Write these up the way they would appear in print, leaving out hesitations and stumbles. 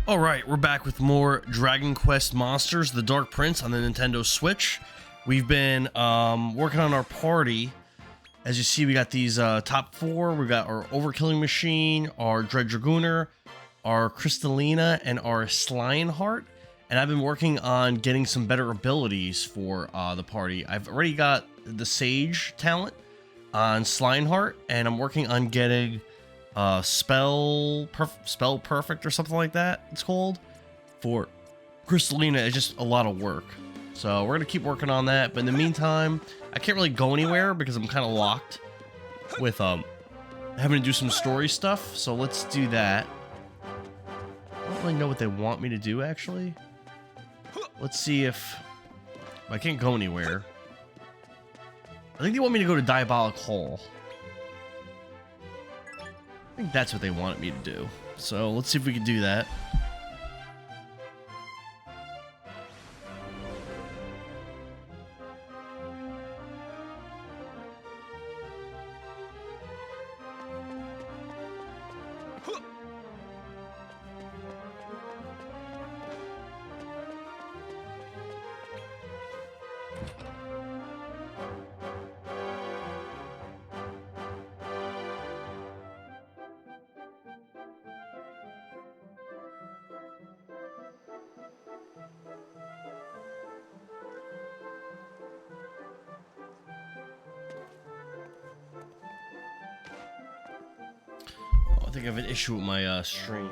Alright, we're back with more Dragon Quest Monsters, The Dark Prince on the Nintendo Switch. We've been working on our party. As you see, we got these top four. We got our Overkilling Machine, our Dread Dragooner, our Crystallina, and our Slineheart. And I've been working on getting some better abilities for the party. I've already got the Sage talent on Slineheart, and I'm working on getting spell perfect or something like that it's called for Crystallina. It's just a lot of work, so we're gonna keep working on that. But in the meantime, I can't really go anywhere because I'm kind of locked with having to do some story stuff, so let's do that. I don't really know what they want me to do, actually. Let's see if I can't go anywhere. I think they want me to go to Diabolic Hall. I think that's what they wanted me to do. So let's see if we can do that. I think I have an issue with my stream.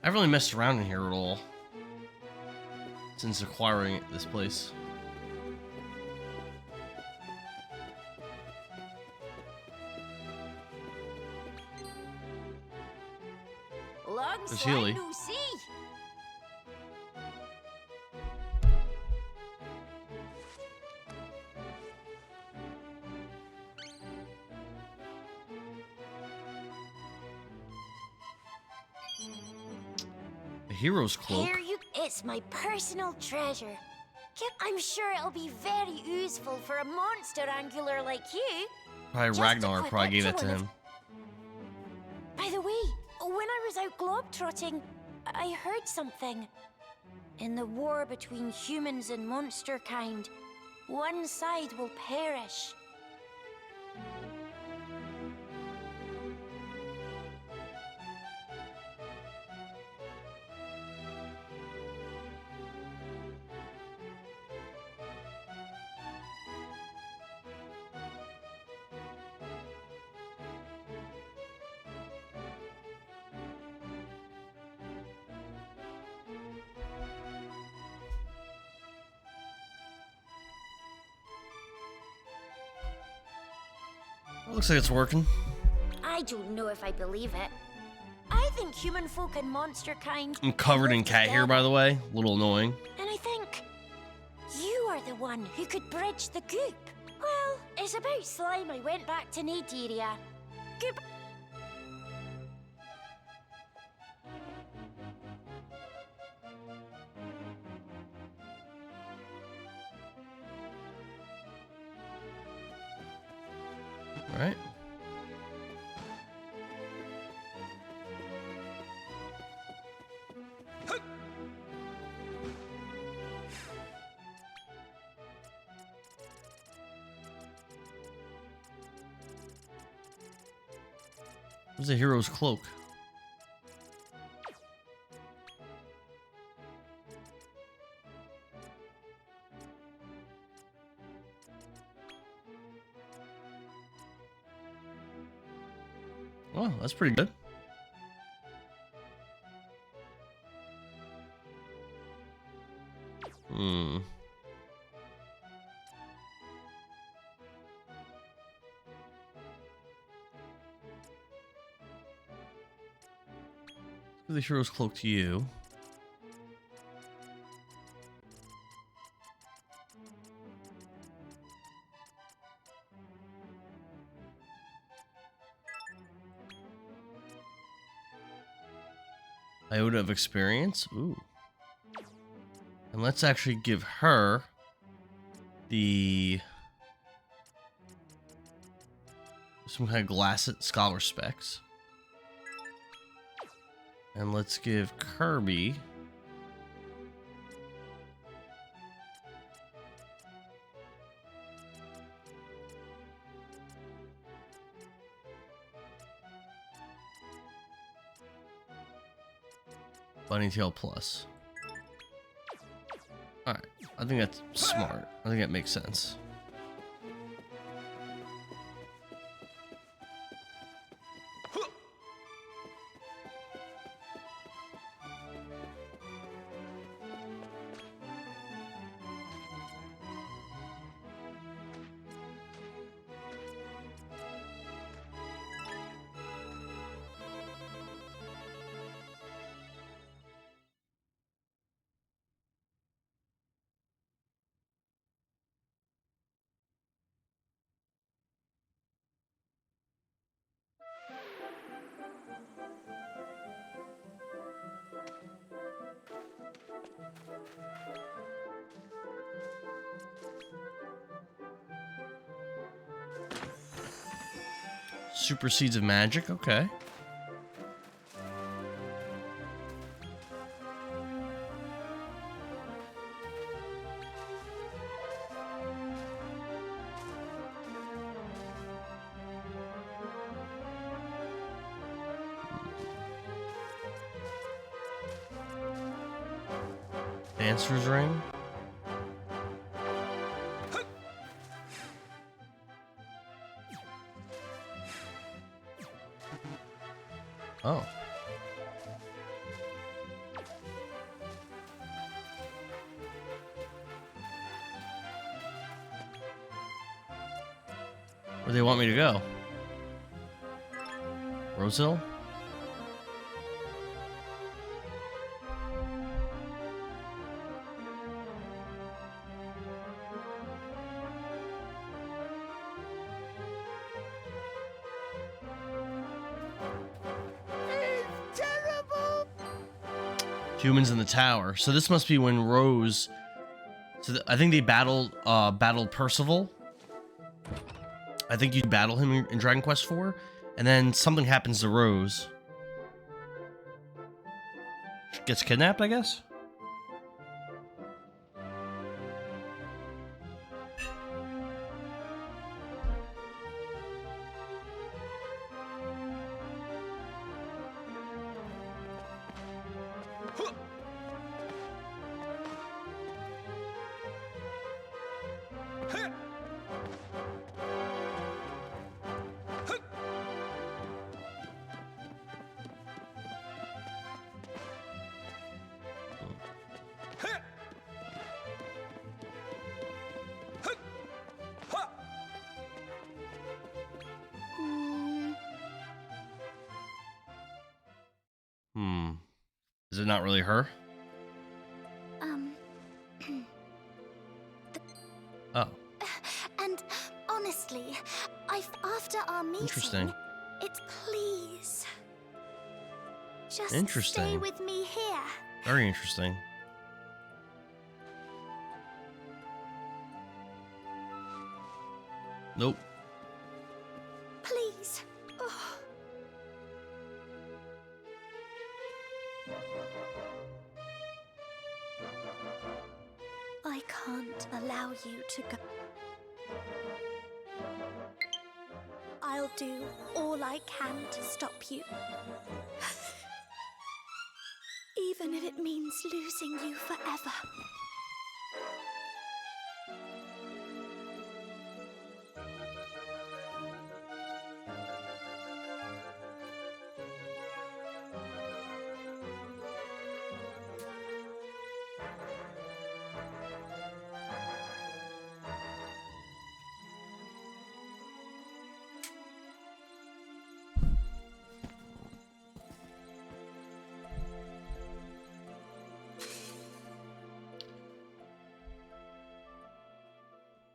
I haven't really messed around in here at all since acquiring this place. There's Healy. Hero's cloak. Here it's my personal treasure. I'm sure it'll be very useful for a monster wrangler like you. Probably Ragnar probably gave that to him. By the way, when I was out globetrotting, I heard something. In the war between humans and monster kind, one side will perish. Looks like it's working. I don't know if I believe it. I think human folk and monster kind. I'm covered in cat hair, by the way. A little annoying. And I think you are the one who could bridge the goop. Well, it's about slime. I went back to Nadiria. Goop. Right. Where's the hero's cloak? Oh, that's pretty good. Hmm. Give the hero's cloak to you. Iota of experience. Ooh. And let's actually give her the some kind of glass scholar specs. And let's give Kirby Bunny Tail Plus. Alright, I think that's smart. I think that makes sense. Super Seeds of Magic, okay. Dancer's Ring. Oh. Where do they want me to go? Rosehill? Humans in the tower. So this must be when Rose. So I think they battled Percival. I think you battle him in Dragon Quest IV, and then something happens to Rose. She gets kidnapped, I guess. Is it not really her? Oh. And honestly, after our meeting, Interesting. It's please. Just Interesting. stay with me here. Very interesting. Nope. Please. Oh. I can't allow you to go. I'll do all I can to stop you. Even if it means losing you forever.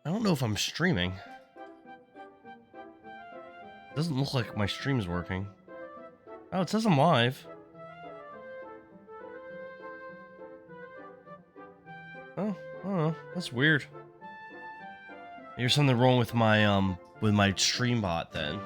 I don't know if I'm streaming. Doesn't look like my stream's working. Oh, it says I'm live. Oh, I don't know. That's weird. There's something wrong with my stream bot then.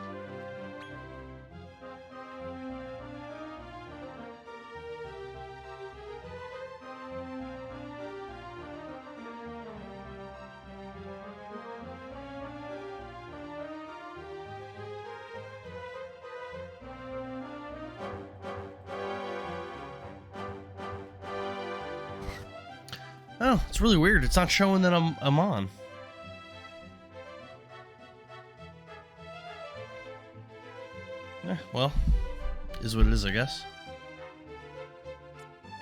Oh, it's really weird. It's not showing that I'm on. Well, is what it is, I guess.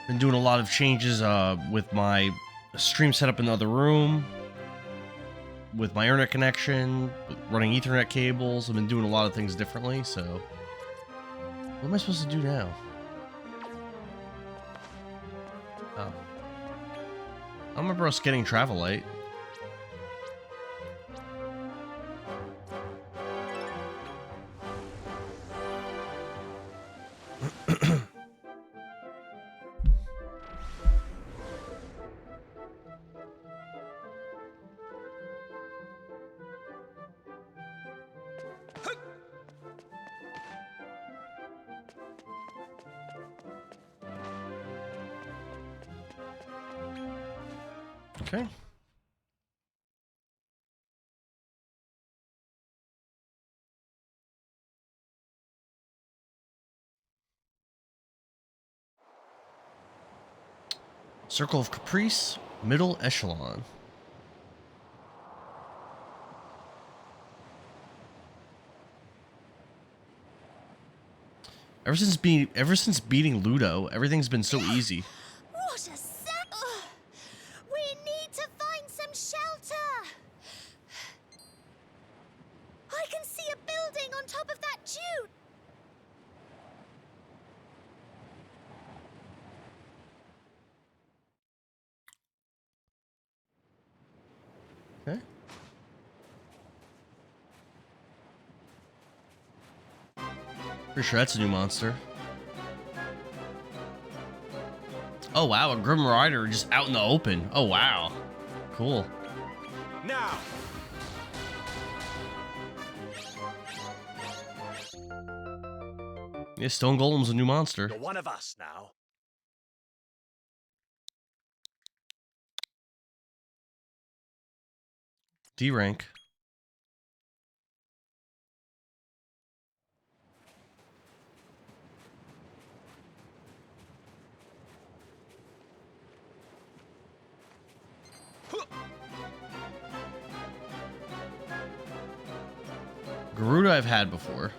Been doing a lot of changes with my stream setup in the other room, with my internet connection, running Ethernet cables. I've been doing a lot of things differently, so what am I supposed to do now? Oh. I remember us getting travel light. Okay. Circle of Caprice, middle echelon. Ever since beating Ludo, everything's been so easy. What a sack! We need to find some shelter. I can see a building on top of that chute. Okay. Pretty sure that's a new monster. Oh wow, a Grim Rider just out in the open. Oh wow. Cool. Now. Yeah, Stone Golem's a new monster. You're one of us now. D rank. Garuda I've had before.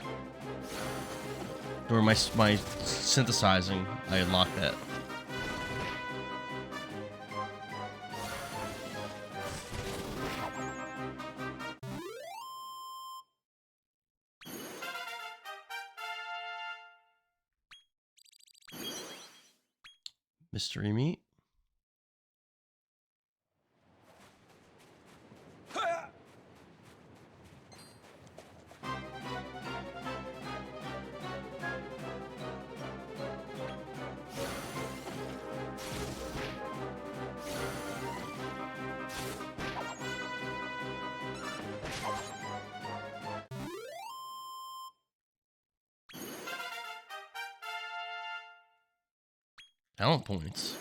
During my synthesizing, I unlocked that. Mystery meat. Talent points.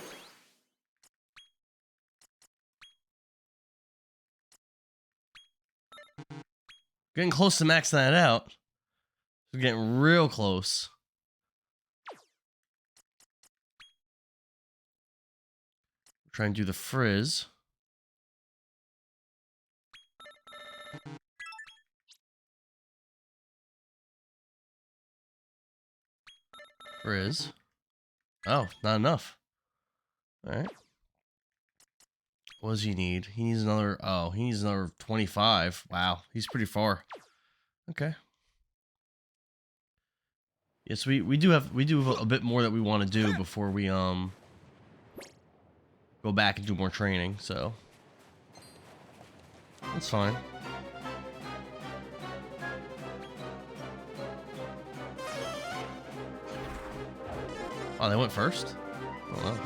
Getting close to maxing that out. We're getting real close. Try and do the frizz. Frizz. Oh, not enough. Alright. What does he need? He needs another... Oh, he needs another 25. Wow, he's pretty far. Okay. Yes, we do have a bit more that we want to do before we go back and do more training, so... That's fine. Oh, they went first? Oh, wow.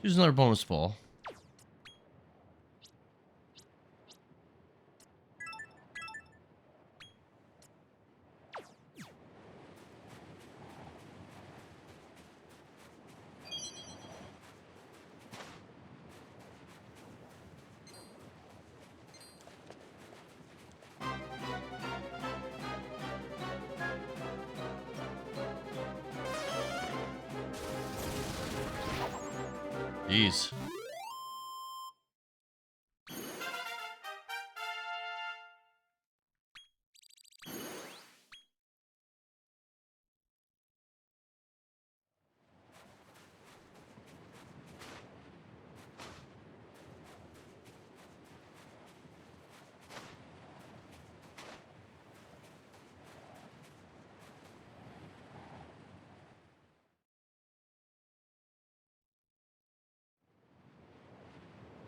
Use another bonus ball. Jeez.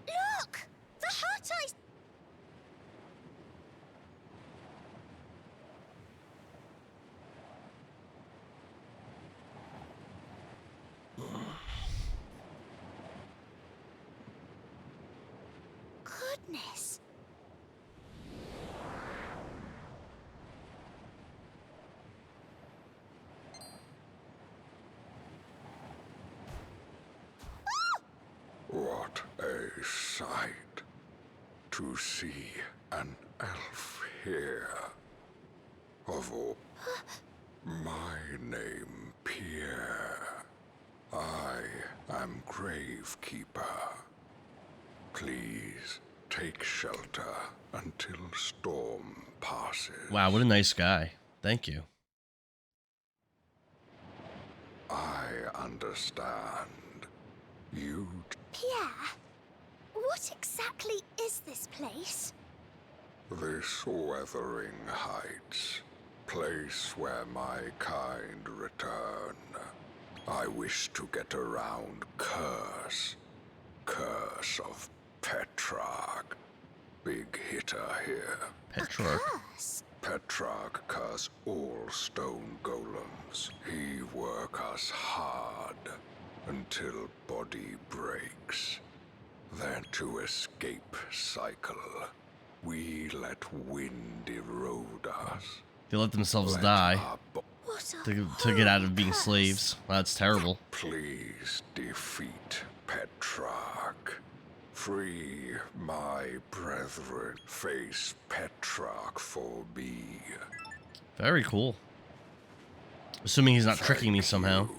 Look! The hut I... Goodness. What a sight to see an elf here. Of all, my name Pierre. I am Gravekeeper. Please take shelter until storm passes. Wow, what a nice guy. Thank you. I understand. You Pierre, what exactly is this place? This Weathering Heights, place where my kind return. I wish to get around Curse of Petrarch. Big hitter here. Petrarch. Curse? Petrarch curse all stone golems. He work us hard until body breaks. Then to escape cycle, we let wind erode us. They let themselves Let die our What a to get out of being horrible curse. slaves. Wow, that's terrible. Please defeat Petrarch. Free my brethren. Face Petrarch for me. Very cool. Assuming he's not tricking me Thank somehow. you.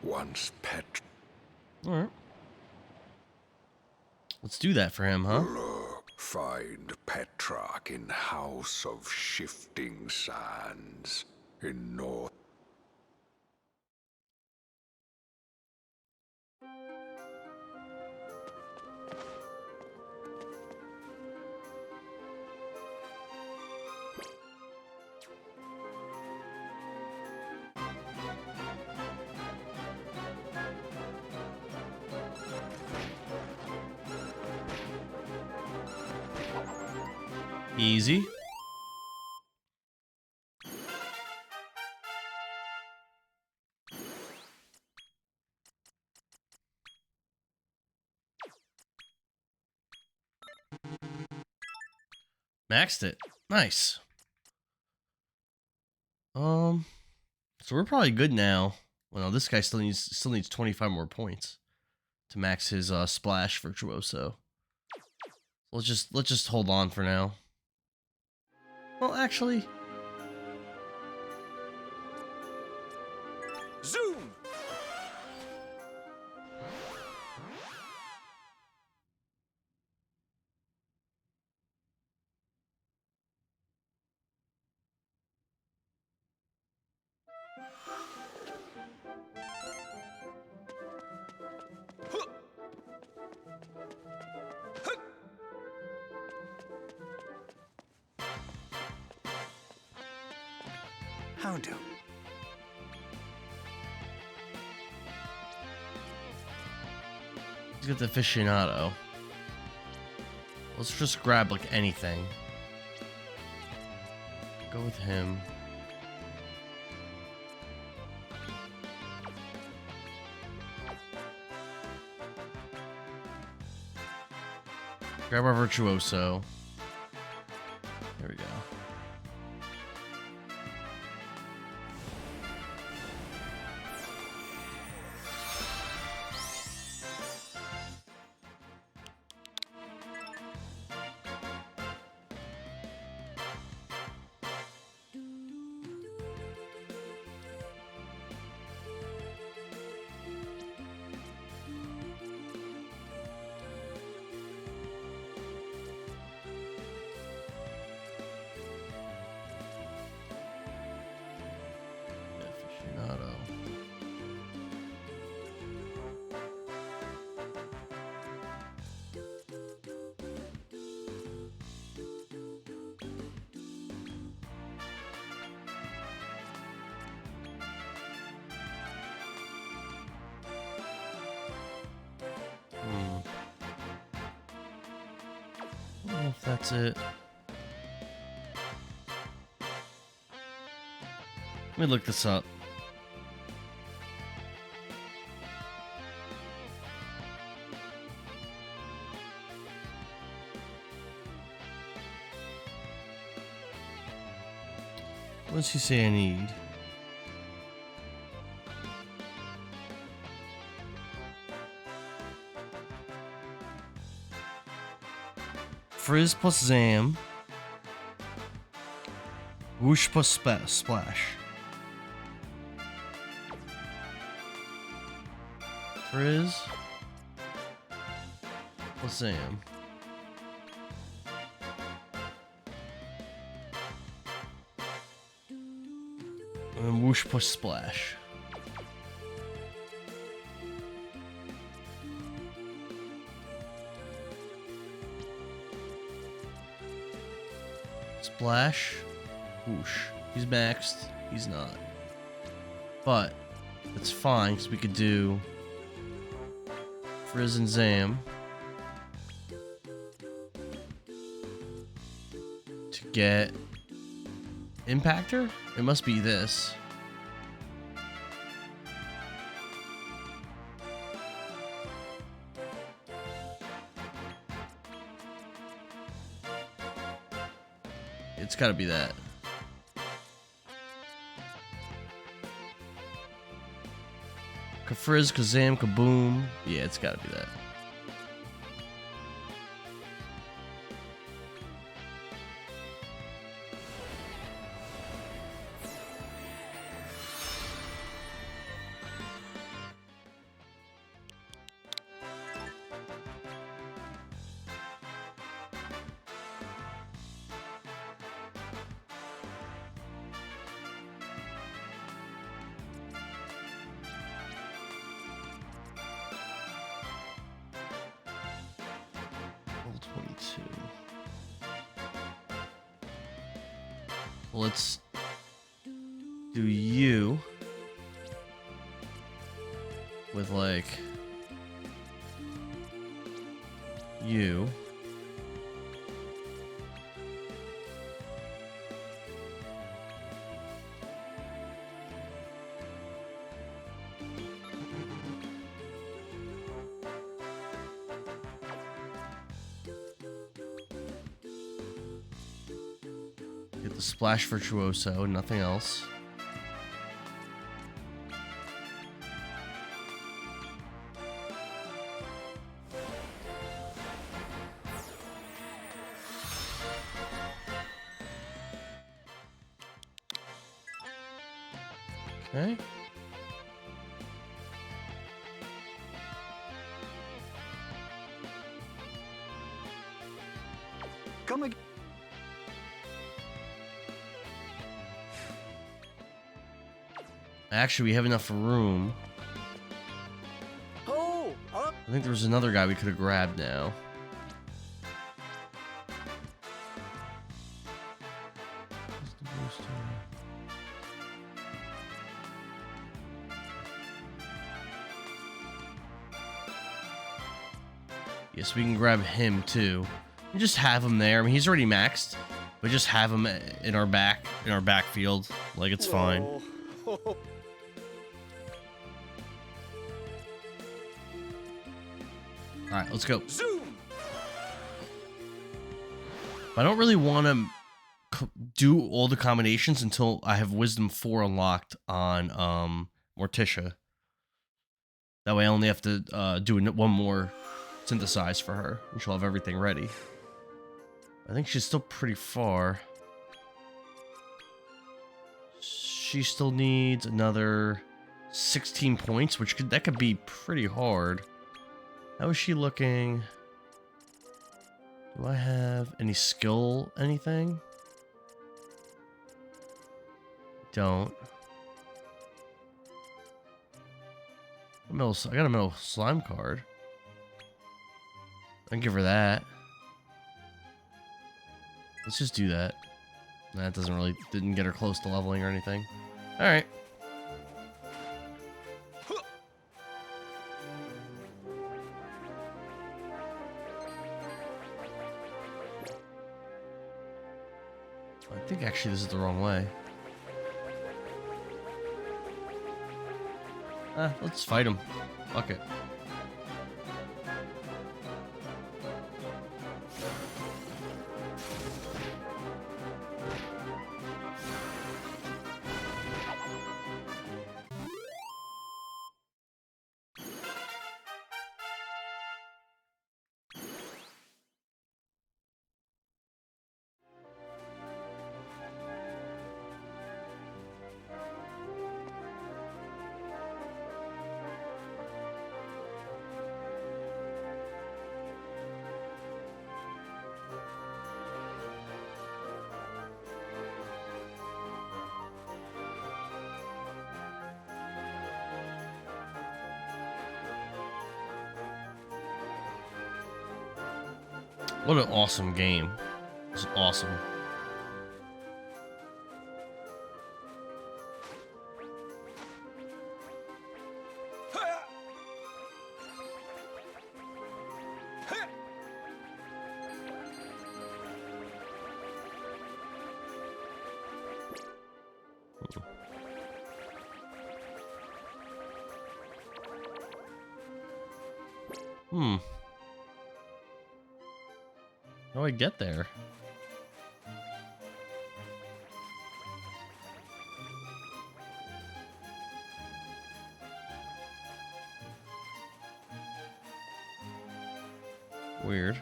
Once Alright. Let's do that for him, huh? Look, find Petrarch in House of Shifting Sands in North. Easy. Maxed it. Nice. So we're probably good now. Well, no, this guy still needs 25 more points to max his splash virtuoso. Let's just hold on for now. Well, actually, Zoom! How do? Let's get the aficionado. Let's just grab like anything. Go with him. Grab our virtuoso. There we go. I don't know if that's it. Let me look this up. What does he say I need? Frizz plus Zam. Whoosh plus Splash. Frizz plus Zam. And Whoosh plus Splash. Splash, whoosh. He's maxed. He's not. But it's fine because we could do Frizz and Zam to get Impactor. It must be this. It's gotta be that. Kafrizz, Kazam, Kaboom. Yeah, it's gotta be that. Level 22. Let's do you with like you. Get the Splash Virtuoso, nothing else. Okay. Come again. Actually, we have enough room. Oh, up. I think there was another guy we could have grabbed now. Yes, we can grab him too. And just have him there. I mean, he's already maxed, but just have him in our backfield. Like, it's fine. All right, let's go. Zoom. I don't really want to do all the combinations until I have Wisdom 4 unlocked on Morticia. That way I only have to do one more synthesize for her, and she'll have everything ready. I think she's still pretty far. She still needs another 16 points, which that could be pretty hard. How is she looking? Do I have any skill, anything? Don't. I got a metal slime card. I can give her that. Let's just do that. That didn't get her close to leveling or anything. Alright. I think actually this is the wrong way. Let's fight him. Fuck it. What an awesome game. It's awesome. How do I get there? Weird.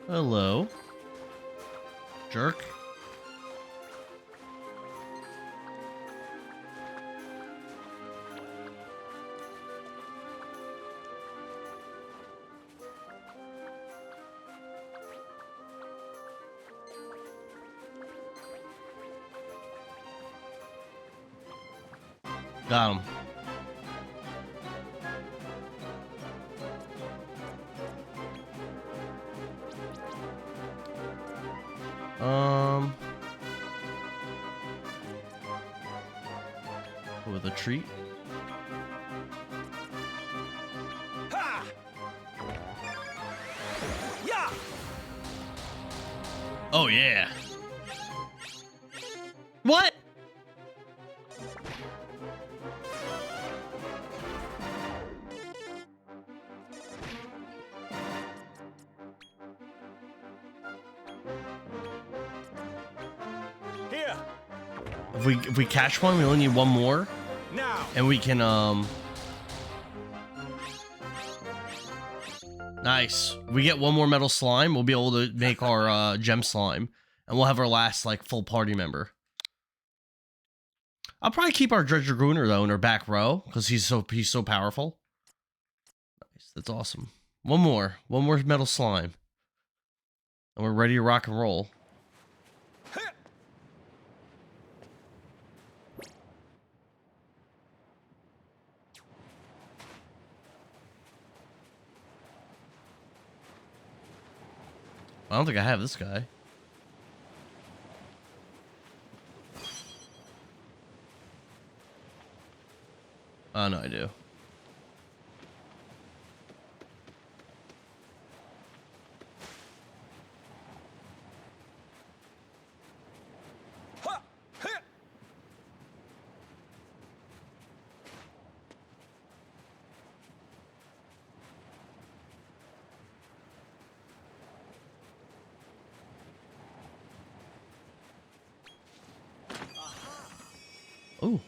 Hello. Jerk. Got him. With a treat. Ha! Yeah. Oh yeah. What? Here. If we catch one, we only need one more, Now. and we can Nice. We get one more metal slime, we'll be able to make our gem slime, and we'll have our last like full party member. I'll probably keep our Dredge Dragooner though in our back row because he's so powerful. Nice. That's awesome. One more metal slime, and we're ready to rock and roll. I don't think I have this guy. Oh, no, I do. Oh.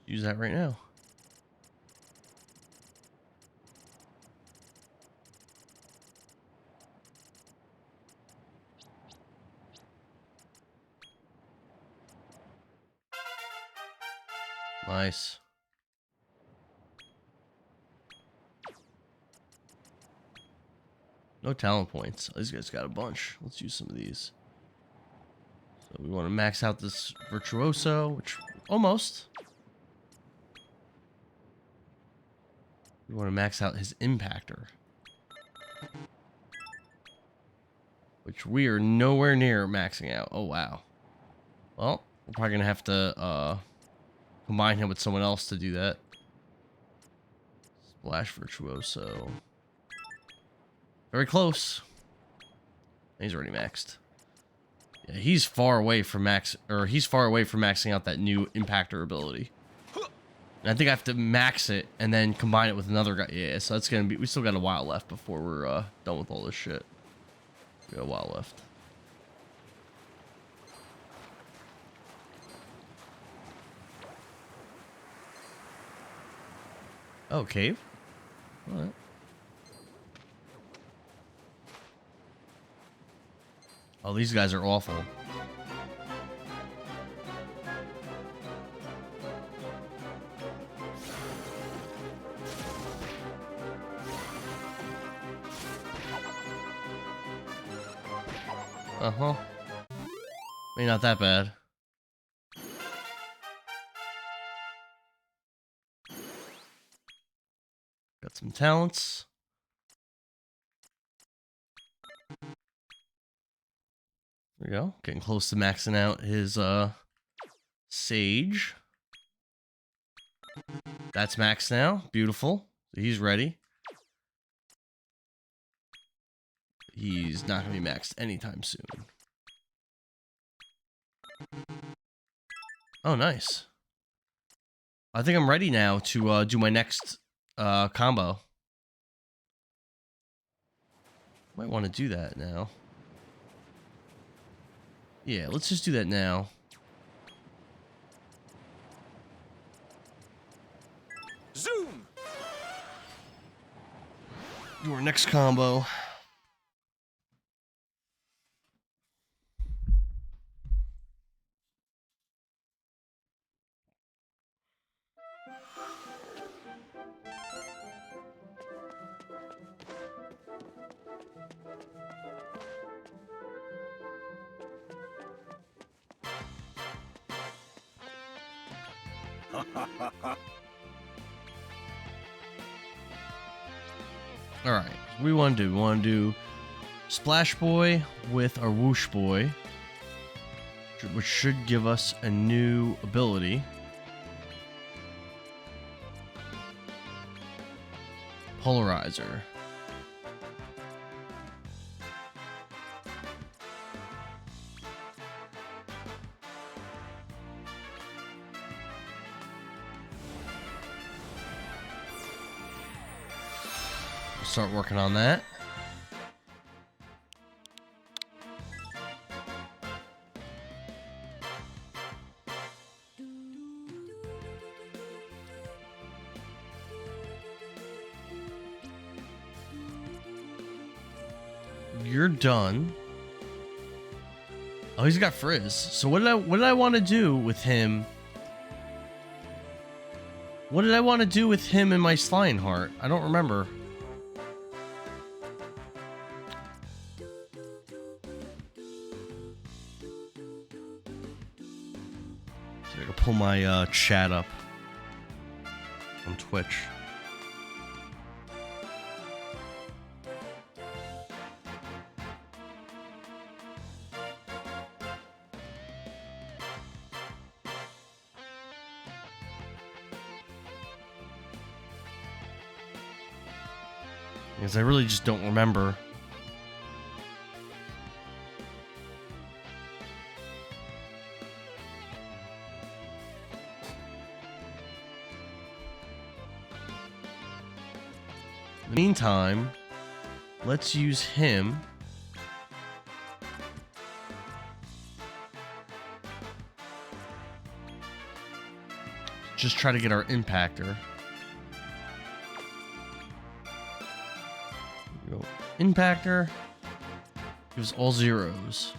Use that right now. Nice. No talent points. These guys got a bunch. Let's use some of these. So we want to max out this Virtuoso, which almost. We want to max out his Impactor, which we are nowhere near maxing out. Oh, wow. Well, we're probably going to have to combine him with someone else to do that. Splash Virtuoso. Very close. He's already maxed. Yeah, he's far away from maxing out that new Impactor ability. And I think I have to max it and then combine it with another guy. Yeah, so that's gonna be. We still got a while left before we're done with all this shit. We got a while left. Oh, cave. All right. Oh, these guys are awful. Uh-huh. Maybe not that bad. Got some talents. There we go. Getting close to maxing out his Sage. That's maxed now. Beautiful. He's ready. He's not going to be maxed anytime soon. Oh, nice. I think I'm ready now to do my next combo. Might want to do that now. Yeah, let's just do that now. Zoom. Do our next combo. All right, what do we want to do? We want to do Splash Boy with our Whoosh Boy, which should give us a new ability. Polarizer. Start working on that. you're done. Oh, he's got frizz. So what did I want to do with him? What did I want to do with him and my Slying Heart? I don't remember. So I can pull my chat up on Twitch. Because I really just don't remember. In the meantime, let's use him. Just try to get our impactor. Go. Impactor gives all zeros.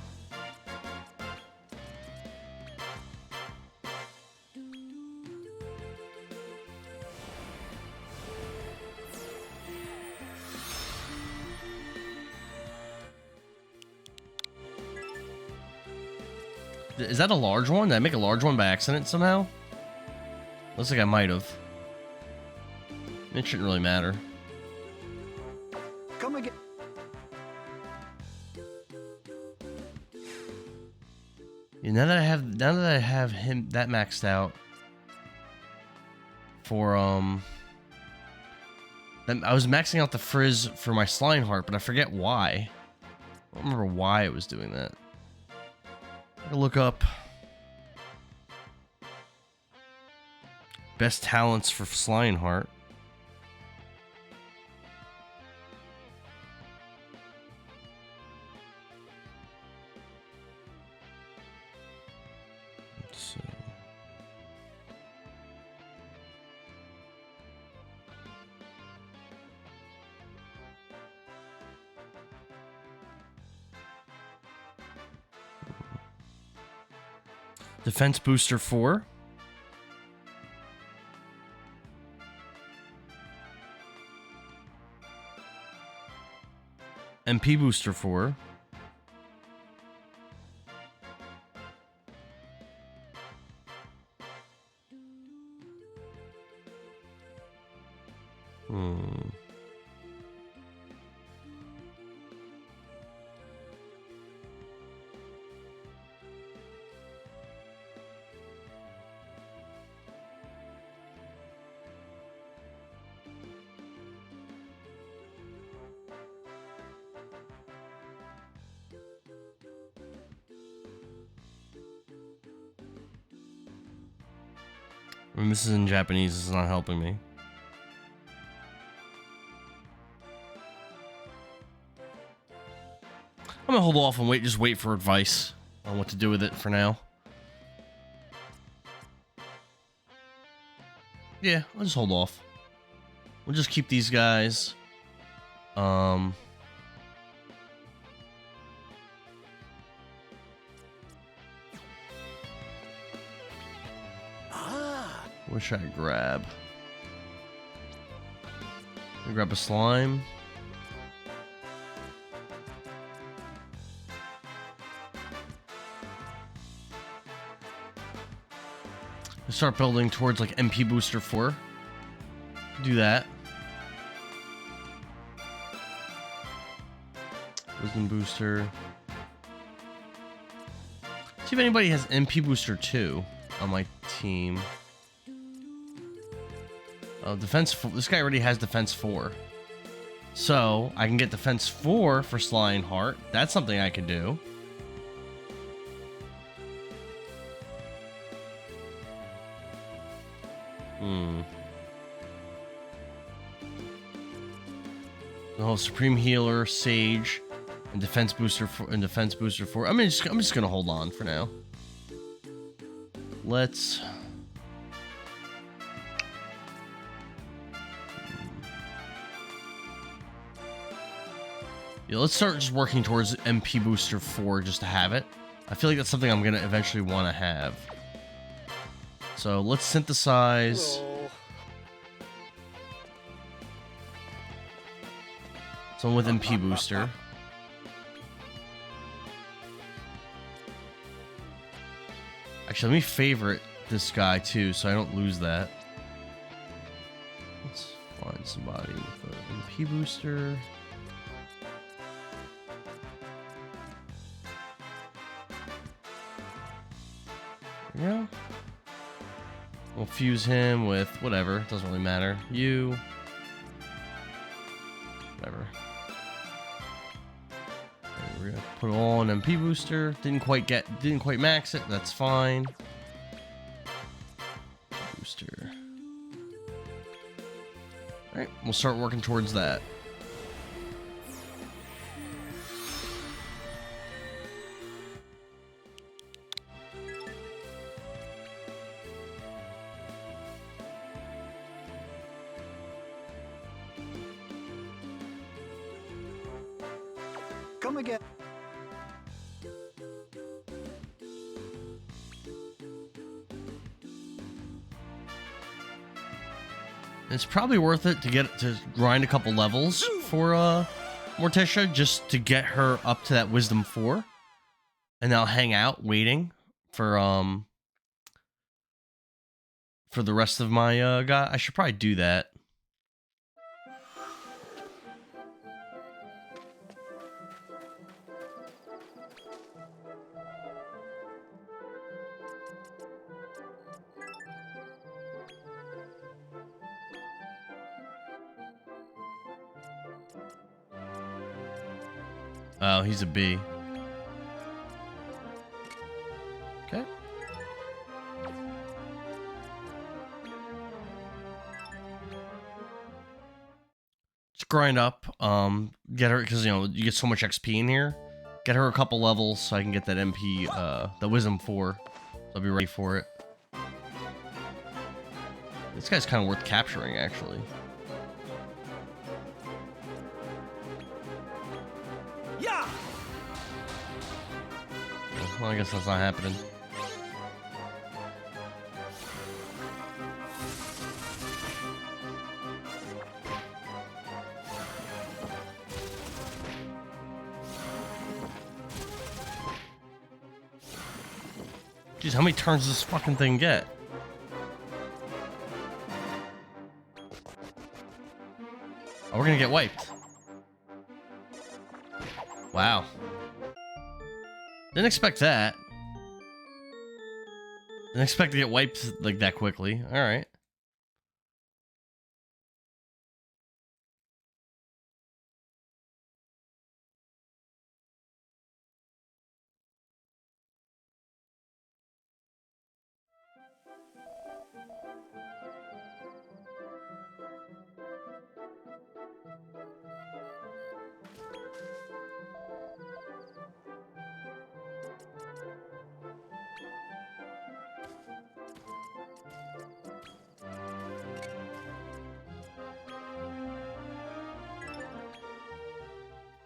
Is that a large one? Did I make a large one by accident somehow? Looks like I might have. It shouldn't really matter. Come again. Yeah, now that I have him that maxed out for I was maxing out the frizz for my Slying Heart, but I forget why. I don't remember why it was doing that. I'll look up best talents for Slying Heart. Defense booster 4. MP booster 4. I mean, this is in Japanese. This is not helping me. I'm gonna hold off and just wait for advice on what to do with it for now. Yeah, I'll just hold off. We'll just keep these guys. What should I grab? I grab a slime. I start building towards like MP booster 4. Do that. Wisdom booster. See if anybody has MP booster 2 on my team. Oh, defense 4. This guy already has defense 4. So, I can get defense 4 for Slying Heart. That's something I can do. Oh, Supreme Healer, Sage, and defense booster 4 and defense booster 4. I'm just gonna hold on for now. Let's Yeah, let's start just working towards MP booster 4 just to have it. I feel like that's something I'm gonna eventually want to have. So let's synthesize. Hello. Someone with MP booster. Actually, let me favorite this guy too, so I don't lose that. Let's find somebody with an MP booster. There we go. We'll fuse him with whatever. Doesn't really matter. You. Whatever. And we're gonna put all an MP booster. Didn't quite max it. That's fine. Booster. Alright, we'll start working towards that. Come again. It's probably worth it to grind a couple levels for Morticia just to get her up to that Wisdom 4. And I'll hang out waiting for the rest of my guy. I should probably do that. Oh, he's a B. Okay. Just grind up. Get her, because, you know, you get so much XP in here. Get her a couple levels so I can get that MP, the Wisdom 4. So I'll be ready for it. This guy's kind of worth capturing, actually. Yeah. Well, I guess that's not happening. Jeez, how many turns does this fucking thing get? Oh, we're gonna get wiped. Wow. Didn't expect that. Didn't expect to get wiped like that quickly. Alright.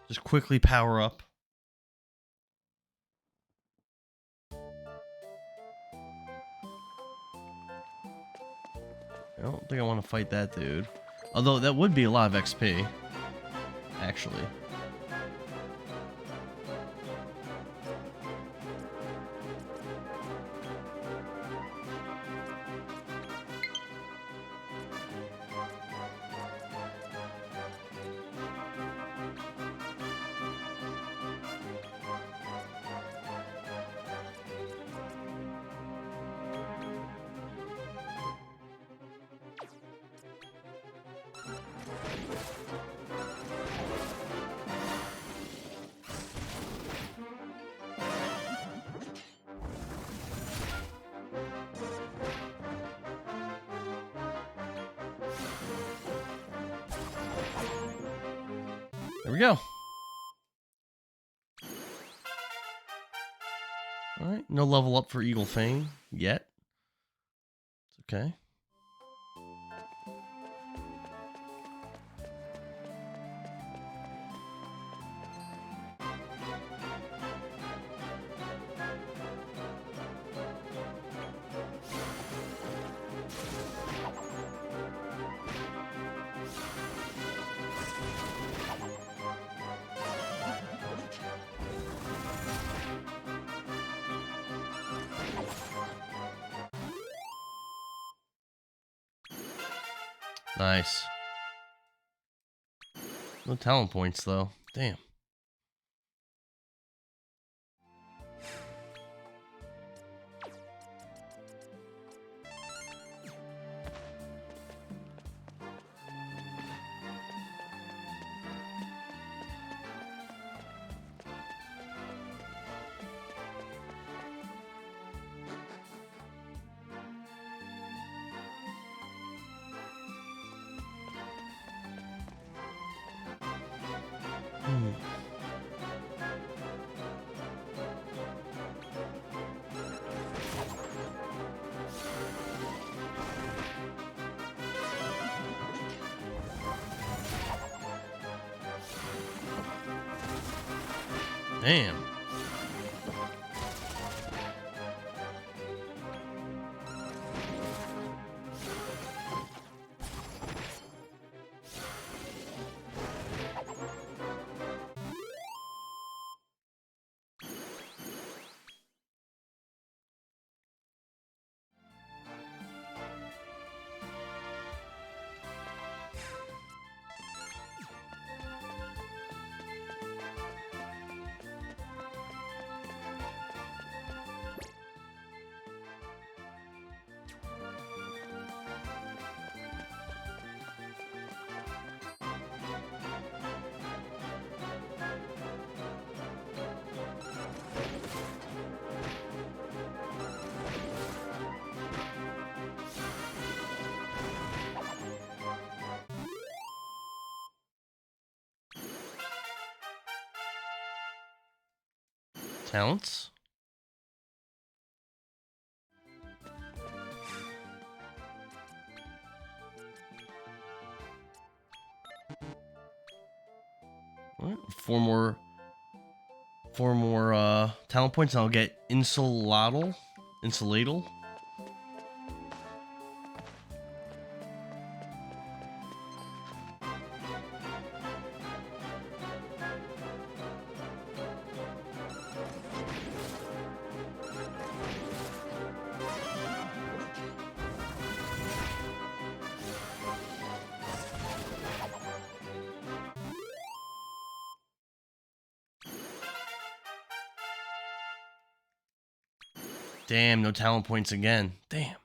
Just quickly power up. I don't think I want to fight that dude. Although that would be a lot of XP. Actually. There we go. Alright, no level up for Eagle Fang yet. It's okay. Nice. No talent points though. Damn. Damn. Talents? Alright, four more talent points and I'll get insulatal. Damn, no talent points again. Damn.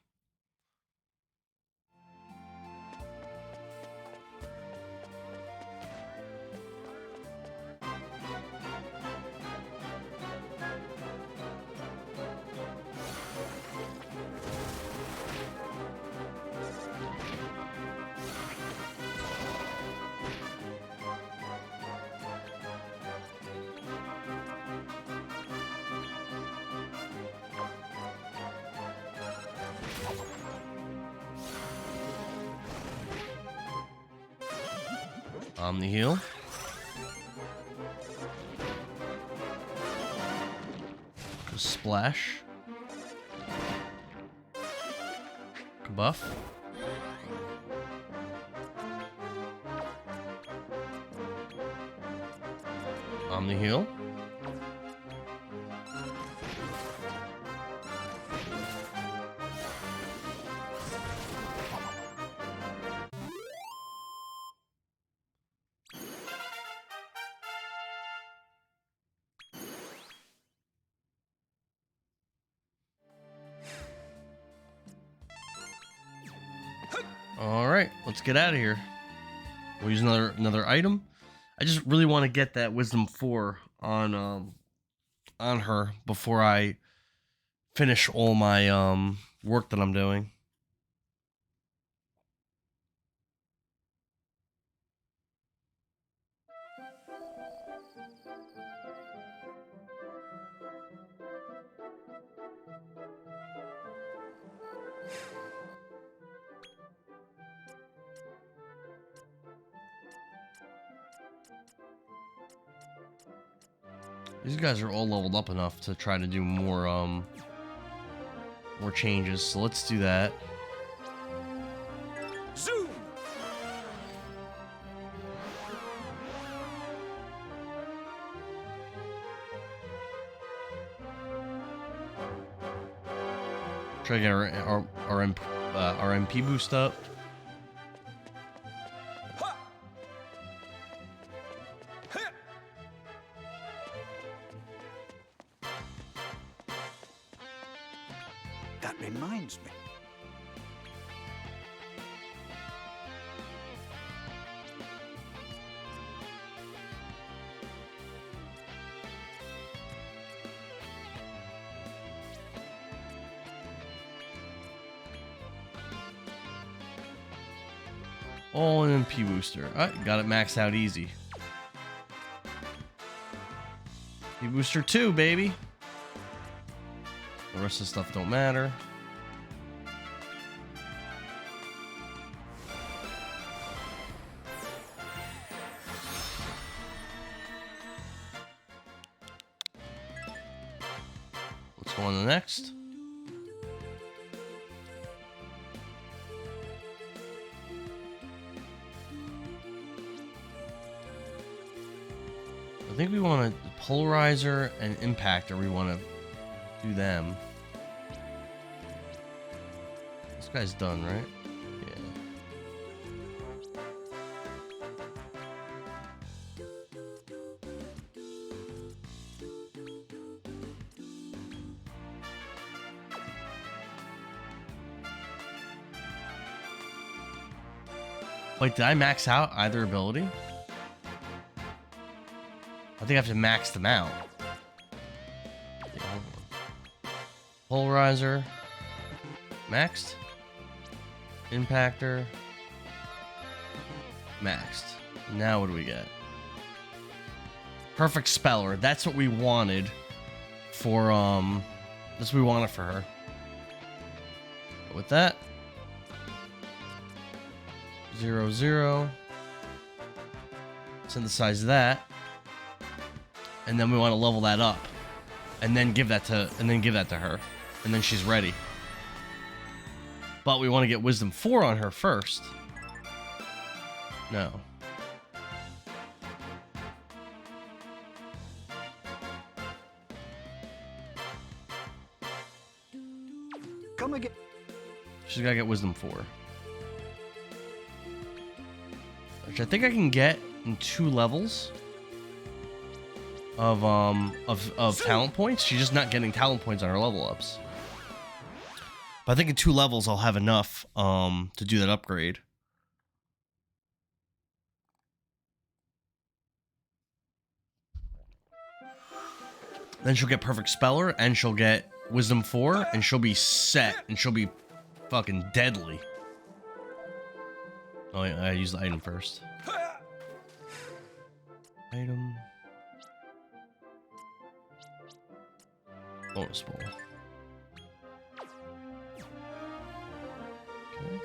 The heal. Splash. Buff. Omni heal. Alright, let's get out of here. We'll use another item. I just really want to get that Wisdom 4 on her before I finish all my work that I'm doing. These guys are all leveled up enough to try to do more changes, so let's do that. Zoom! Try to get our MP boost up. Oh, and then P booster. Alright, got it maxed out easy. P booster 2, baby. The rest of the stuff don't matter. Let's go on to the next. I think we want a polarizer and impactor. We want to do them. This guy's done, right? Yeah. Wait, did I max out either ability? I think I have to max them out. Yeah, hold on. Polarizer. Maxed. Impactor. Maxed. Now what do we get? Perfect Speller. That's what we wanted for, that's what we wanted for her. But with that. 0, 0. Synthesize that. And then we want to level that up. And then give that to her. And then she's ready. But we want to get Wisdom 4 on her first. No. Come again. She's got to get Wisdom 4. Which I think I can get in 2 levels of talent points. She's just not getting talent points on her level ups. But I think in 2 levels I'll have enough to do that upgrade. Then she'll get Perfect Speller and she'll get Wisdom 4 and she'll be set and she'll be fucking deadly. Oh yeah, I use the item first. Item. Bonus ball. Okay.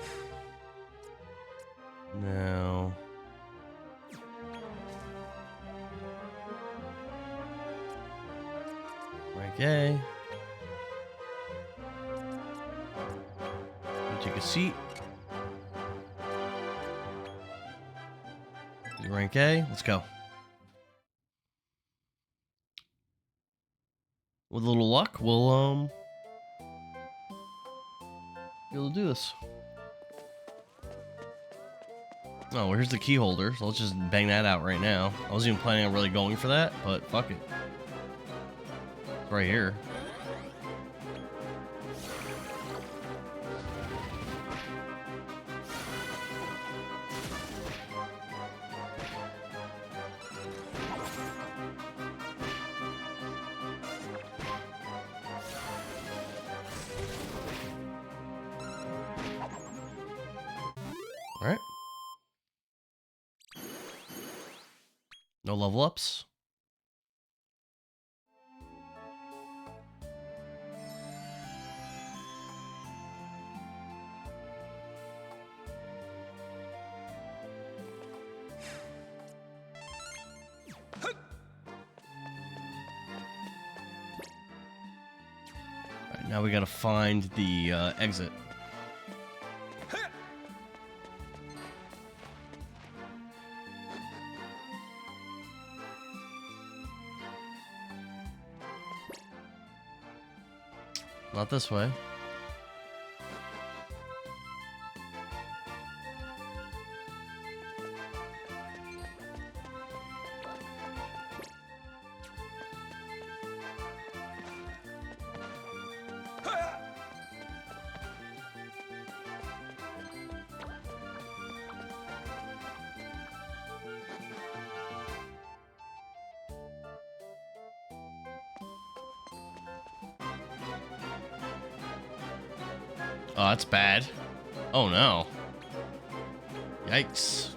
Now. Rank A. Take a seat. Rank A. Let's go. With a little luck, we'll be able to do this. Oh, well, here's the key holder, so let's just bang that out right now. I wasn't even planning on really going for that, but fuck it. It's right here. Alright. No level ups. Alright, now we gotta find the exit. Not this way. Oh, that's bad. Oh no. Yikes.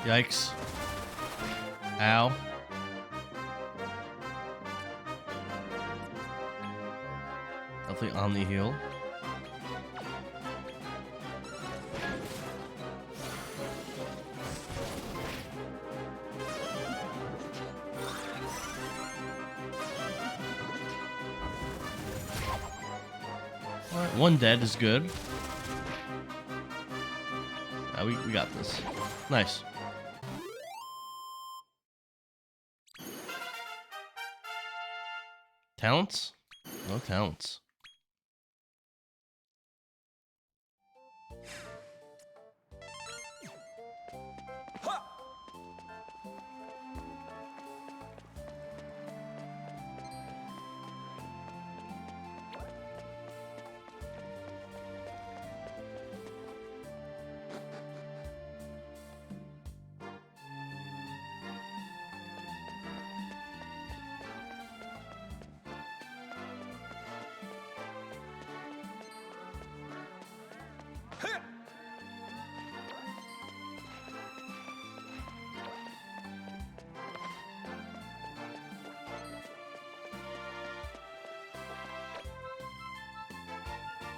Yikes. Ow. Definitely on the heal. Alright, one dead is good. We got this. Nice. Talents? No talents.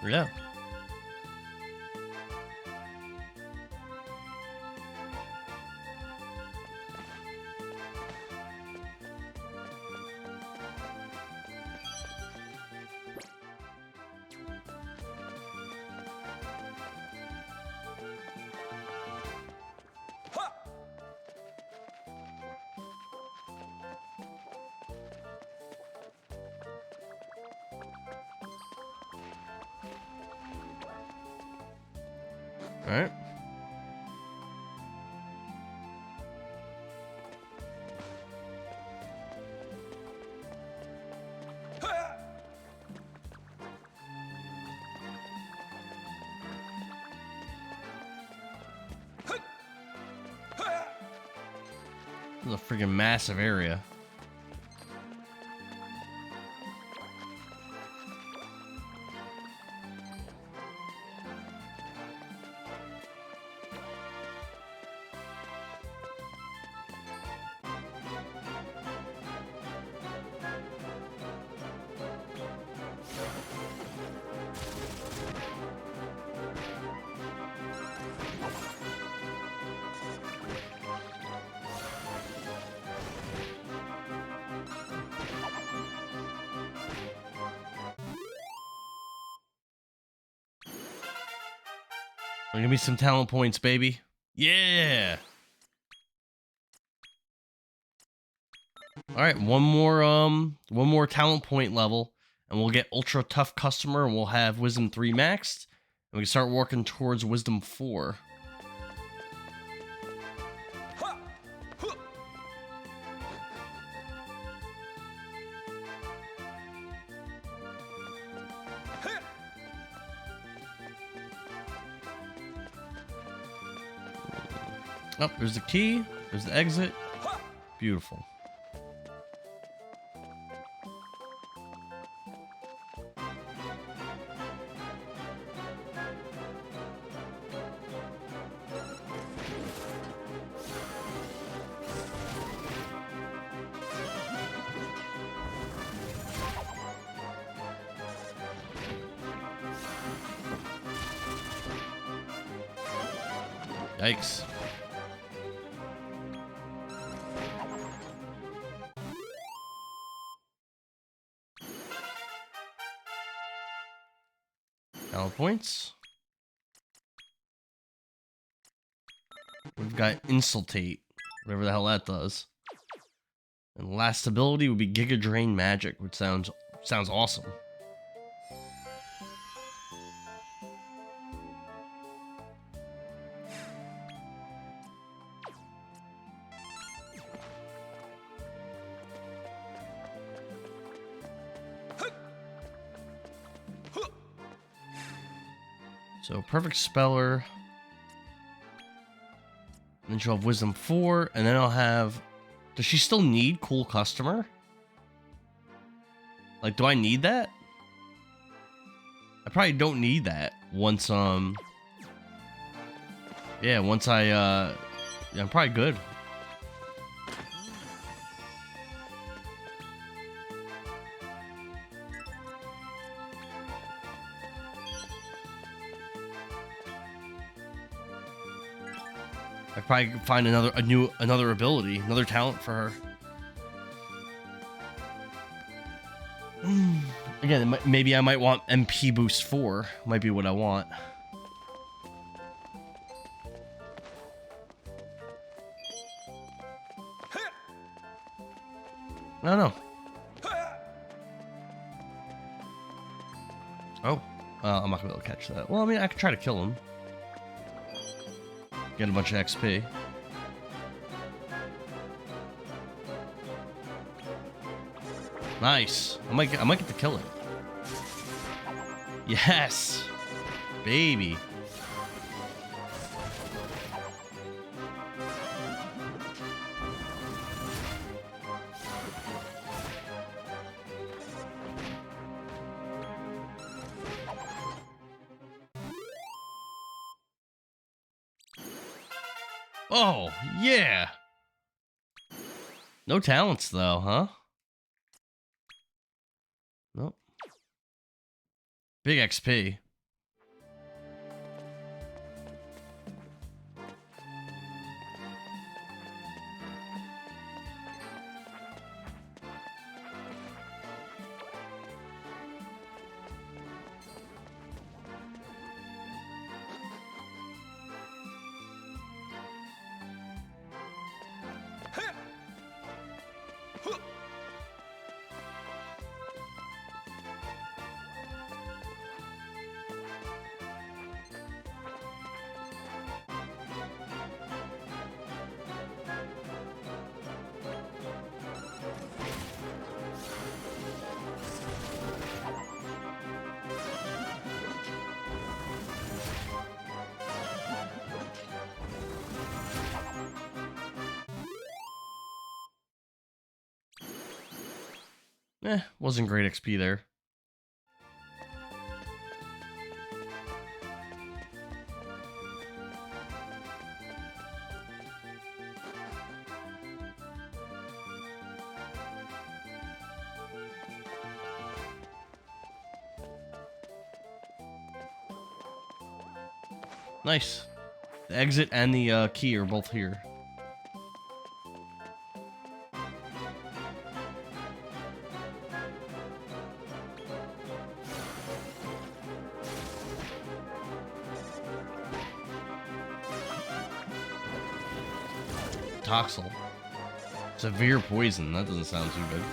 Yeah. All right. This is a freaking massive area. Give me some talent points, baby. Yeah. All right, one more talent point level, and we'll get ultra tough customer, and we'll have wisdom 3 maxed, and we can start working towards wisdom 4. Oh, there's the key. There's the exit. Beautiful. Yikes. Points. We've got insultate, whatever the hell that does. And last ability would be Giga Drain Magic, which sounds awesome. So perfect speller. And then she'll have wisdom 4, and then I'll have. Does she still need cool customer? Like, do I need that? I probably don't need that once yeah, once yeah, I'm probably good. I probably could find another ability, another talent for her. Again, maybe I might want MP boost 4. Might be what I want. I don't know. Oh, I'm not gonna be able to catch that. Well, I mean, I could try to kill him. Get a bunch of XP. Nice. I might get to kill it. Yes, baby. Oh, yeah. No talents, though, huh? Nope. Big XP. Wasn't great XP there. Nice. The exit and the key are both here. Toxel. Severe poison. That doesn't sound too good.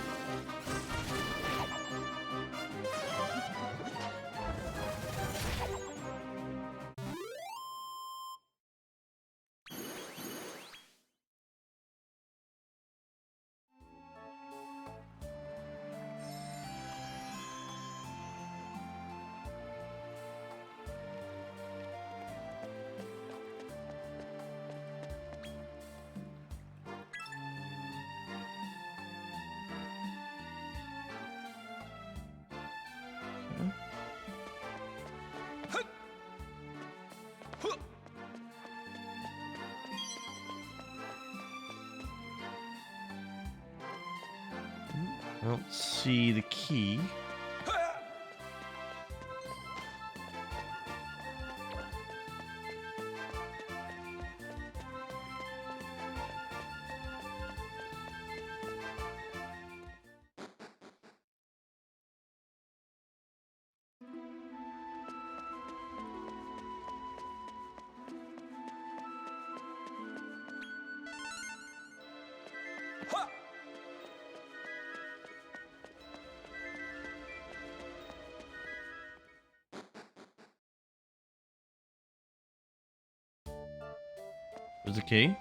I don't see the key. There's a key.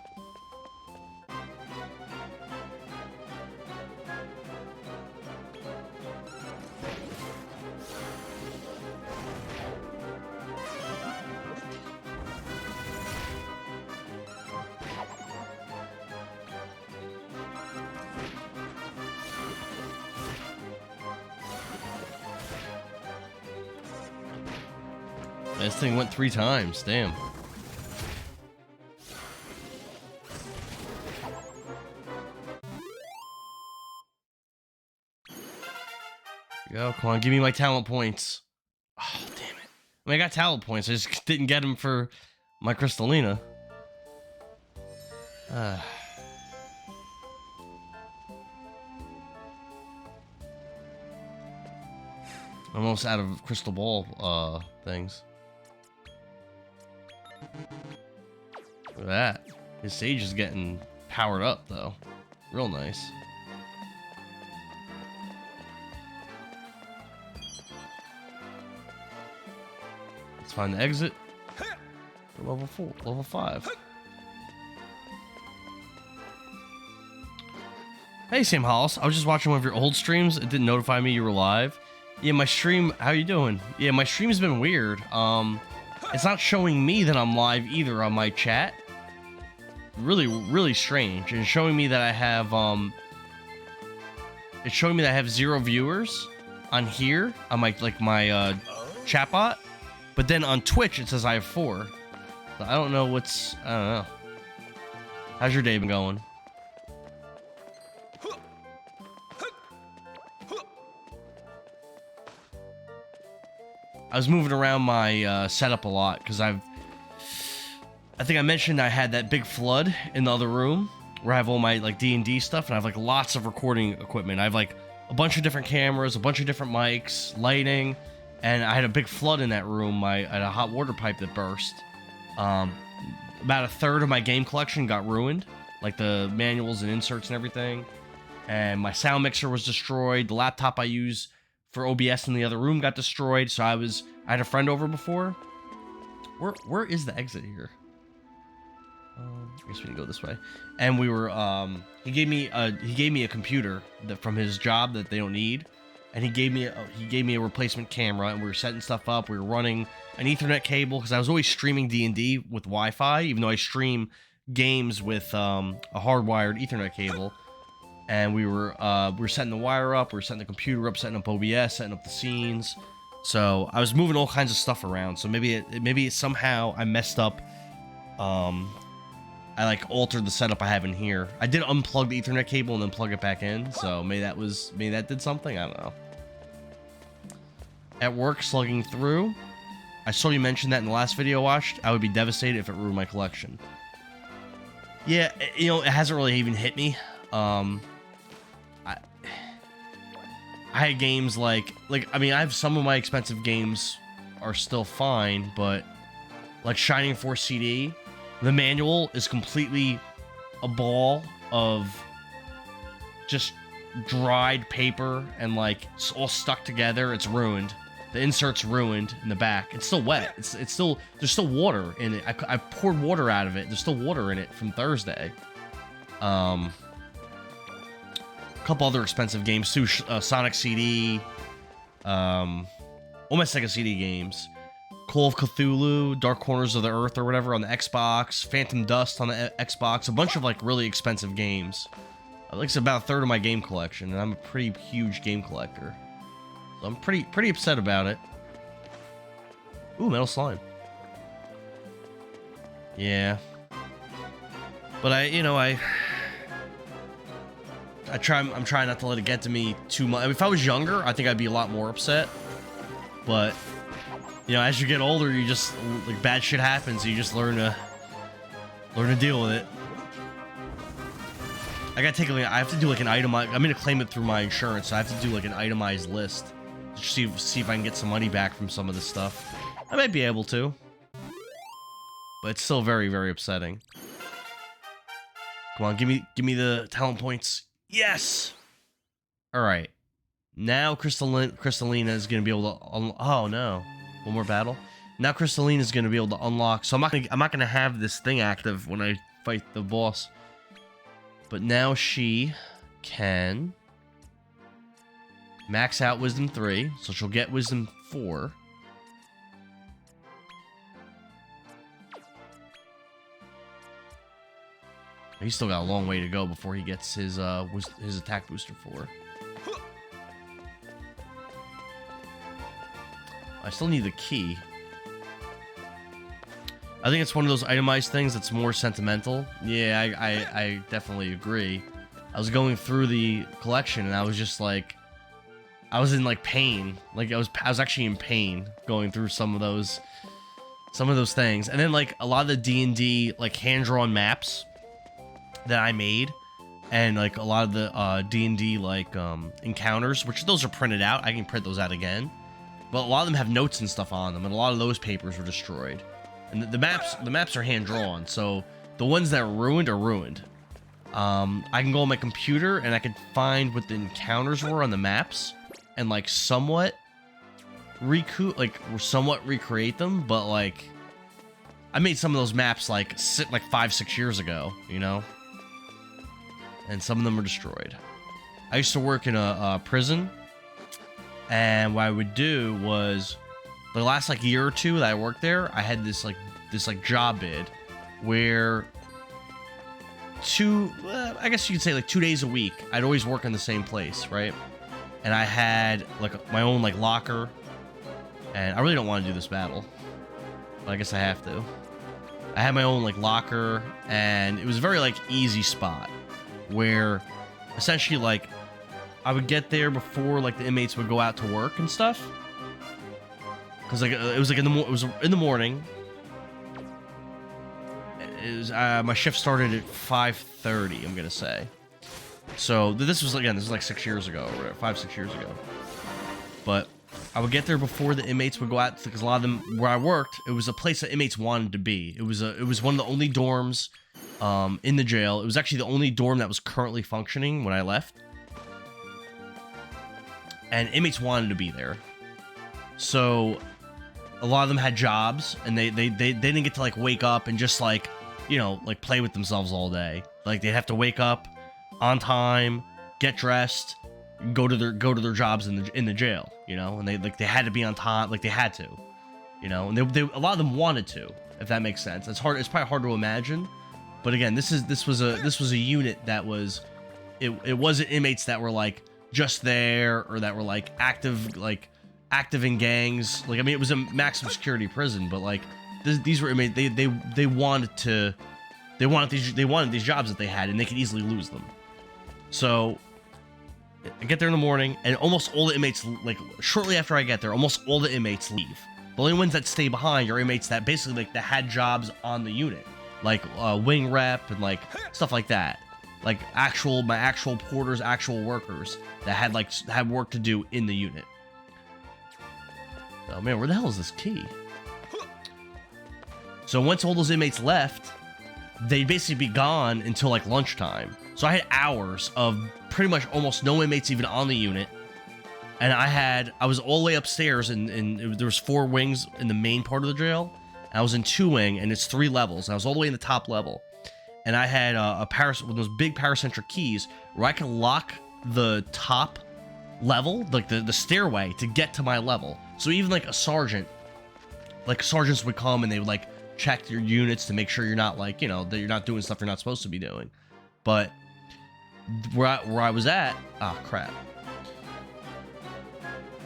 This thing went 3 times. Damn. Go, come on, give me my talent points. Oh, damn it. I mean, I got talent points. I just didn't get them for my Crystalina. I'm almost out of crystal ball things. Look at that. His sage is getting powered up, though. Real nice. Let's find the exit. Level 4, level 5. Hey, Sam Hollis. I was just watching one of your old streams. It didn't notify me you were live. Yeah, my stream. How you doing? Yeah, my stream's been weird. It's not showing me that I'm live either on my chat. Really, really strange. And showing me that I have it's showing me that I have 0 viewers on here on my chatbot, but then on Twitch it says I have 4. So I don't know what's. I don't know. How's your day been going? I was moving around my setup a lot because I think I mentioned I had that big flood in the other room where I have all my like D&D stuff, and I have like lots of recording equipment. I have like a bunch of different cameras, a bunch of different mics, lighting, and I had a big flood in that room. I had a hot water pipe that burst. About 1/3 of my game collection got ruined, like the manuals and inserts and everything. And my sound mixer was destroyed. The laptop I use for OBS in the other room got destroyed. So I had a friend over before. Where is the exit here? I guess we can go this way. And we were he gave me a computer from his job that they don't need, and he gave me a replacement camera, and we were setting stuff up. We were running an Ethernet cable because I was always streaming D&D with Wi-Fi, even though I stream games with a hardwired Ethernet cable. And we were setting the wire up, we were setting the computer up, setting up OBS, setting up the scenes. So I was moving all kinds of stuff around. So maybe somehow I messed up. I like altered the setup I have in here. I did unplug the Ethernet cable and then plug it back in. So maybe that did something. I don't know. At work, slugging through. I saw you mention that in the last video I watched. I would be devastated if it ruined my collection. Yeah, you know, it hasn't really even hit me. I had games like I mean, I have some of my expensive games are still fine, but like Shining Force CD, the manual is completely a ball of just dried paper and like it's all stuck together. It's ruined. The insert's ruined in the back. It's still wet. It's still, there's still water in it. I poured water out of it. There's still water in it from Thursday. A couple other expensive games too. Sonic CD. All my Sega CD games. Call of Cthulhu, Dark Corners of the Earth or whatever on the Xbox. Phantom Dust on the Xbox. A bunch of like really expensive games. Like it's about 1/3 of my game collection, and I'm a pretty huge game collector. So I'm pretty upset about it. Ooh, metal slime. Yeah. But I'm trying not to let it get to me too much. I mean, if I was younger, I think I'd be a lot more upset. But you know, as you get older, you just like bad shit happens. You just learn to deal with it. I gotta take I have to do like an itemized. I'm gonna claim it through my insurance, so I have to do like an itemized list to see if I can get some money back from some of this stuff. I might be able to, but it's still very, very upsetting. Come on, give me the talent points. Yes. All right. Now Crystalina is gonna be able to. Oh no, one more battle. Now Crystalina is gonna be able to unlock. So I'm not gonna have this thing active when I fight the boss. But now she can max out Wisdom 3, so she'll get Wisdom 4. He's still got a long way to go before he gets his attack booster 4. I still need the key. I think it's one of those itemized things that's more sentimental. Yeah, I definitely agree. I was going through the collection and I was just like, I was in like pain. Like I was actually in pain going through some of those things. And then like a lot of the D&D like hand-drawn maps that I made, and like a lot of the D&D like encounters, which those are printed out. I can print those out again. But a lot of them have notes and stuff on them, and a lot of those papers were destroyed. And the maps are hand drawn, so the ones that are ruined are ruined. I can go on my computer and I can find what the encounters were on the maps, and like somewhat recreate them. But like, I made some of those maps like 5-6 years ago, you know, and some of them are destroyed. I used to work in a prison. And what I would do was, the last like year or two that I worked there, I had this job bid where I guess you could say like 2 days a week, I'd always work in the same place, right? And I had like my own like locker, and I really don't want to do this battle, but I guess I have to. I had my own like locker, and it was a very like easy spot where essentially like I would get there before like the inmates would go out to work and stuff, because like it was in the morning. It was my shift started at 5:30. I'm gonna say. So this was like 6 years ago, or 5-6 years ago. But I would get there before the inmates would go out, because a lot of them where I worked, it was a place that inmates wanted to be. It was one of the only dorms in the jail. It was actually the only dorm that was currently functioning when I left. And inmates wanted to be there, so a lot of them had jobs, and they didn't get to like wake up and just like, you know, like play with themselves all day. Like they'd have to wake up on time, get dressed, go to their jobs in the jail, you know, and they had to be on time, like they had to, you know, and they a lot of them wanted to, if that makes sense. It's probably hard to imagine, but again, this was a unit that was, it wasn't inmates that were like just there, or that were like active in gangs. Like, I mean, it was a maximum security prison, but like these were inmates. They wanted these jobs that they had, and they could easily lose them. So I get there in the morning, and almost all the inmates, like shortly after I get there, almost all the inmates leave. The only ones that stay behind are inmates that basically like that had jobs on the unit, like wing rep and like stuff like that. Like my actual porters, actual workers that had work to do in the unit. Oh man, where the hell is this key? So once all those inmates left, they'd basically be gone until like lunchtime. So I had hours of pretty much almost no inmates even on the unit. And I was all the way upstairs, and there was 4 wings in the main part of the jail. And I was in 2 wing, and it's 3 levels. And I was all the way in the top level. And I had one of those big paracentric keys where I can lock the top level, like the stairway, to get to my level. So even like sergeants would come, and they would like check your units to make sure you're not like, you know, that you're not doing stuff you're not supposed to be doing. But where I was at, crap,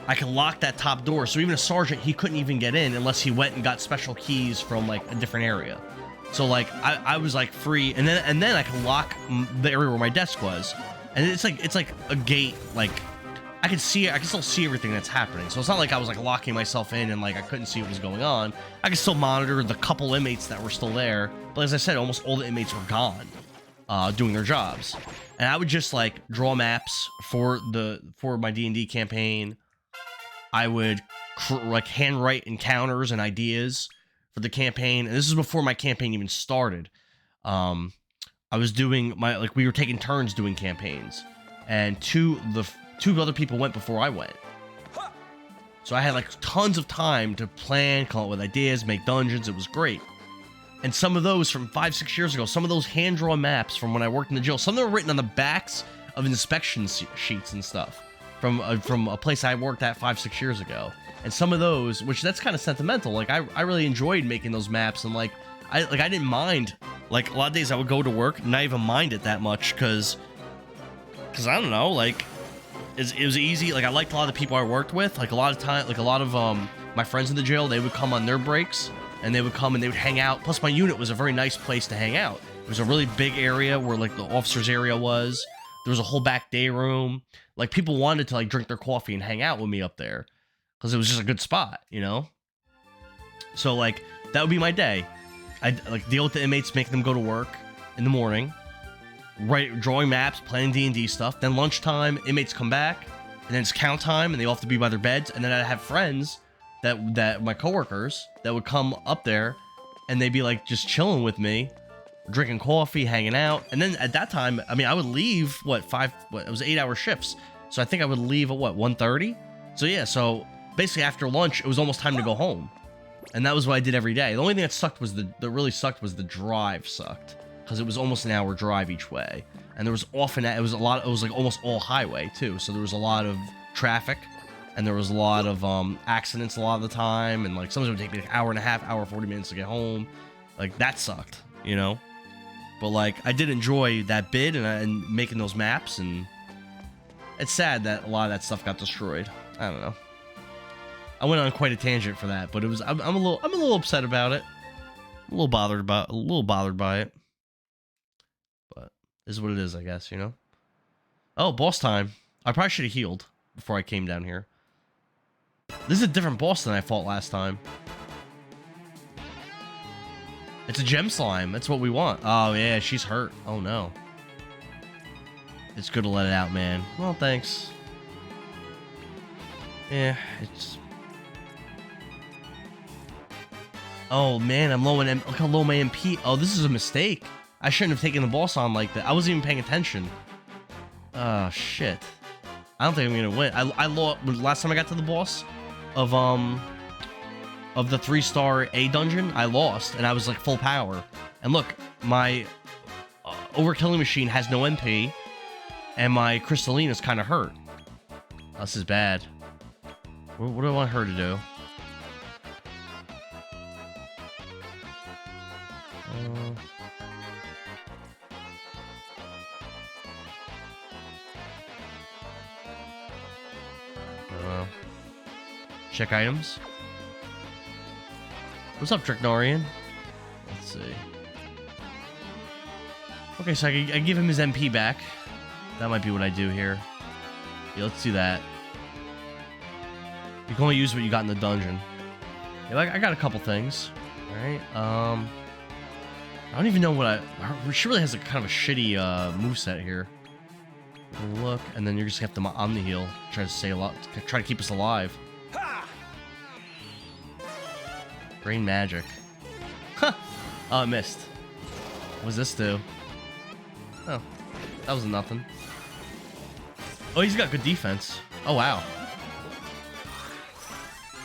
I can lock that top door. So even a sergeant, he couldn't even get in unless he went and got special keys from like a different area. So like I was like free, and then I can lock the area where my desk was, and it's like a gate. Like I can still see everything that's happening. So it's not like I was like locking myself in and like I couldn't see what was going on. I could still monitor the couple inmates that were still there. But as I said, almost all the inmates were gone, doing their jobs, and I would just like draw maps for my D&D campaign. I would like handwrite encounters and ideas for the campaign, and this is before my campaign even started. I was doing we were taking turns doing campaigns, and two other people went before I went, so I had like tons of time to plan, come up with ideas, make dungeons. It was great. And some of those from 5-6 years ago, some of those hand-drawn maps from when I worked in the jail, some of them were written on the backs of inspection sheets and stuff from a place I worked at 5-6 years ago. And some of those, which that's kind of sentimental. Like I really enjoyed making those maps, and like I didn't mind. Like a lot of days I would go to work, not even mind it that much, because I don't know, like it was easy. Like I liked a lot of the people I worked with. Like a lot of time, like a lot of my friends in the jail, they would come on their breaks. And they would come and they would hang out. Plus, my unit was a very nice place to hang out. It was a really big area where, like, the officers' area was. There was a whole back day room. Like, people wanted to, like, drink their coffee and hang out with me up there. Because it was just a good spot, you know? So, like, that would be my day. I'd, like, deal with the inmates, make them go to work in the morning. Drawing maps, playing D&D stuff. Then lunchtime, inmates come back. And then it's count time, and they all have to be by their beds. And then I'd have friends... that my coworkers that would come up there and they'd be like just chilling with me, drinking coffee, hanging out. And then at that time, I mean, I would leave it was 8-hour shifts. So I think I would leave at 1:30. So yeah, so basically after lunch, it was almost time to go home. And that was what I did every day. The only thing that sucked was the drive sucked, because it was almost an hour drive each way. And there was it was like almost all highway too. So there was a lot of traffic. And there was a lot of accidents a lot of the time. And, like, sometimes it would take me like an hour and a half, hour, 40 minutes to get home. Like, that sucked, you know? But, like, I did enjoy that bid and making those maps. And it's sad that a lot of that stuff got destroyed. I don't know. I went on quite a tangent for that. But it was I'm a little upset about it. A little bothered by it. But this is what it is, I guess, you know? Oh, boss time. I probably should have healed before I came down here. This is a different boss than I fought last time. It's a gem slime. That's what we want. Oh, yeah, she's hurt. Oh, no. It's good to let it out, man. Well, thanks. Yeah, it's... Oh, man, I'm low in... Look how low my MP... Oh, this is a mistake. I shouldn't have taken the boss on like that. I wasn't even paying attention. Oh, shit. I don't think I'm gonna win. I lost... Last time I got to the boss... of the 3-star A dungeon, I lost, and I was like full power. And look, my overkilling machine has no MP, and my crystalline is kind of hurt. Oh, this is bad. What do I want her to do? Check items. What's up, Draknarian? Let's see. Okay, so I give him his MP back. That might be what I do here. Yeah, let's do that. You can only use what you got in the dungeon. Yeah, I got a couple things. Alright, I don't even know what she really has a kind of a shitty moveset here. Look, and then you're just gonna have to Omni heal. Try to stay alive, try to keep us alive. Brain magic. Huh. Oh, I missed. What does this do? Oh, that was nothing. Oh, he's got good defense. Oh, wow.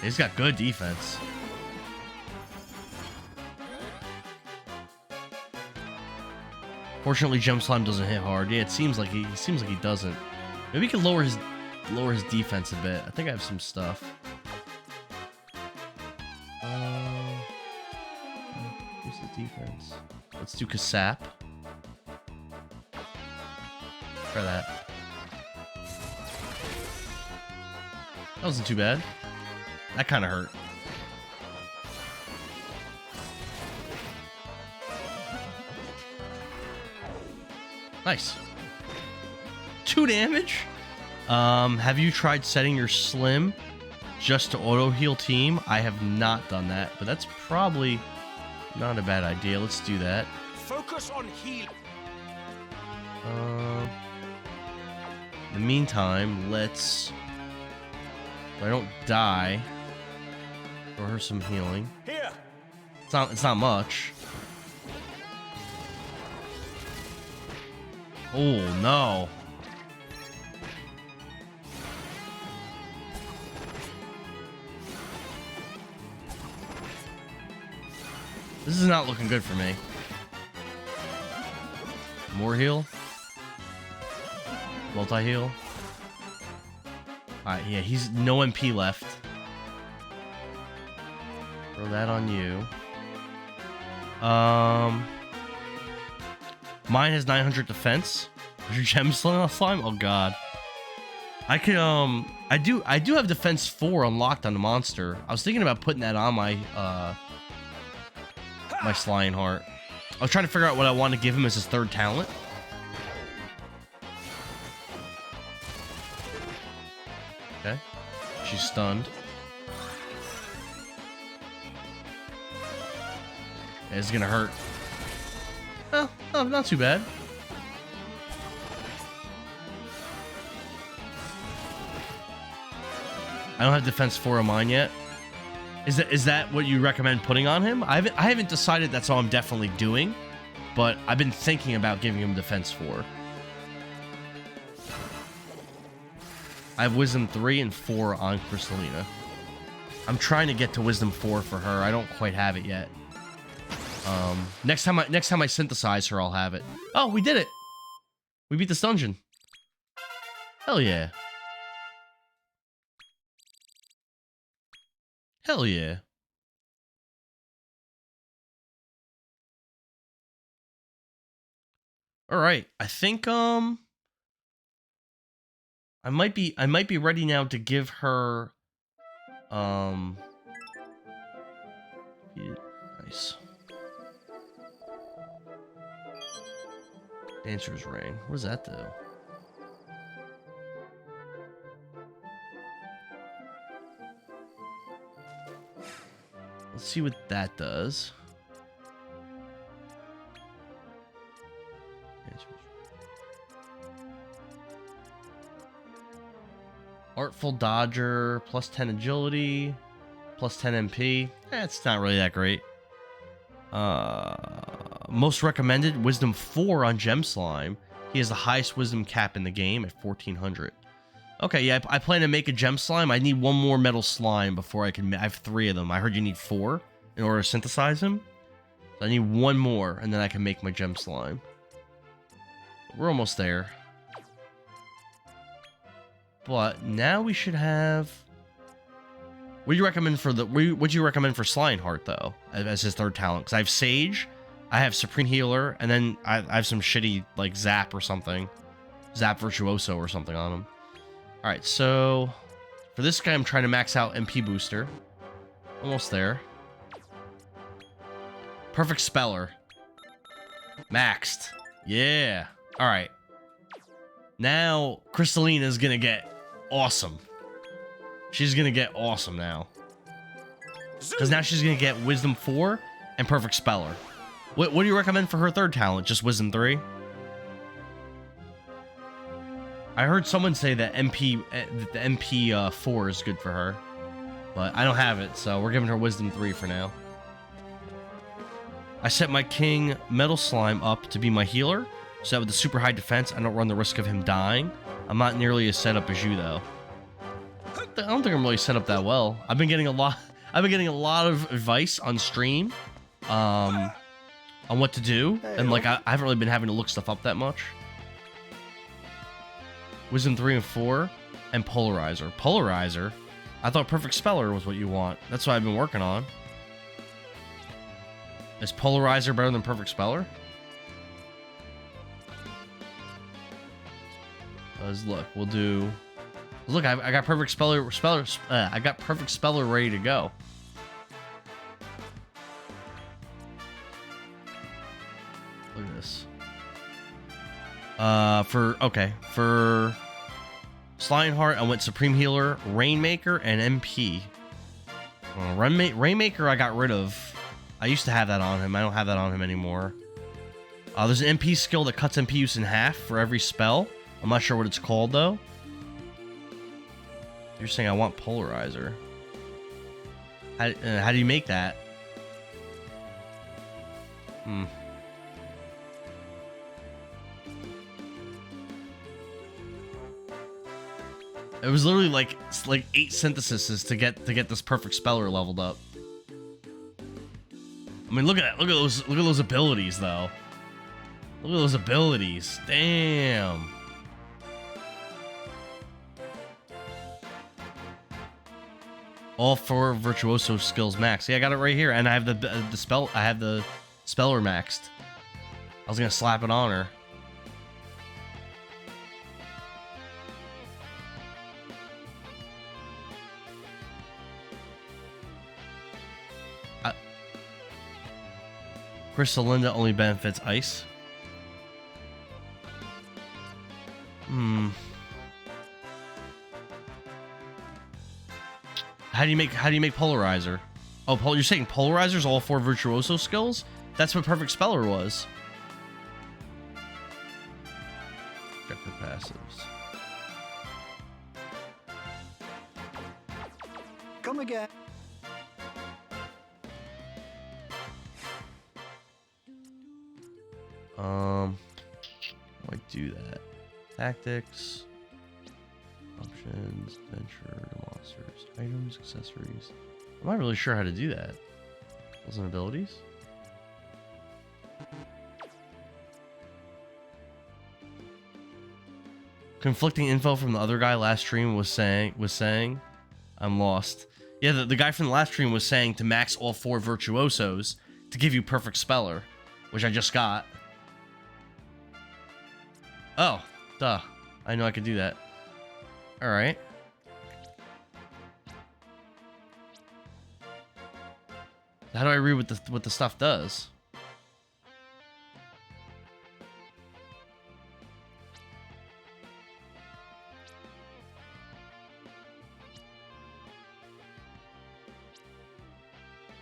He's got good defense. Fortunately, Gem Slime doesn't hit hard. Yeah, it seems like he doesn't. Maybe he can lower his defense a bit. I think I have some stuff. Where's the defense? Let's do Kasap. Try that. That wasn't too bad. That kind of hurt. Nice. 2 damage? Have you tried setting your Slim just to auto heal team? I have not done that, but that's probably not a bad idea. Let's do that. Focus on heal. In the meantime, let's... if I don't die, throw her some healing. Here. It's not much. Oh no. This is not looking good for me. More heal. Multi-heal. Alright, yeah, he's no MP left. Throw that on you. Mine has 900 defense. Your gem slime? Oh god. I could I do have defense 4 unlocked on the monster. I was thinking about putting that on my my Slying Heart. I was trying to figure out what I want to give him as his third talent. Okay. She's stunned. Yeah, it's gonna hurt. Oh, not too bad. I don't have defense 4 on mine yet. Is that what you recommend putting on him? I haven't decided that's all I'm definitely doing, but I've been thinking about giving him defense 4. I have wisdom 3 and 4 on Crystalina. I'm trying to get to wisdom 4 for her. I don't quite have it yet. Next time I synthesize her, I'll have it. Oh, we did it. We beat this dungeon. Hell yeah. Hell yeah. All right. I think I might be ready now to give her yeah, nice. Dancer's ring. What does that do? Let's see what that does. Artful Dodger, plus 10 agility, plus 10 MP. It's not really that great. Most recommended, wisdom 4 on Gem Slime. He has the highest wisdom cap in the game at 1400. Okay, yeah, I plan to make a Gem Slime. I need one more metal slime before I can... I have 3 of them. I heard you need 4 in order to synthesize him. So I need one more, and then I can make my Gem Slime. We're almost there. But now we should have... What do you recommend for the... What do you recommend for Slying Heart, though, as his third talent? Because I have Sage, I have Supreme Healer, and then I have some shitty, like, Zap or something. Zap Virtuoso or something on him. Alright, so... For this guy, I'm trying to max out MP Booster. Almost there. Perfect Speller. Maxed. Yeah. Alright. Now, Crystalina's gonna get awesome. She's gonna get awesome now. Because now she's gonna get Wisdom 4 and Perfect Speller. What do you recommend for her third talent? Just Wisdom 3? I heard someone say that the MP 4 is good for her. But I don't have it, so we're giving her Wisdom 3 for now. I set my King Metal Slime up to be my healer, so that with the super high defense, I don't run the risk of him dying. I'm not nearly as set up as you, though. I don't think I'm really set up that well. I've been getting a lot of advice on stream, on what to do, and like I haven't really been having to look stuff up that much. Wisdom 3 and 4, and Polarizer. Polarizer? I thought Perfect Speller was what you want. That's what I've been working on. Is Polarizer better than Perfect Speller? Look, we'll do... Look, I got Perfect Speller... I got Perfect Speller ready to go. Look at this. For Slying Heart, I went Supreme Healer, Rainmaker, and MP. Rainmaker I got rid of. I used to have that on him. I don't have that on him anymore. There's an MP skill that cuts MP use in half for every spell. I'm not sure what it's called, though. You're saying I want Polarizer. How do you make that? It was literally like 8 syntheses to get this Perfect Speller leveled up. I mean, look at that. Look at those abilities, though. Look at those abilities. Damn. All 4 virtuoso skills max. Yeah, I got it right here, and I have the spell. I have the speller maxed. I was gonna slap it on her. Crystal Linda only benefits ice. How do you make polarizer? Oh, you're saying polarizer's all 4 virtuoso skills? That's what perfect speller was. Check her passives. Come again. How do I do that? Tactics, options, adventure, monsters, items, accessories. I'm not really sure how to do that. Skills and abilities. Conflicting info from the other guy last stream was saying I'm lost. Yeah, the guy from the last stream was saying to max all 4 virtuosos to give you perfect speller, which I just got. Oh, duh. I know I could do that. Alright. How do I read what the stuff does?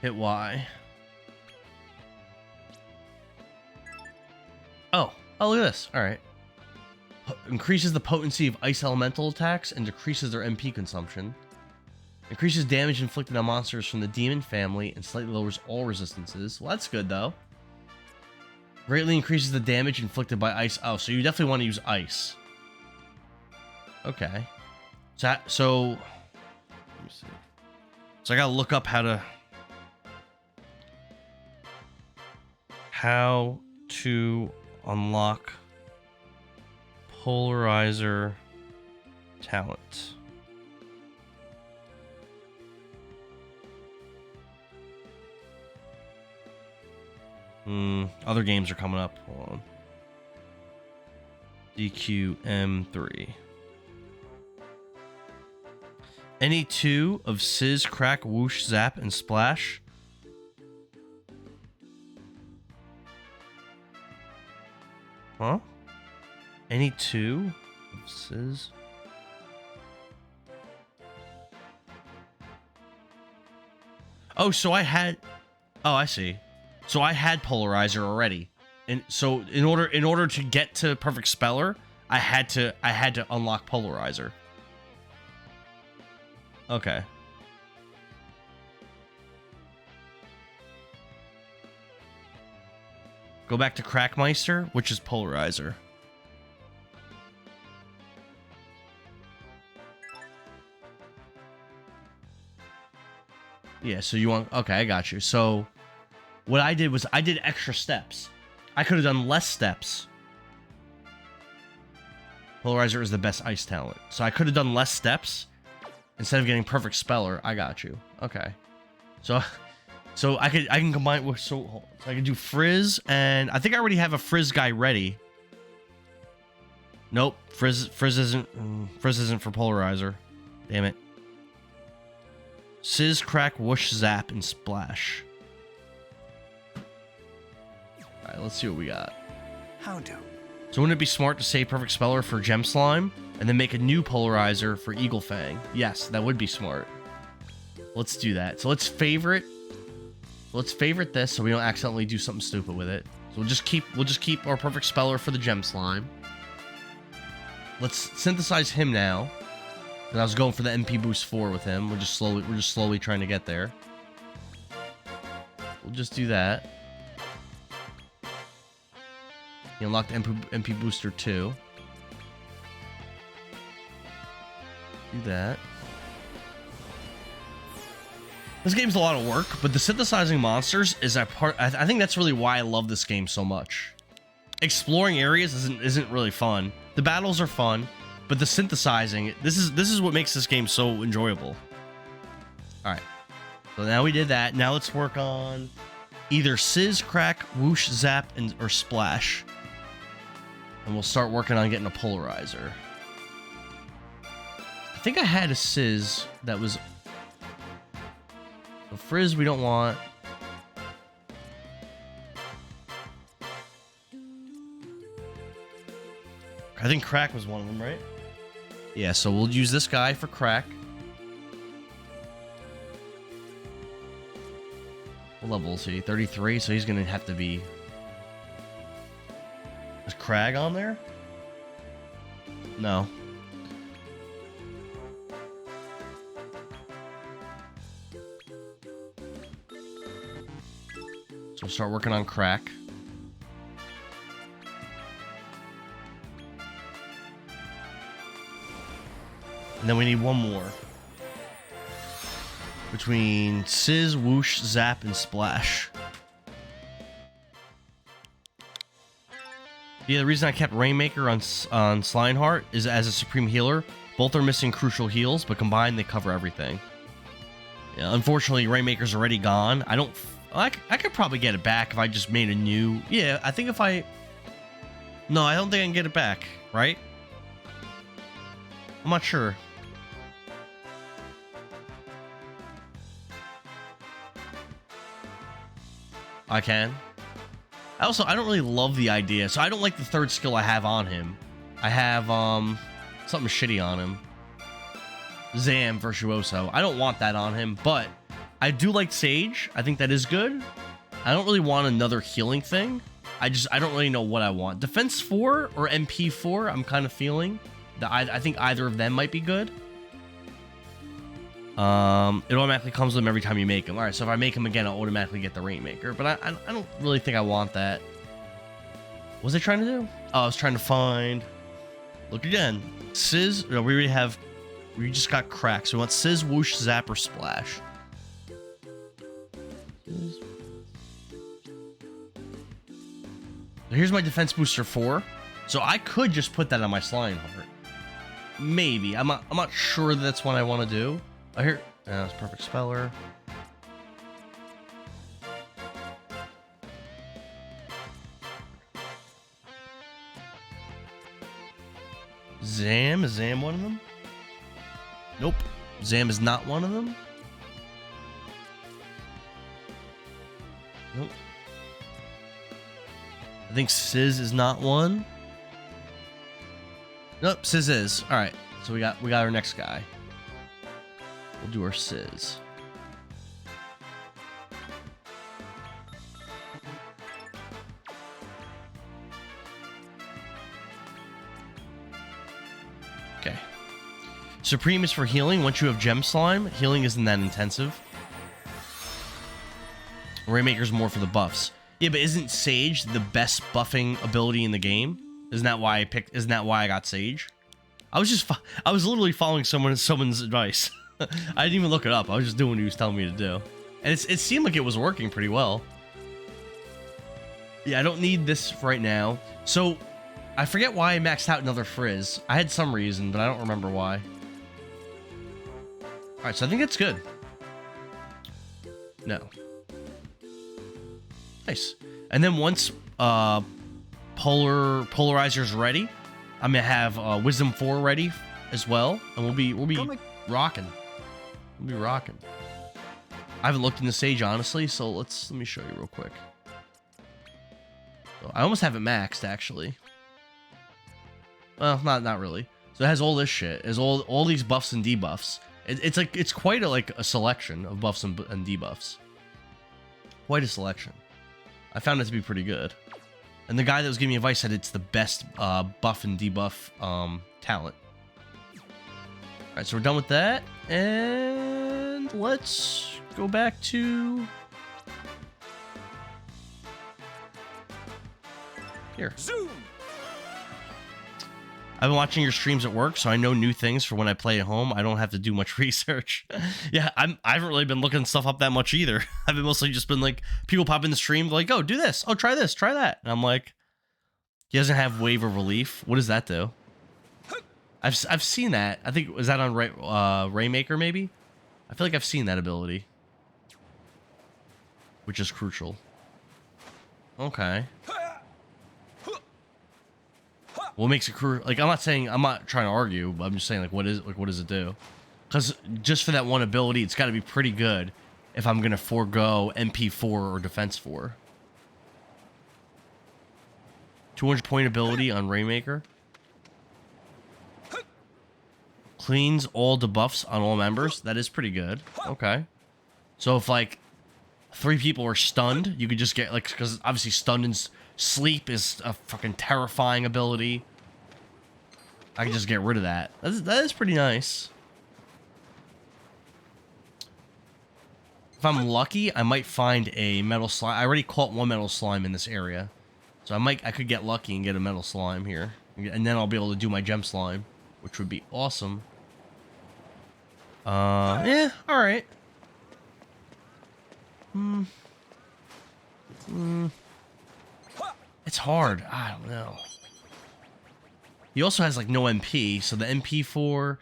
Hit Y. Oh, look at this. Alright. Increases the potency of ice elemental attacks and decreases their MP consumption. Increases damage inflicted on monsters from the demon family and slightly lowers all resistances. Well, that's good, though. Greatly increases the damage inflicted by ice. Oh, so you definitely want to use ice. Okay. So let me see. So I gotta look up how to unlock polarizer talent. Other games are coming up. Hold on. DQM 3. Any 2 of Sizz, Crack, Whoosh, Zap, and Splash. Huh? Any 2 of Sizz? Oh, so I had... Oh, I see. So I had polarizer already. And so in order to get to perfect speller, I had to unlock polarizer. Okay. Go back to Crackmeister, which is polarizer. Yeah, so you want... Okay, I got you. So what I did was I did extra steps. I could have done less steps. Polarizer is the best ice talent. So I could have done less steps instead of getting perfect speller. I got you. Okay. So I can combine with so I can do Frizz, and I think I already have a Frizz guy ready. Nope, Frizz isn't for polarizer. Damn it. Sizz, Crack, Whoosh, Zap, and Splash. Alright, let's see what we got. How do? So wouldn't it be smart to save Perfect Speller for Gem Slime, and then make a new polarizer for Eagle Fang? Yes, that would be smart. Let's do that. So let's favorite this so we don't accidentally do something stupid with it. So we'll just keep our Perfect Speller for the Gem Slime. Let's synthesize him now. And I was going for the MP boost 4 with him. We're just slowly trying to get there. We'll just do that. He unlocked MP booster 2. Do that. This game's a lot of work, but the synthesizing monsters is a part. I think that's really why I love this game so much. Exploring areas isn't really fun. The battles are fun, but the synthesizing, this is what makes this game so enjoyable. All right, so now we did that. Now let's work on either Sizz, Crack, Whoosh, Zap, or Splash, and we'll start working on getting a polarizer. I think I had a Sizz that was. So Frizz we don't want. I think Crack was one of them, right? Yeah, so we'll use this guy for Crack. What level is he? 33, so he's gonna have to be... Is Crag on there? No. So we'll start working on Crack. And then we need one more. Between Sizz, Whoosh, Zap, and Splash. Yeah, the reason I kept Rainmaker on Slineheart is as a Supreme Healer. Both are missing crucial heals, but combined they cover everything. Yeah, unfortunately, Rainmaker's already gone. I could probably get it back if I just made a new... Yeah, I think if I... No, I don't think I can get it back, right? I'm not sure. I can. I don't really love the idea, so I don't like the third skill I have on him. I have, something shitty on him. Zam Virtuoso. I don't want that on him, but I do like Sage. I think that is good. I don't really want another healing thing. I don't really know what I want. Defense 4 or MP 4, I'm kind of feeling. I think either of them might be good. It automatically comes with them every time you make them. Alright, so if I make them again, I'll automatically get the Rainmaker. But I don't really think I want that. What was I trying to do? Oh, I was trying to find... Look again. Sizz... No, we already have... We just got Crack. So we want Sizz, Whoosh, Zap, or Splash. Here's my defense booster 4. So I could just put that on my Slineheart. Maybe. I'm not sure that's what I want to do. Oh, here. That's Perfect Speller. Zam? Is Zam one of them? Nope. Zam is not one of them. Nope. I think Sizz is not one. Nope, Sizz is. Alright, so we got our next guy. We'll do our Sizz. Okay. Supreme is for healing. Once you have Gem Slime, healing isn't that intensive. Rainmaker's more for the buffs. Yeah, but isn't Sage the best buffing ability in the game? Isn't that why I got Sage? I was literally following someone's advice. I didn't even look it up. I was just doing what he was telling me to do. And it seemed like it was working pretty well. Yeah, I don't need this right now. So, I forget why I maxed out another Frizz. I had some reason, but I don't remember why. Alright, so I think that's good. No. Nice. And then once Polarizer's ready, I'm gonna have Wisdom 4 ready as well, and we'll be rocking. We'll be rocking. I haven't looked into Sage honestly, so let me show you real quick. So I almost have it maxed actually. Well, not really. So it has all this shit. It has all these buffs and debuffs. It's quite a selection of buffs and debuffs. Quite a selection. I found it to be pretty good. And the guy that was giving me advice said it's the best buff and debuff talent. Alright, so we're done with that. And let's go back to... Here. Zoom. I've been watching your streams at work, so I know new things for when I play at home. I don't have to do much research. Yeah, I haven't really been looking stuff up that much either. I've been mostly just been like, people pop in the stream, like, oh, do this. Oh, try this, try that. And I'm like, he doesn't have Wave of Relief. What does that do? I've seen that. I think, was that on Rainmaker, maybe? I feel like I've seen that ability. Which is crucial. Okay. What makes it crucial? Like, I'm not trying to argue, but I'm just saying, like, what does it do? Because just for that one ability, it's got to be pretty good if I'm going to forego MP4 or Defense 4. 200 point ability on Rainmaker. Cleans all debuffs on all members. That is pretty good. Okay. So if, like, 3 people are stunned, you could just get, like, because obviously stunned and sleep is a fucking terrifying ability. I can just get rid of that. That is pretty nice. If I'm lucky, I might find a metal slime. I already caught 1 metal slime in this area. So I could get lucky and get a metal slime here. And then I'll be able to do my gem slime, which would be awesome. Yeah, alright. It's hard. I don't know. He also has, like, no MP, so the MP4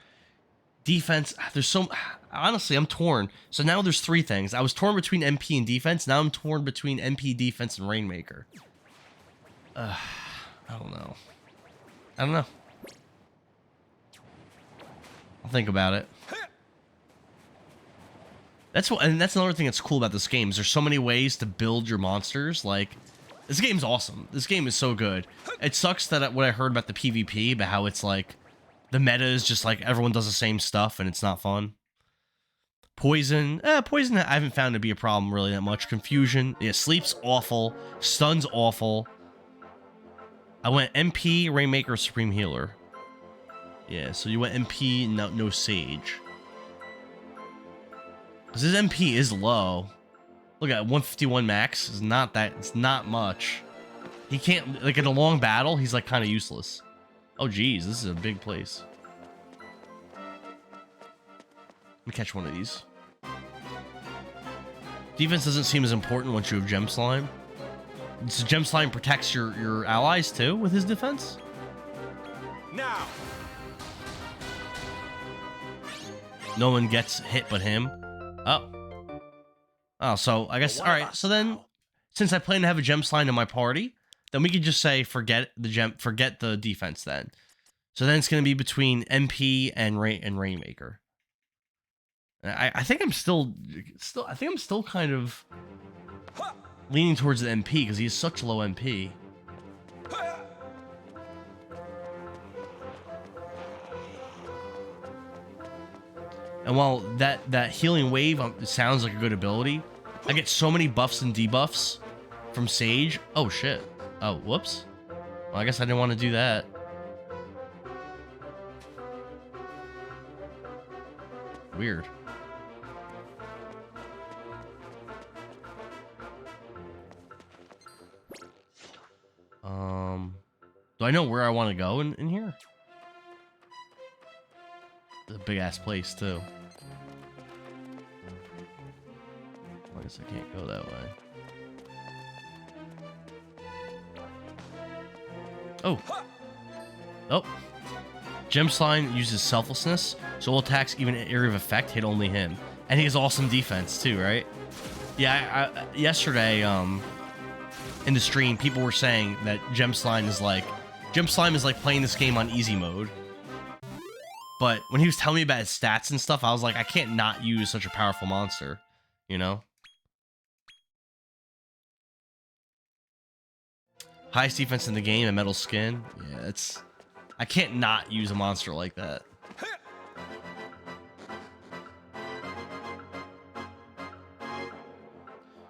defense, there's so... Honestly, I'm torn. So now there's 3 things. I was torn between MP and defense. Now I'm torn between MP, defense, and Rainmaker. I don't know. I don't know. I'll think about it. That's another thing that's cool about this game is there's so many ways to build your monsters. Like, this game's awesome. This game is so good. It sucks that what I heard about the PvP, but how it's like the meta is just like everyone does the same stuff and it's not fun. Poison, poison I haven't found to be a problem really that much. Confusion, yeah, sleep's awful. Stun's awful. I went MP, Rainmaker, Supreme Healer. Yeah, so you went MP, no Sage. Because his MP is low. Look at 151 max. It's not much. He can't, like, in a long battle, he's, like, kind of useless. Oh, geez, this is a big place. Let me catch one of these. Defense doesn't seem as important once you have Gem Slime. So Gem Slime protects your allies, too, with his defense? Now! No one gets hit but him. Oh, so I guess, alright, so then, since I plan to have a Gem Slime in my party, then we could just say forget the defense then. So then it's going to be between MP and Rainmaker. I think I'm still kind of leaning towards the MP because he has such low MP. And while that healing wave sounds like a good ability, I get so many buffs and debuffs from Sage. Oh shit. Oh, whoops. Well, I guess I didn't want to do that. Weird. Do I know where I want to go in here? It's a big ass place too. I guess I can't go that way. Oh. Oh. Gem Slime uses selflessness, so all attacks, even an area of effect, hit only him. And he has awesome defense too, right? Yeah, yesterday, in the stream, people were saying that Gem Slime is like playing this game on easy mode. But when he was telling me about his stats and stuff, I was like, I can't not use such a powerful monster, you know? Highest defense in the game, a metal skin. Yeah, I can't not use a monster like that.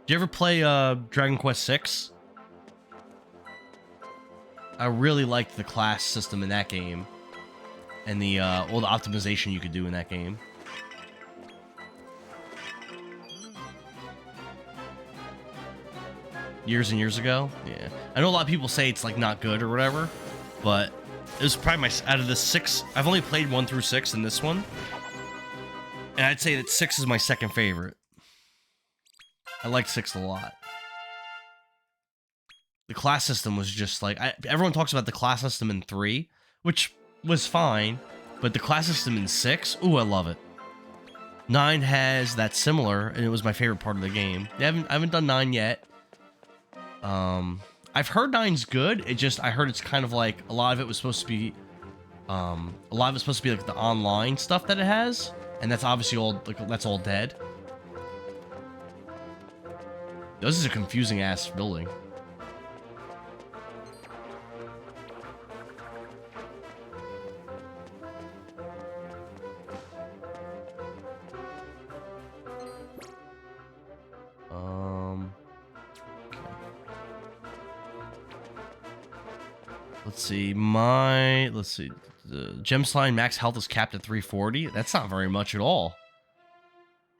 Do you ever play Dragon Quest VI? I really liked the class system in that game. And all the optimization you could do in that game. Years and years ago? Yeah. I know a lot of people say it's, like, not good or whatever, but It was probably my, out of the 6, I've only played 1 through 6 in this one. And I'd say that 6 is my second favorite. I liked 6 a lot. The class system was just like, everyone talks about the class system in 3, which was fine, but the class system in 6, ooh, I love it. 9 has that similar, and it was my favorite part of the game. I haven't done 9 yet. I've heard 9's good. I heard it's kind of like a lot of it was supposed to be, like the online stuff that it has, and that's obviously all that's all dead. This is a confusing ass building. Let's see. The gem slime max health is capped at 340. That's not very much at all.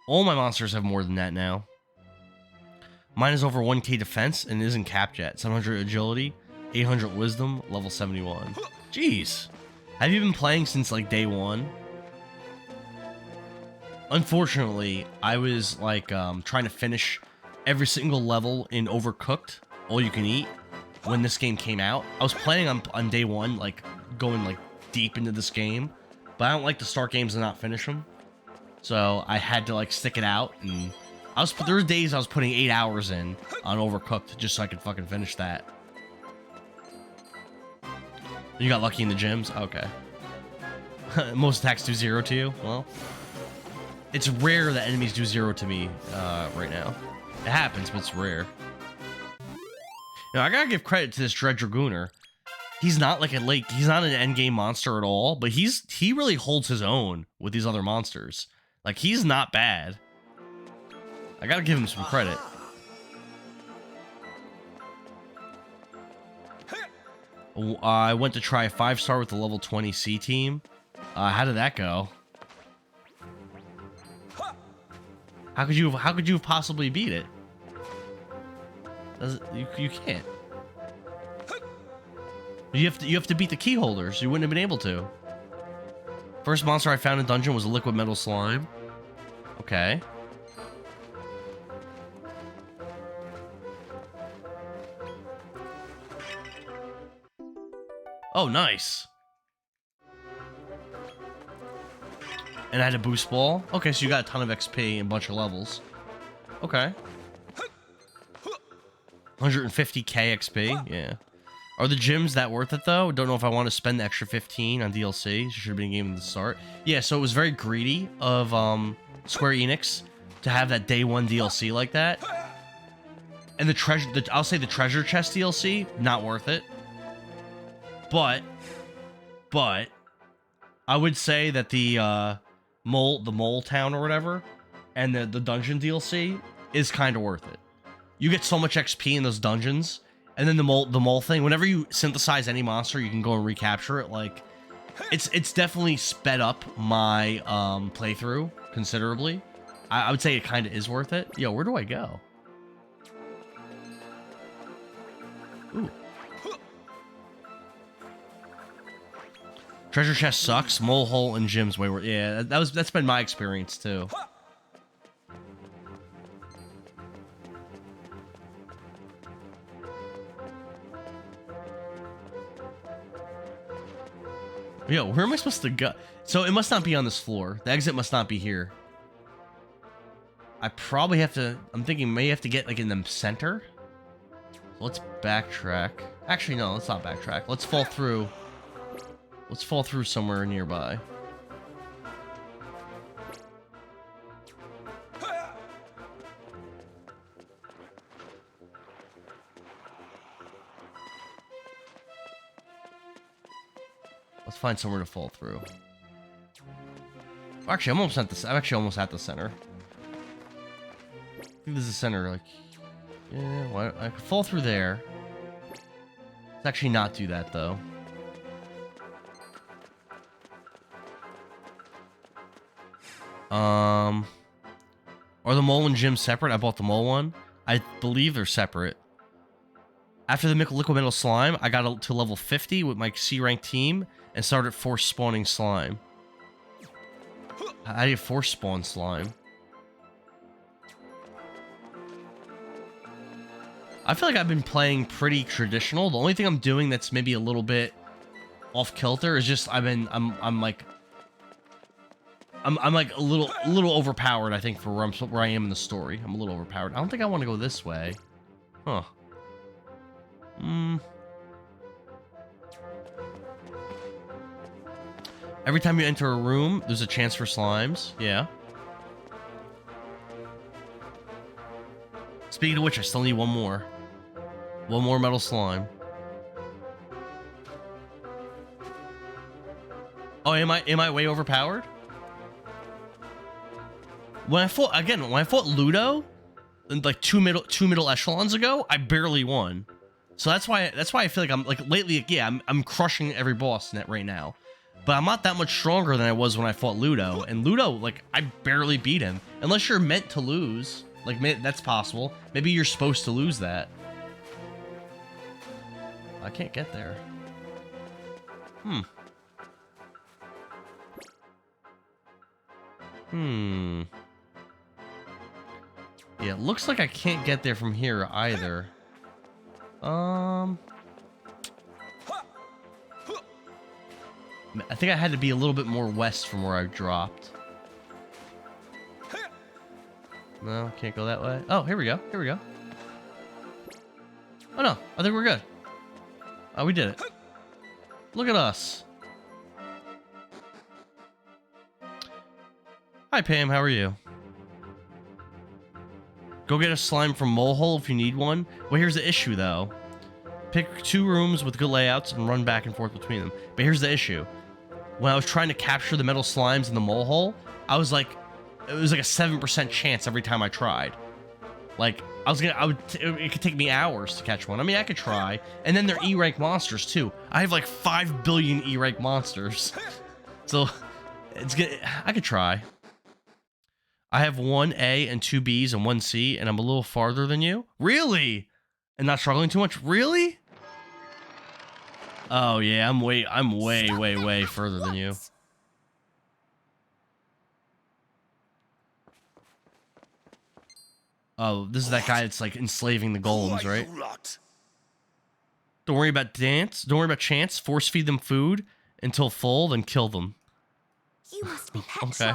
All my monsters have more than that now. Mine is over 1k defense and isn't capped yet. 700 agility, 800 wisdom, level 71. Jeez. Have you been playing since like day 1? Unfortunately, I was like trying to finish every single level in Overcooked, All You Can Eat, when this game came out. I was planning on day 1, like going like deep into this game, but I don't like to start games and not finish them. So I had to like stick it out, and there were days I was putting 8 hours in on Overcooked just so I could fucking finish that. You got lucky in the gyms? Okay. Most attacks do 0 to you? Well, it's rare that enemies do 0 to me right now. It happens, but it's rare. Now, I gotta give credit to this Dread Dragooner. He's not like he's not an endgame monster at all, but he really holds his own with these other monsters. Like, he's not bad. I gotta give him some credit. I went to try a 5-star with the level 20 C team. How did that go? How could you have possibly beat it? You can't. You have to beat the key holders. You wouldn't have been able to. First monster I found in dungeon was a liquid metal slime. Okay. Oh, nice. And I had a boost ball. Okay, so you got a ton of XP and a bunch of levels. Okay. 150k XP, yeah. Are the gyms that worth it, though? Don't know if I want to spend the extra 15 on DLC. Should have been a game at the start. Yeah, so it was very greedy of Square Enix to have that day 1 DLC like that. And I'll say the treasure chest DLC, not worth it. But I would say that the mole town or whatever, and the dungeon DLC is kind of worth it. You get so much XP in those dungeons, and then the mole thing. Whenever you synthesize any monster, you can go and recapture it. Like, it's definitely sped up my playthrough considerably. I would say it kind of is worth it. Yo, where do I go? Ooh. Treasure chest sucks. Mole hole and gyms way worse. Yeah, that's been my experience too. Yo, where am I supposed to go? So it must not be on this floor. The exit must not be here. I probably have to... I'm thinking may have to get like in the center. So let's backtrack. Actually, no, let's not backtrack. Let's fall through. Let's fall through somewhere nearby. Let's find somewhere to fall through. Actually, I'm actually almost at the center. I think this is the center, like... Yeah, why, I could fall through there. Let's actually not do that, though. Are the mole and gym separate? I bought the mole one. I believe they're separate. After the liquid metal slime, I got to level 50 with my C rank team and started force spawning slime. How do you force spawn slime? I feel like I've been playing pretty traditional. The only thing I'm doing that's maybe a little bit off kilter is just I'm like a little overpowered, I think, for where I am in the story. I'm a little overpowered. I don't think I want to go this way. Huh. Every time you enter a room, there's a chance for slimes. Yeah. Speaking of which, I still need one more. One more metal slime. Oh, am I way overpowered? When I fought Ludo, like two middle echelons ago, I barely won. So that's why I feel like I'm like lately, yeah, I'm crushing every boss net right now. But I'm not that much stronger than I was when I fought Ludo. And Ludo, like, I barely beat him. Unless you're meant to lose. Like, that's possible. Maybe you're supposed to lose that. I can't get there. Yeah, it looks like I can't get there from here either. I think I had to be a little bit more west from where I dropped. No, can't go that way. Oh, here we go. Here we go. Oh, no. I think we're good. Oh, we did it. Look at us. Hi, Pam. How are you? Go get a slime from Molehole if you need one. Well, here's the issue, though. Pick 2 rooms with good layouts and run back and forth between them. But here's the issue. When I was trying to capture the metal slimes in the Molehole, it was like a 7% chance every time I tried. Like, it could take me hours to catch one. I mean, I could try. And then they're E-rank monsters, too. I have like 5 billion E-rank monsters. So, I could try. I have 1 A and 2 Bs and 1 C, and I'm a little farther than you. Really? And not struggling too much? Really? Oh yeah, I'm way further than you. Oh, this is that guy that's like enslaving the golems, right? Don't worry about dance. Don't worry about chance. Force feed them food until full, then kill them. You must be Petrarch. Okay.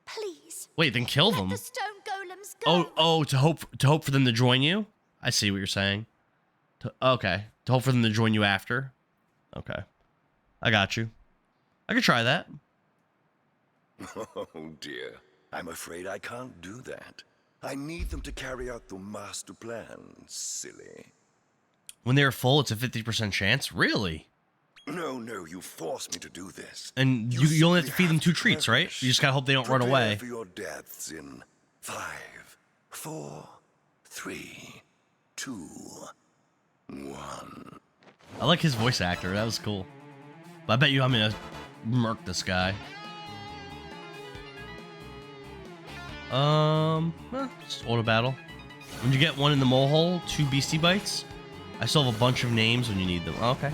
Please. Wait, then kill them. Let the stone golems go. Oh, to hope for them to join you. I see what you're saying. Okay, to hope for them to join you after. Okay, I got you. I could try that. Oh dear, I'm afraid I can't do that. I need them to carry out the master plan, silly. When they're full, it's a 50% chance. Really? No, you forced me to do this. And you only have to feed them 2 treats, right? You just gotta hope they don't run away. Prepare for your deaths in 5, 4, 3, 2, 1. I like his voice actor. That was cool. But I bet you I'm gonna murk this guy. Just auto battle. When you get one in the Molehole, 2 beastie bites. I still have a bunch of names when you need them. Oh, okay.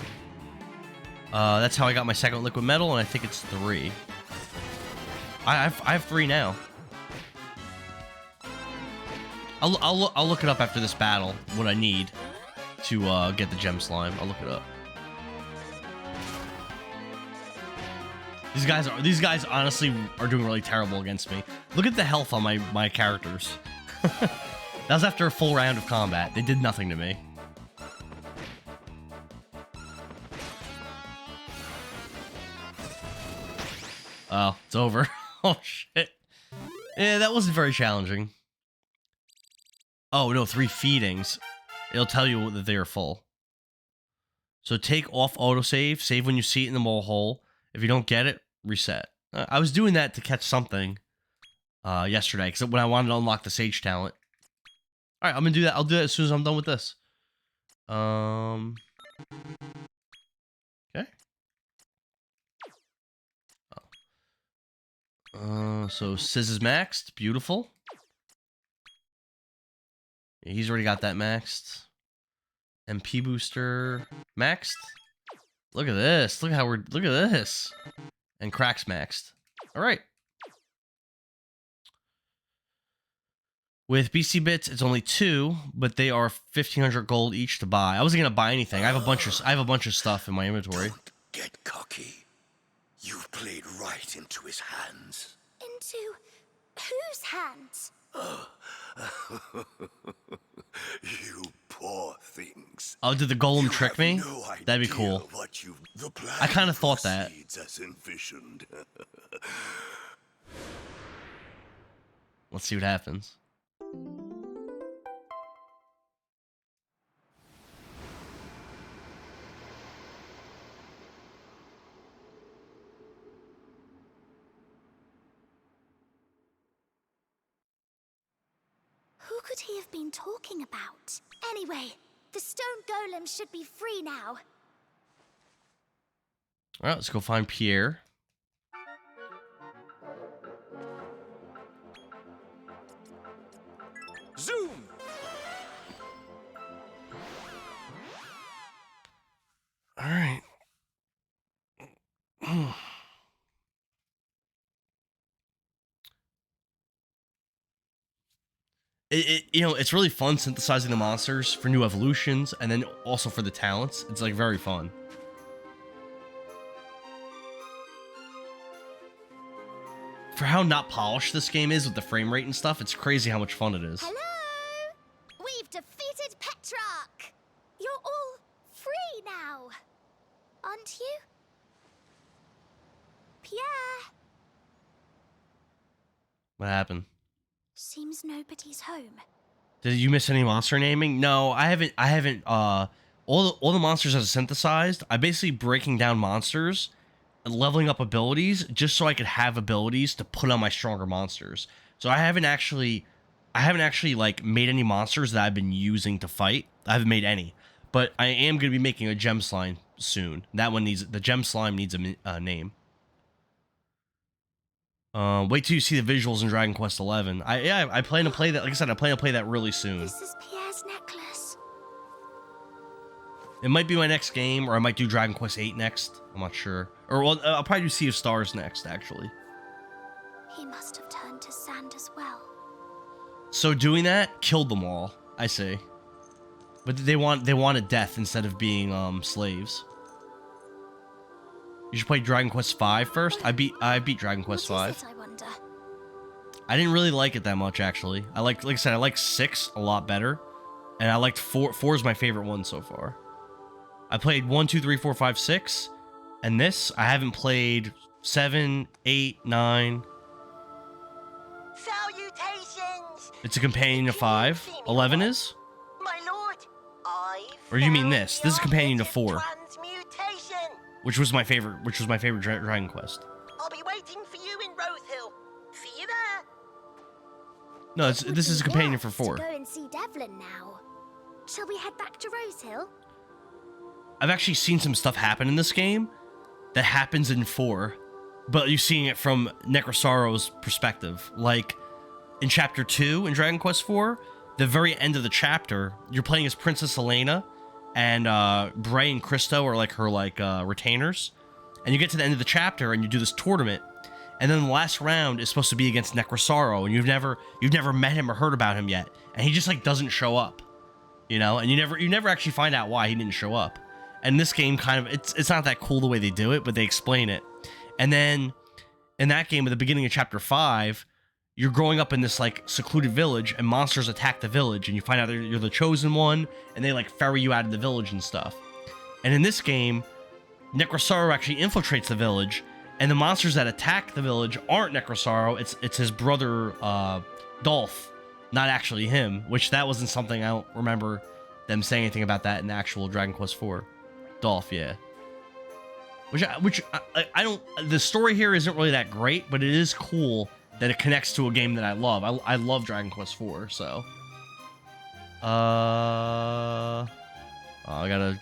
That's how I got my second liquid metal, and I think it's 3. I have 3 now. I'll look it up after this battle, what I need to get the gem slime. I'll look it up. These guys honestly are doing really terrible against me. Look at the health on my characters. That was after a full round of combat. They did nothing to me. Oh, it's over. Oh, shit. Yeah, that wasn't very challenging. Oh, no, 3 feedings. It'll tell you that they are full. So take off autosave. Save when you see it in the Molehole. If you don't get it, reset. I was doing that to catch something yesterday, because when I wanted to unlock the Sage talent. All right, I'm going to do that. I'll do that as soon as I'm done with this. Okay. So Sizz is maxed. Beautiful. Yeah, he's already got that maxed. MP booster maxed. Look at this. Look at this. And cracks maxed. All right. With BC bits, it's only 2, but they are 1,500 gold each to buy. I wasn't gonna buy anything. I have a bunch of stuff in my inventory. Don't get cocky. You've played right into his hands. Into whose hands? You poor things. Oh, did the golem You trick have me? no That'd be idea cool. What the plan I kind of thought that. proceeds as envisioned. Let's see what happens. Who could he have been talking about? Anyway, the stone golem should be free now. All right, let's go find Pierre. Zoom! All right. It's really fun synthesizing the monsters for new evolutions and then also for the talents. It's like very fun. For how not polished this game is with the frame rate and stuff, it's crazy how much fun it is. Hello? We've defeated Petrarch! You're all free now, aren't you? Pierre? What happened? Seems nobody's home. Did you miss any monster naming? No, I haven't. All the monsters are synthesized. I'm basically breaking down monsters and leveling up abilities just so I could have abilities to put on my stronger monsters. So I haven't actually like made any monsters that I've been using to fight. I haven't made any, but I am going to be making a gem slime soon. The gem slime needs a name. Wait till you see the visuals in Dragon Quest XI. I plan to play that. Like I said, I plan to play that really soon. This is Pierre's necklace. It might be my next game, or I might do Dragon Quest VIII next. I'm not sure. Or well, I'll probably do Sea of Stars next, actually. He must have turned to sand as well. So doing that killed them all, I say. But they wanted death instead of being slaves. You should play Dragon Quest V first. I beat Dragon Quest V. What is it, I wonder? I didn't really like it that much, actually. Like I said, I like 6 a lot better, and I liked 4. 4 is my favorite one so far. I played 1, 2, 3, 4, 5, 6, and this I haven't played 7, 8, 9. Salutations! It's a companion to 5. 11 is? My lord, Or you mean this? This is a companion to 4. Transmutation. Which was my favorite Dragon Quest. I'll be waiting for you in Rosehill. See you there. No, this is a companion for 4. To go and see Devlin now. Shall we head back to Rosehill? I've actually seen some stuff happen in this game that happens in 4, but you're seeing it from Necrosaro's perspective. Like, in Chapter 2 in Dragon Quest IV, the very end of the chapter, you're playing as Princess Elena, and Bray and Christo are like her retainers, and you get to the end of the chapter and you do this tournament, and then the last round is supposed to be against Necrosaro, and you've never met him or heard about him yet, and he just like doesn't show up, you know, and you never actually find out why he didn't show up. And this game kind of it's not that cool the way they do it, but they explain it. And then in that game at the beginning of Chapter 5, you're growing up in this like secluded village, and monsters attack the village, and you find out you're the chosen one, and they like ferry you out of the village and stuff. And in this game, Necrosaro actually infiltrates the village, and the monsters that attack the village aren't Necrosaro, it's his brother Dolph, not actually him, which that wasn't something I don't remember them saying anything about that in the actual Dragon Quest IV. Dolph, yeah. Which I don't, the story here isn't really that great, but it is cool that it connects to a game that I love. I love Dragon Quest IV, so. I gotta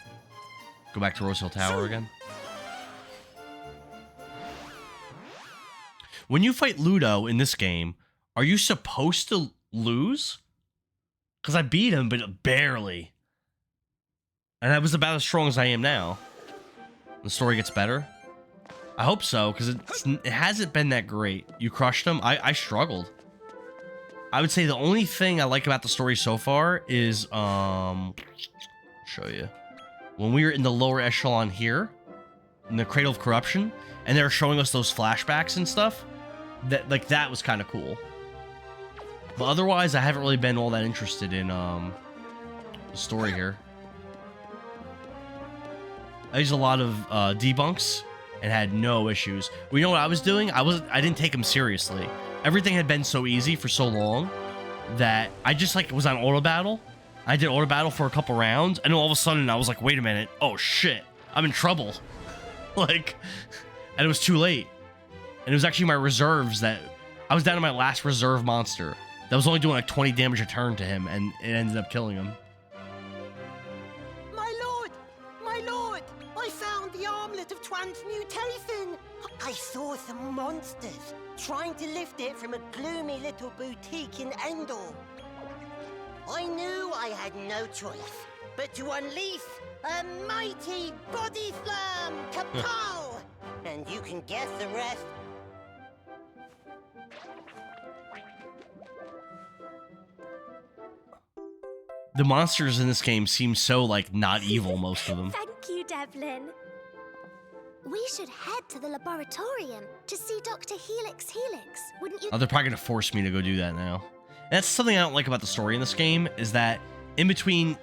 go back to Rosehill Tower again. When you fight Ludo in this game, are you supposed to lose? Because I beat him, but barely. And I was about as strong as I am now. The story gets better. I hope so, because it hasn't been that great. You crushed him. I struggled. I would say the only thing I like about the story so far is, I'll show you. When we were in the lower echelon here, in the Cradle of Corruption, and they were showing us those flashbacks and stuff, that was kind of cool. But otherwise, I haven't really been all that interested in, the story here. I used a lot of, debunks and had no issues. Well, you know what I was doing? I didn't take them seriously. Everything had been so easy for so long that I just, like, was on auto battle. I did auto battle for a couple rounds, and all of a sudden I was like, wait a minute. Oh, shit. I'm in trouble. Like, and it was too late. And it was actually my reserves that... I was down to my last reserve monster that was only doing, like, 20 damage a turn to him, and it ended up killing him. My lord! My lord! I found the armlet of Twan's mutation! I saw some monsters trying to lift it from a gloomy little boutique in Endor. I knew I had no choice but to unleash a mighty body slam! Kapow! And you can guess the rest. The monsters in this game seem so, like, not evil, most of them. Thank you, Devlin. We should head to the laboratorium to see Dr. Helix, wouldn't you? Oh, they're probably gonna force me to go do that now. And that's something I don't like about the story in this game, is that in between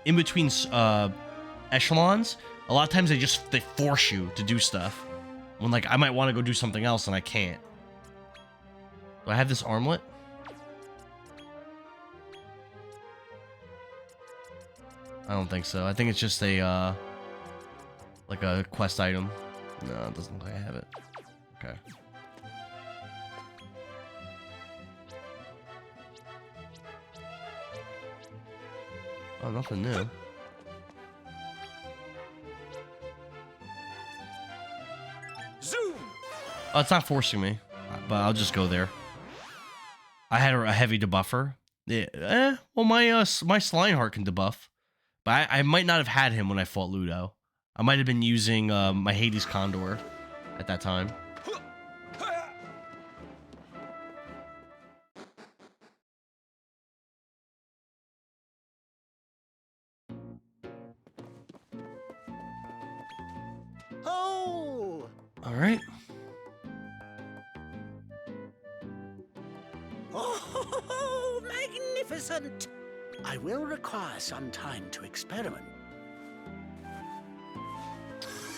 echelons, a lot of times they force you to do stuff. When, like, I might want to go do something else and I can't. Do I have this armlet? I don't think so. I think it's just a, like a quest item. No, it doesn't look like I have it. Okay. Oh, nothing new. Zoom! Oh, it's not forcing me, but I'll just go there. I had a heavy debuffer. Yeah, well, my Slime Heart can debuff, but I might not have had him when I fought Ludo. I might have been using my Hades Condor at that time. Oh! All right. Oh, magnificent! I will require some time to experiment.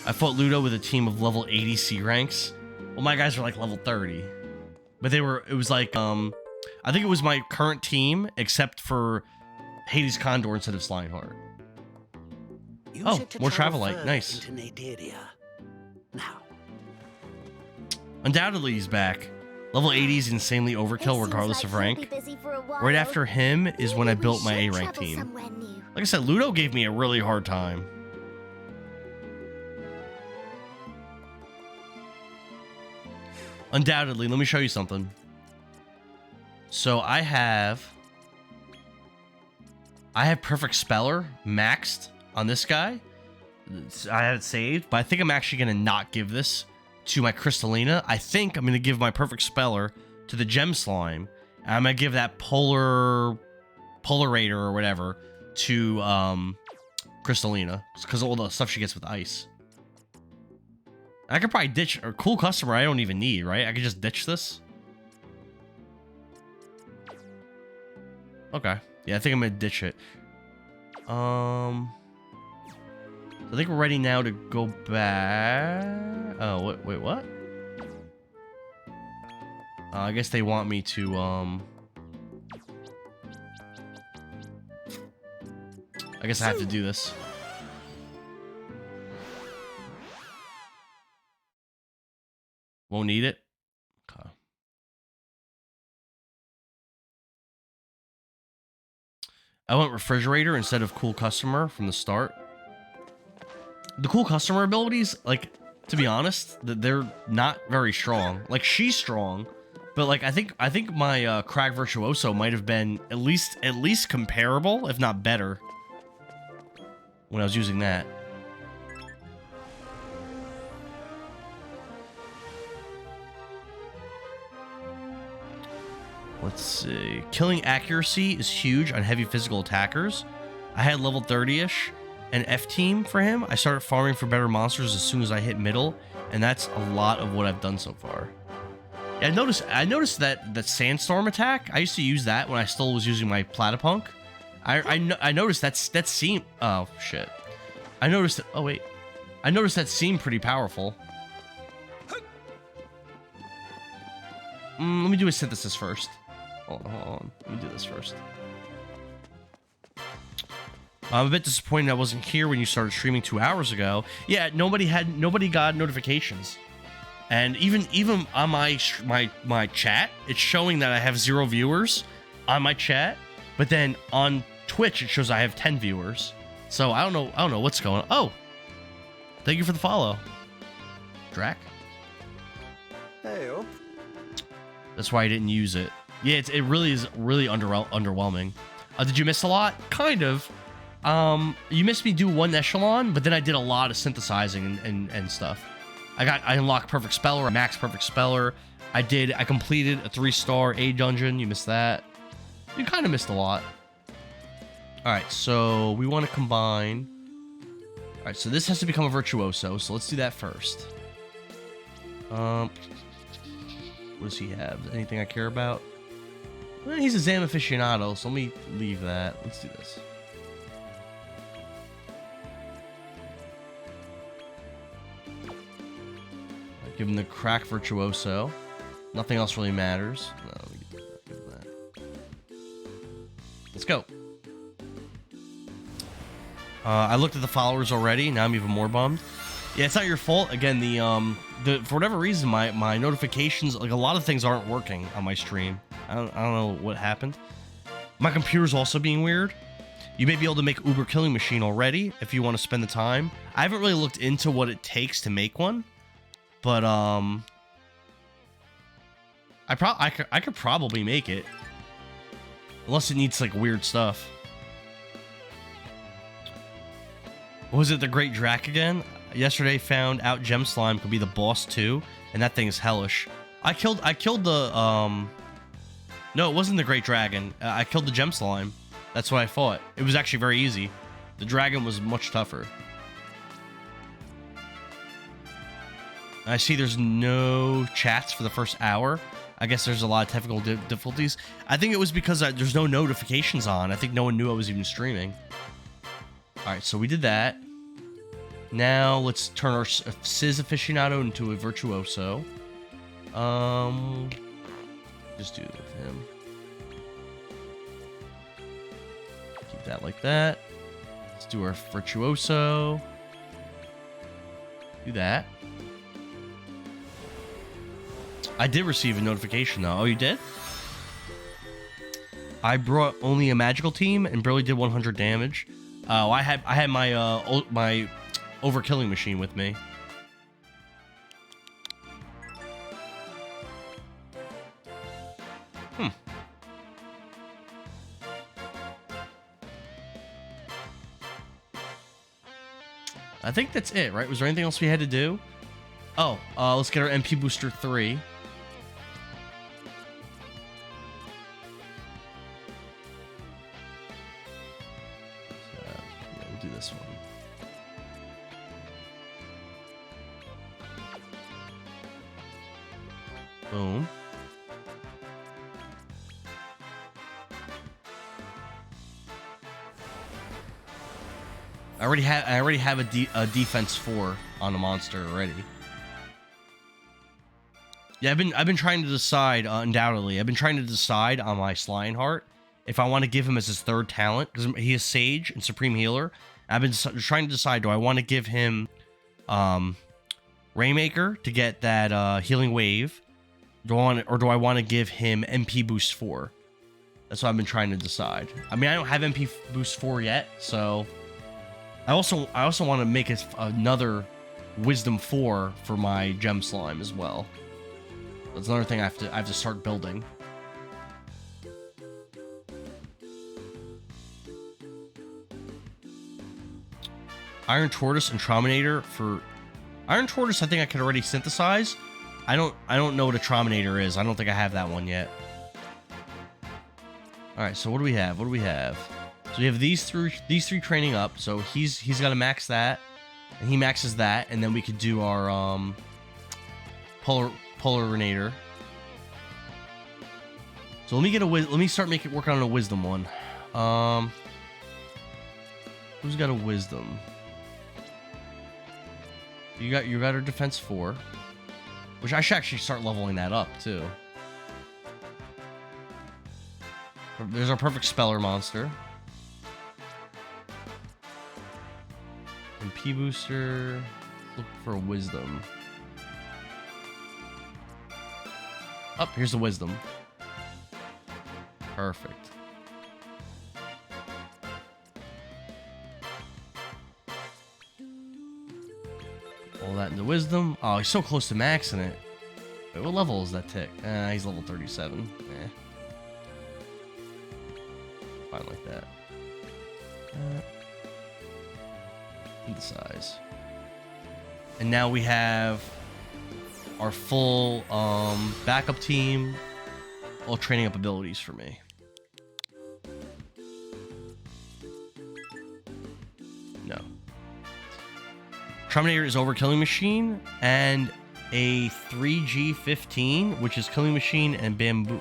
I fought Ludo with a team of level 80 C ranks. Well, my guys were like level 30. But it was like, I think it was my current team, except for Hades Condor instead of Slime Heart. Oh, more travel light, nice. Into Nadiria. Now. Undoubtedly he's back. Level 80 is insanely overkill regardless of rank. Right after him is when I built my A rank team. Like I said, Ludo gave me a really hard time. Undoubtedly, let me show you something. So I have Perfect Speller maxed on this guy. I have it saved, but I think I'm actually going to not give this to my Crystallina. I think I'm going to give my Perfect Speller to the Gem Slime. And I'm going to give that Polarator or whatever to Crystallina. Because of all the stuff she gets with ice. I could probably ditch a cool customer I don't even need, right? I could just ditch this. Okay. Yeah, I think I'm gonna ditch it. I think we're ready now to go back. Oh, wait, what? I guess they want me to, I guess I have to do this. Won't need it? Okay. I went refrigerator instead of cool customer from the start. The cool customer abilities, like, to be honest, they're not very strong. Like, she's strong, but like I think my Crag Virtuoso might have been at least comparable, if not better. when I was using that. Let's see. Killing accuracy is huge on heavy physical attackers. I had level 30-ish and F-team for him. I started farming for better monsters as soon as I hit middle, and that's a lot of what I've done so far. Yeah, I noticed that sandstorm attack. I used to use that when I still was using my platypunk. I noticed that seemed... Oh, shit. I noticed... Oh, wait. I noticed that seemed pretty powerful. Let me do a synthesis first. Hold on. Let me do this first. I'm a bit disappointed I wasn't here when you started streaming 2 hours ago. Yeah, nobody got notifications. And even on my chat, it's showing that I have 0 viewers on my chat, but then on Twitch it shows I have 10 viewers. So I don't know what's going on. Oh, thank you for the follow, Drac. Hey up. That's why I didn't use it. Yeah, it really is really underwhelming. Did you miss a lot? Kind of. You missed me do 1 echelon, but then I did a lot of synthesizing and stuff. I unlocked perfect speller, max perfect speller. I completed a 3-star A dungeon. You missed that. You kind of missed a lot. All right, so we want to combine. All right, so this has to become a virtuoso. So let's do that first. What does he have? Anything I care about? Well, he's a Zam aficionado, so let me leave that. Let's do this. Give him the crack virtuoso. Nothing else really matters. No, give him that. Let's go. I looked at the followers already. Now I'm even more bummed. Yeah, it's not your fault. Again, the for whatever reason, my notifications, like a lot of things aren't working on my stream. I don't know what happened. My computer's also being weird. You may be able to make Uber Killing Machine already if you want to spend the time. I haven't really looked into what it takes to make one. But I could probably make it, unless it needs like weird stuff. Was it the Great Drac again? Yesterday found out Gem Slime could be the boss too, and that thing is hellish. I killed the no, it wasn't the Great Dragon. I killed the Gem Slime. That's what I fought. It was actually very easy. The dragon was much tougher. I see there's no chats for the first hour. I guess there's a lot of technical difficulties. I think it was because there's no notifications on. I think no one knew I was even streaming. All right, so we did that. Now let's turn our Sizz aficionado into a virtuoso. Just do it with him. Keep that like that. Let's do our virtuoso. Do that. I did receive a notification though. Oh, you did? I brought only a magical team and barely did 100 damage. Oh, I had my my overkilling machine with me. I think that's it, right? Was there anything else we had to do? Oh, let's get our MP booster 3. Yeah, we'll do this one. Boom. I already have a defense 4 on a monster already. Yeah, I've been trying to decide, undoubtedly. I've been trying to decide on my Slineheart if I want to give him as his 3rd talent, because he is Sage and Supreme Healer. I've been trying to decide, do I want to give him Rainmaker to get that healing wave, or do I want to give him MP Boost 4? That's what I've been trying to decide. I mean, I don't have MP Boost 4 yet, so I also want to make another Wisdom 4 for my Gem Slime as well. That's another thing I have to start building. Iron Tortoise and Trominator for Iron Tortoise. I think I could already synthesize. I don't know what a Trominator is. I don't think I have that one yet. All right, so what do we have? What do we have? So we have these three training up. So he's got to max that, and he maxes that, and then we could do our Polarinator. So let me start working on a wisdom one. Who's got a wisdom? You got our defense 4, which I should actually start leveling that up too. There's our perfect speller monster. And P booster. Look for a wisdom. Oh, here's the wisdom. Perfect. All that into wisdom. Oh, he's so close to maxing it. Wait, what level is that tick? He's level 37. Fine like that. Synthesize. And now we have our full backup team, all training up abilities for me. No. Terminator is Overkilling Machine and a 3G15, which is Killing Machine and Bamboo.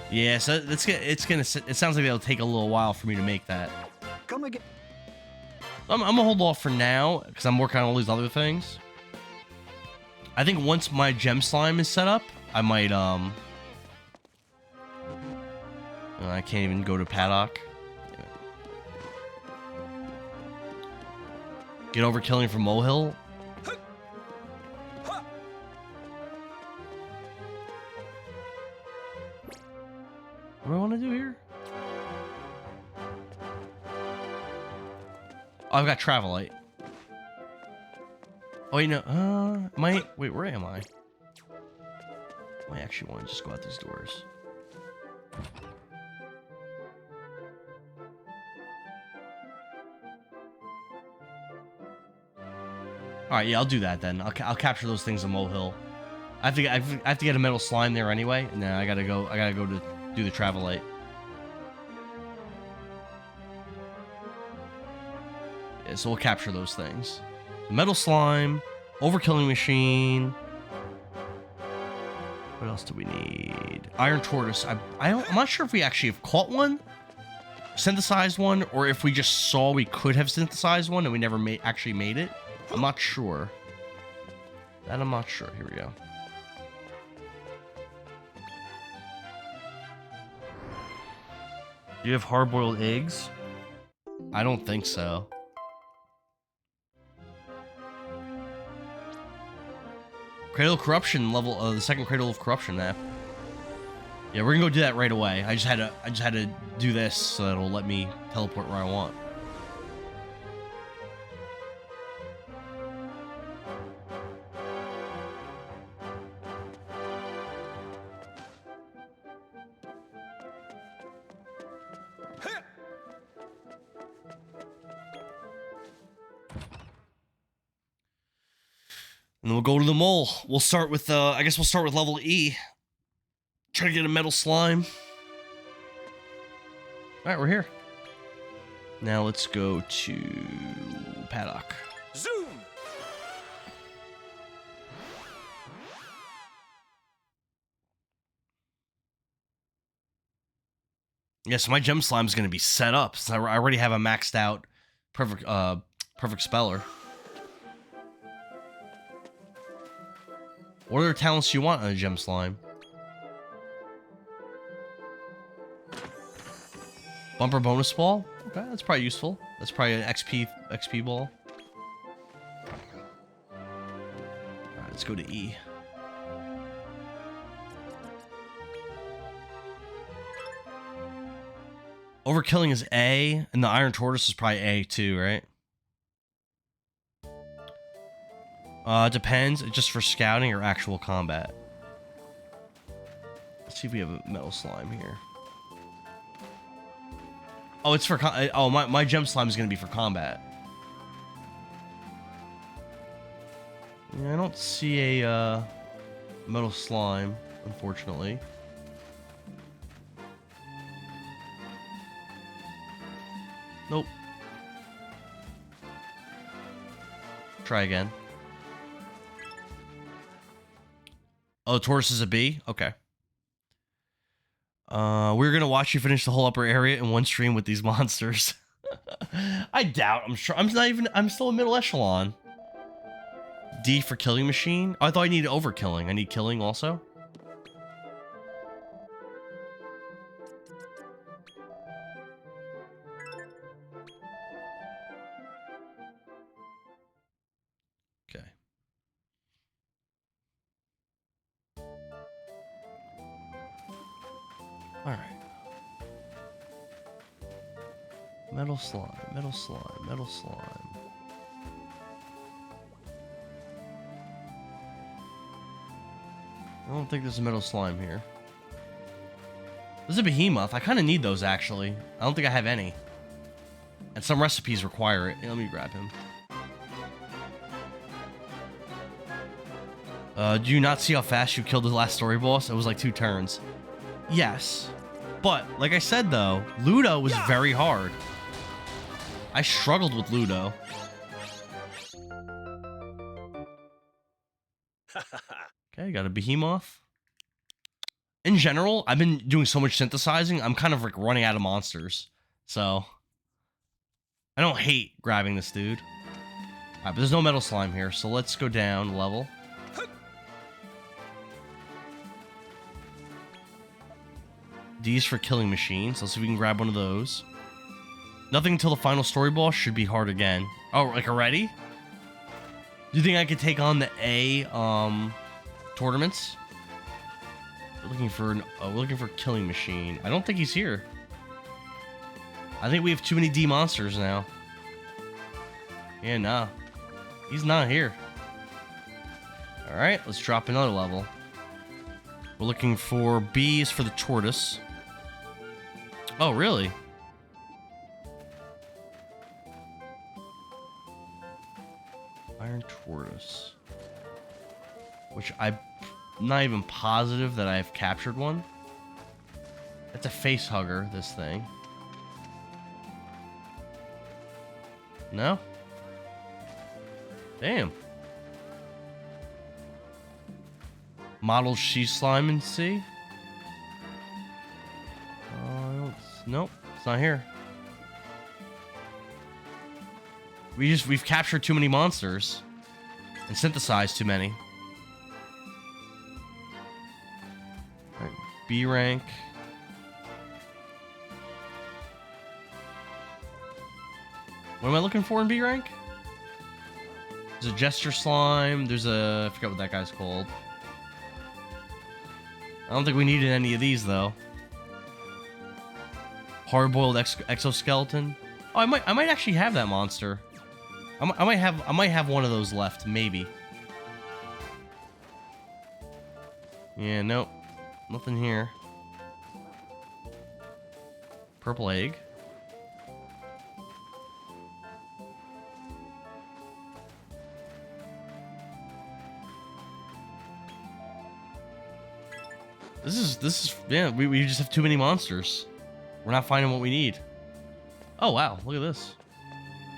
Yeah, so it sounds like it'll take a little while for me to make that. Come again. I'm gonna hold off for now because I'm working on all these other things. I think once my gem slime is set up, I might I can't even go to paddock. Get Overkilling from Molehill. What do I want to do here? Oh, I've got Travelite. Oh, you know, wait, where am I? I actually want to just go out these doors. All right, yeah, I'll do that then. I'll capture those things in Molehill. I have to get a metal slime there anyway, and then I gotta go to do the Travelite. Yeah, so we'll capture those things. Metal slime, Overkilling Machine. What else do we need? Iron Tortoise. I'm not sure if we actually have caught one, synthesized one, or if we just saw we could have synthesized one and we never actually made it. I'm not sure. That I'm not sure. Here we go. Do you have hard-boiled eggs? I don't think so. Cradle of Corruption level, the second Cradle of Corruption map. Yeah, we're gonna go do that right away. I just had to do this so that it'll let me teleport where I want. And then we'll go to the mole. We'll start with, I guess we'll start with level E. Try to get a metal slime. Alright, we're here. Now let's go to paddock. Zoom! Yeah, so my gem slime is going to be set up. So I already have a maxed out perfect speller. What other talents do you want on a gem slime? Bumper bonus ball? Okay, that's probably useful. That's probably an XP ball. Alright, let's go to E. Overkilling is A, and the Iron Tortoise is probably A too, right? It depends. It's just for scouting or actual combat. Let's see if we have a metal slime here. Oh, it's for my gem slime is going to be for combat. Yeah, I don't see a metal slime, unfortunately. Nope. Try again. Oh, Taurus is a B? Okay. We're gonna watch you finish the whole upper area in one stream with these monsters. I doubt. I'm sure. I'm still a middle echelon. D for killing machine. Oh, I thought I needed overkilling. I need killing also. Okay. All right. Metal slime, metal slime, metal slime. I don't think there's a metal slime here. There's a behemoth. I kind of need those, actually. I don't think I have any. And some recipes require it. Let me grab him. Do you not see how fast you killed the last story boss? It was like 2 turns. Yes. But, like I said, though, Ludo was very hard. I struggled with Ludo. Okay, got a behemoth. In general, I've been doing so much synthesizing, I'm kind of like running out of monsters. So, I don't hate grabbing this dude. Alright, but there's no metal slime here, so let's go down a level. D's for killing machines. Let's see if we can grab one of those. Nothing until the final story boss should be hard again. Oh, like already? Do you think I could take on the A tournaments? We're looking for killing machine. I don't think he's here. I think we have too many D monsters now. Yeah, nah. He's not here. Alright, let's drop another level. We're looking for B's for the tortoise. Oh, really? Iron tortoise. Which I'm not even positive that I've captured one. That's a face hugger, this thing. No? Damn. Model she slime and C? Nope, it's not here. We've captured too many monsters and synthesized too many. All right, B rank. What am I looking for in B rank? There's a gesture slime. There's a, I forgot what that guy's called. I don't think we needed any of these though. Hard-boiled exoskeleton. Oh, I might actually have that monster. I might have one of those left, maybe. Yeah, nope. Nothing here. Purple egg. This is yeah, we just have too many monsters. We're not finding what we need. Oh wow, look at this.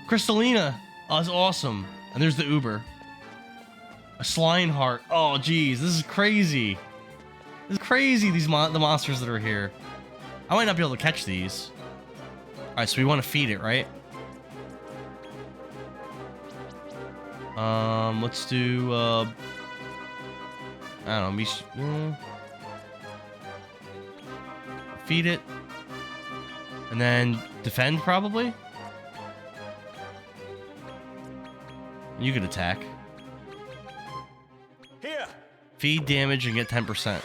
Crystalina. Oh, that's awesome. And there's the Uber. A Slime Heart. Oh geez, this is crazy. This is crazy, the monsters that are here. I might not be able to catch these. Alright, so we want to feed it, right? Let's do I don't know, feed it. And then defend, probably? You could attack. Here. Feed damage and get 10%.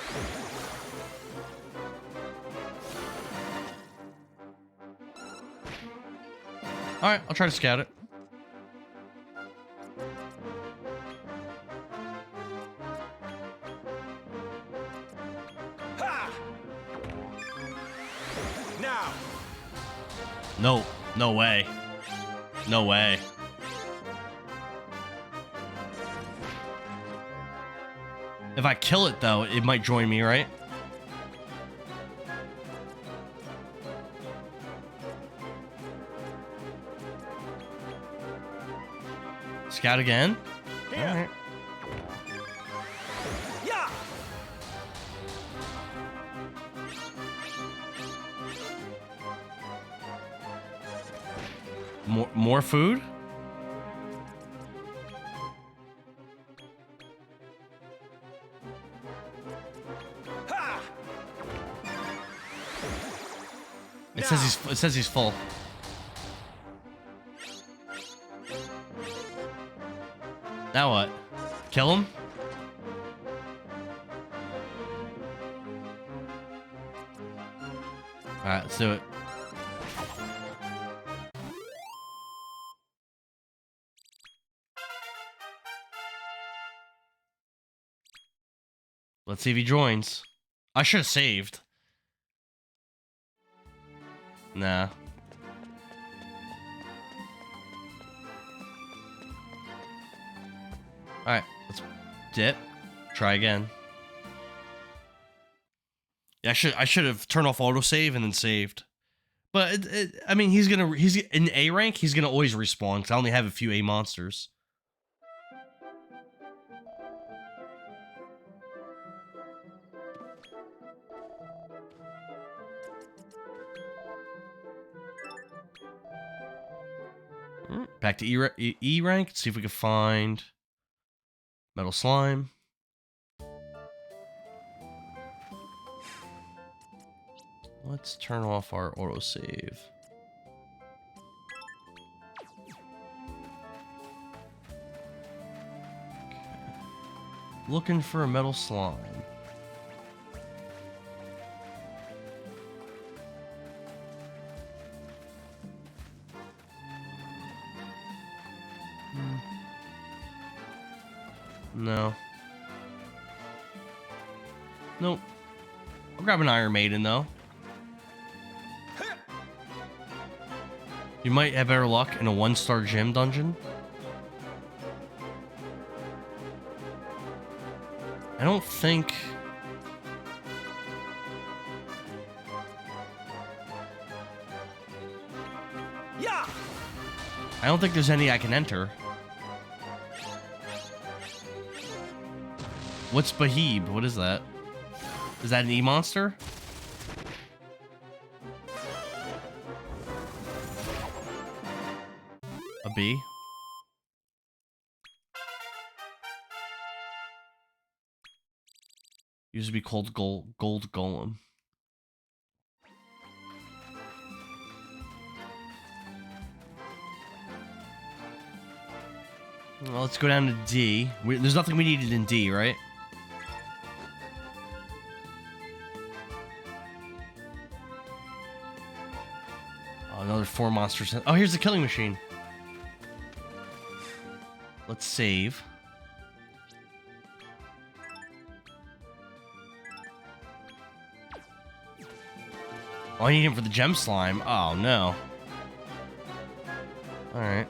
Alright, I'll try to scout it. Ha! Now. No, no way. No way. If I kill it, though, it might join me, right? Scout again? Here. All right. Yeah. More food? Ha! It says he's full. Now what? Kill him? Alright, let's do it. Let's see if he joins. I should have saved. Nah. Alright, let's dip. Try again. Yeah, I should have turned off autosave and then saved. But I mean, he's in A rank, he's gonna always respawn because I only have a few A monsters. Back to E rank. Let's see if we can find metal slime. Let's turn off our autosave. Okay. Looking for a metal slime. No. Nope. I'll grab an Iron Maiden, though. You might have better luck in a 1-star gym dungeon. I don't think... Yeah. I don't think there's any I can enter. What's Bahib? What is that? Is that an E-monster? A B? Used to be called Gold Golem. Well, let's go down to D. There's nothing we needed in D, right? Oh, another 4 monsters. Oh, here's the killing machine. Let's save. Oh, I need him for the gem slime. Oh, no. Alright.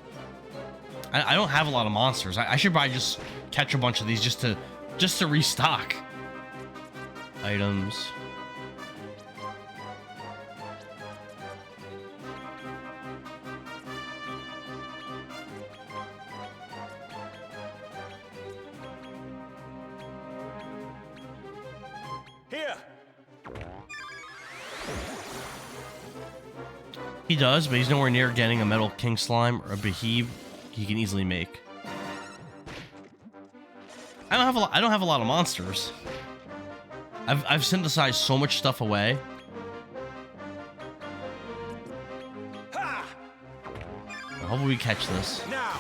I don't have a lot of monsters. I should probably just catch a bunch of these just to restock. Items. Here. He does, but he's nowhere near getting a metal king slime or a Bahib he can easily make. I don't have a lot of monsters. I've synthesized so much stuff away. Ha! Hopefully we catch this. Now.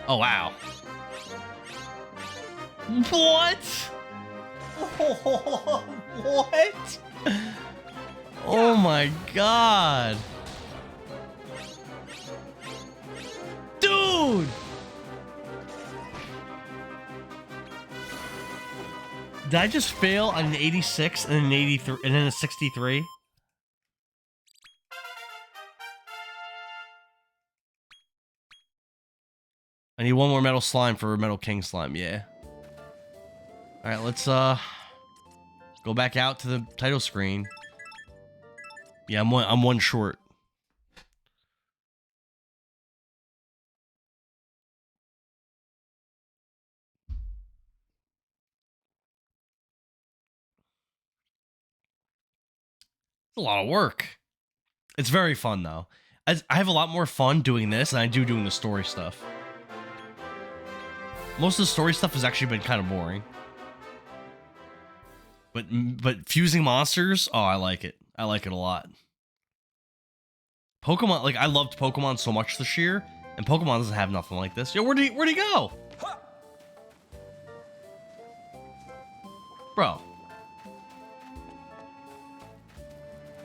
Oh wow. What? What? Oh my god. Dude! Did I just fail on an 86 and an 83 and then a 63? I need one more metal slime for a metal king slime, yeah. All right, let's go back out to the title screen. Yeah, I'm one short. It's a lot of work. It's very fun though. I have a lot more fun doing this than I do doing the story stuff. Most of the story stuff has actually been kind of boring. But fusing monsters, oh, I like it. I like it a lot. Pokemon, like I loved Pokemon so much this year, and Pokemon doesn't have nothing like this. Yo, where'd he go? Bro.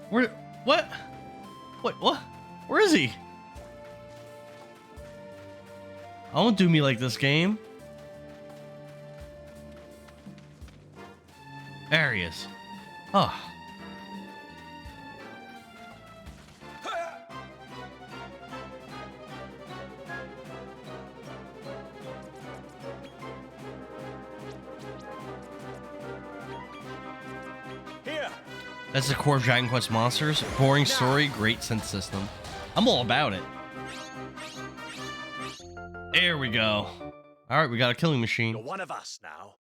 What? What? Where is he? Don't do me like this, game. There he is. Oh. Here. That's the core of Dragon Quest monsters. Boring story, great synth system. I'm all about it. There we go. All right, we got a killing machine. You're one of us now.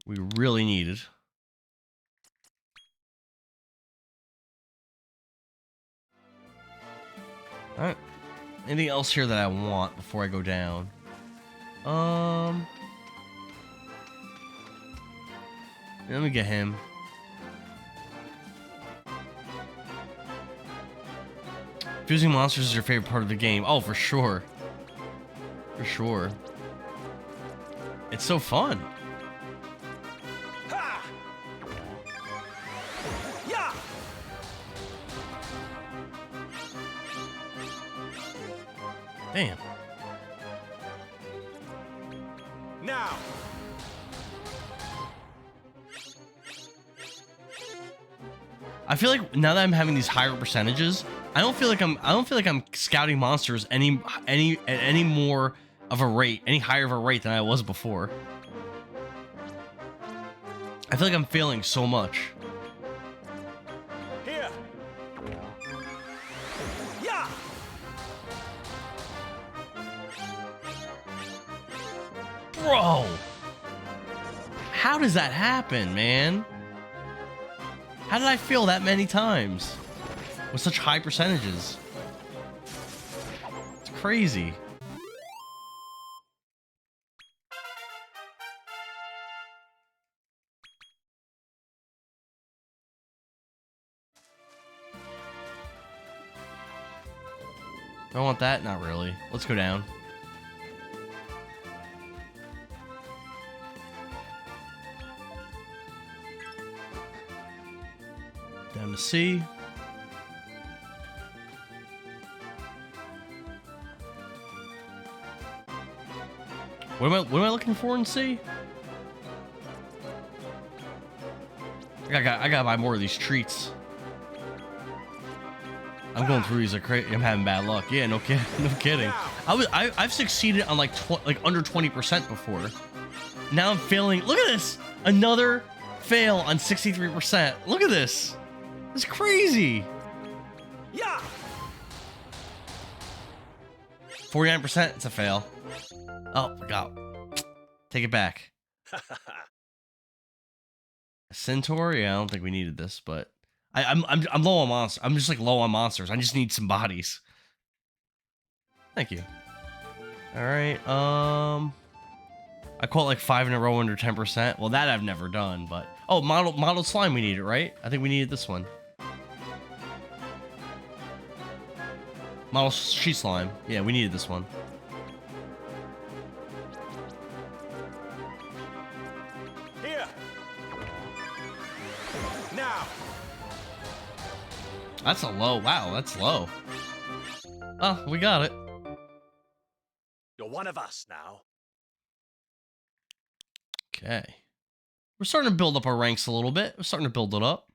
We really needed. All right. Anything else here that I want before I go down? Let me get him. Fusing monsters is your favorite part of the game. Oh, for sure. For sure. It's so fun. Ha! Yeah! Damn. Now. I feel like now that I'm having these higher percentages, I don't feel like I'm scouting monsters any more of a rate, any higher of a rate than I was before. I feel like I'm failing so much. Here. Yeah. Bro. How does that happen, man? How did I fail that many times? With such high percentages? It's crazy. Do I want that? Not really. Let's go down. Down to C. What am I looking for in C? I gotta buy more of these treats. I'm going through these like crazy. I'm having bad luck. Yeah, no kidding. I've succeeded on like under 20% before. Now I'm failing. Look at this. Another fail on 63%. Look at this. It's crazy. Yeah. 49%. It's a fail. Oh, God. Take it back. A centaur? Yeah, I don't think we needed this, but I'm low on monsters. I'm just like low on monsters. I just need some bodies. Thank you. All right. I caught like 5 in a row under 10%. Well, that I've never done, but oh, model slime. We need it, right? I think we needed this one. Model sheet slime. Yeah, we needed this one. Here. Now. That's a low. Wow, that's low. Oh, we got it. You're one of us now. Okay. We're starting to build up our ranks a little bit. We're starting to build it up.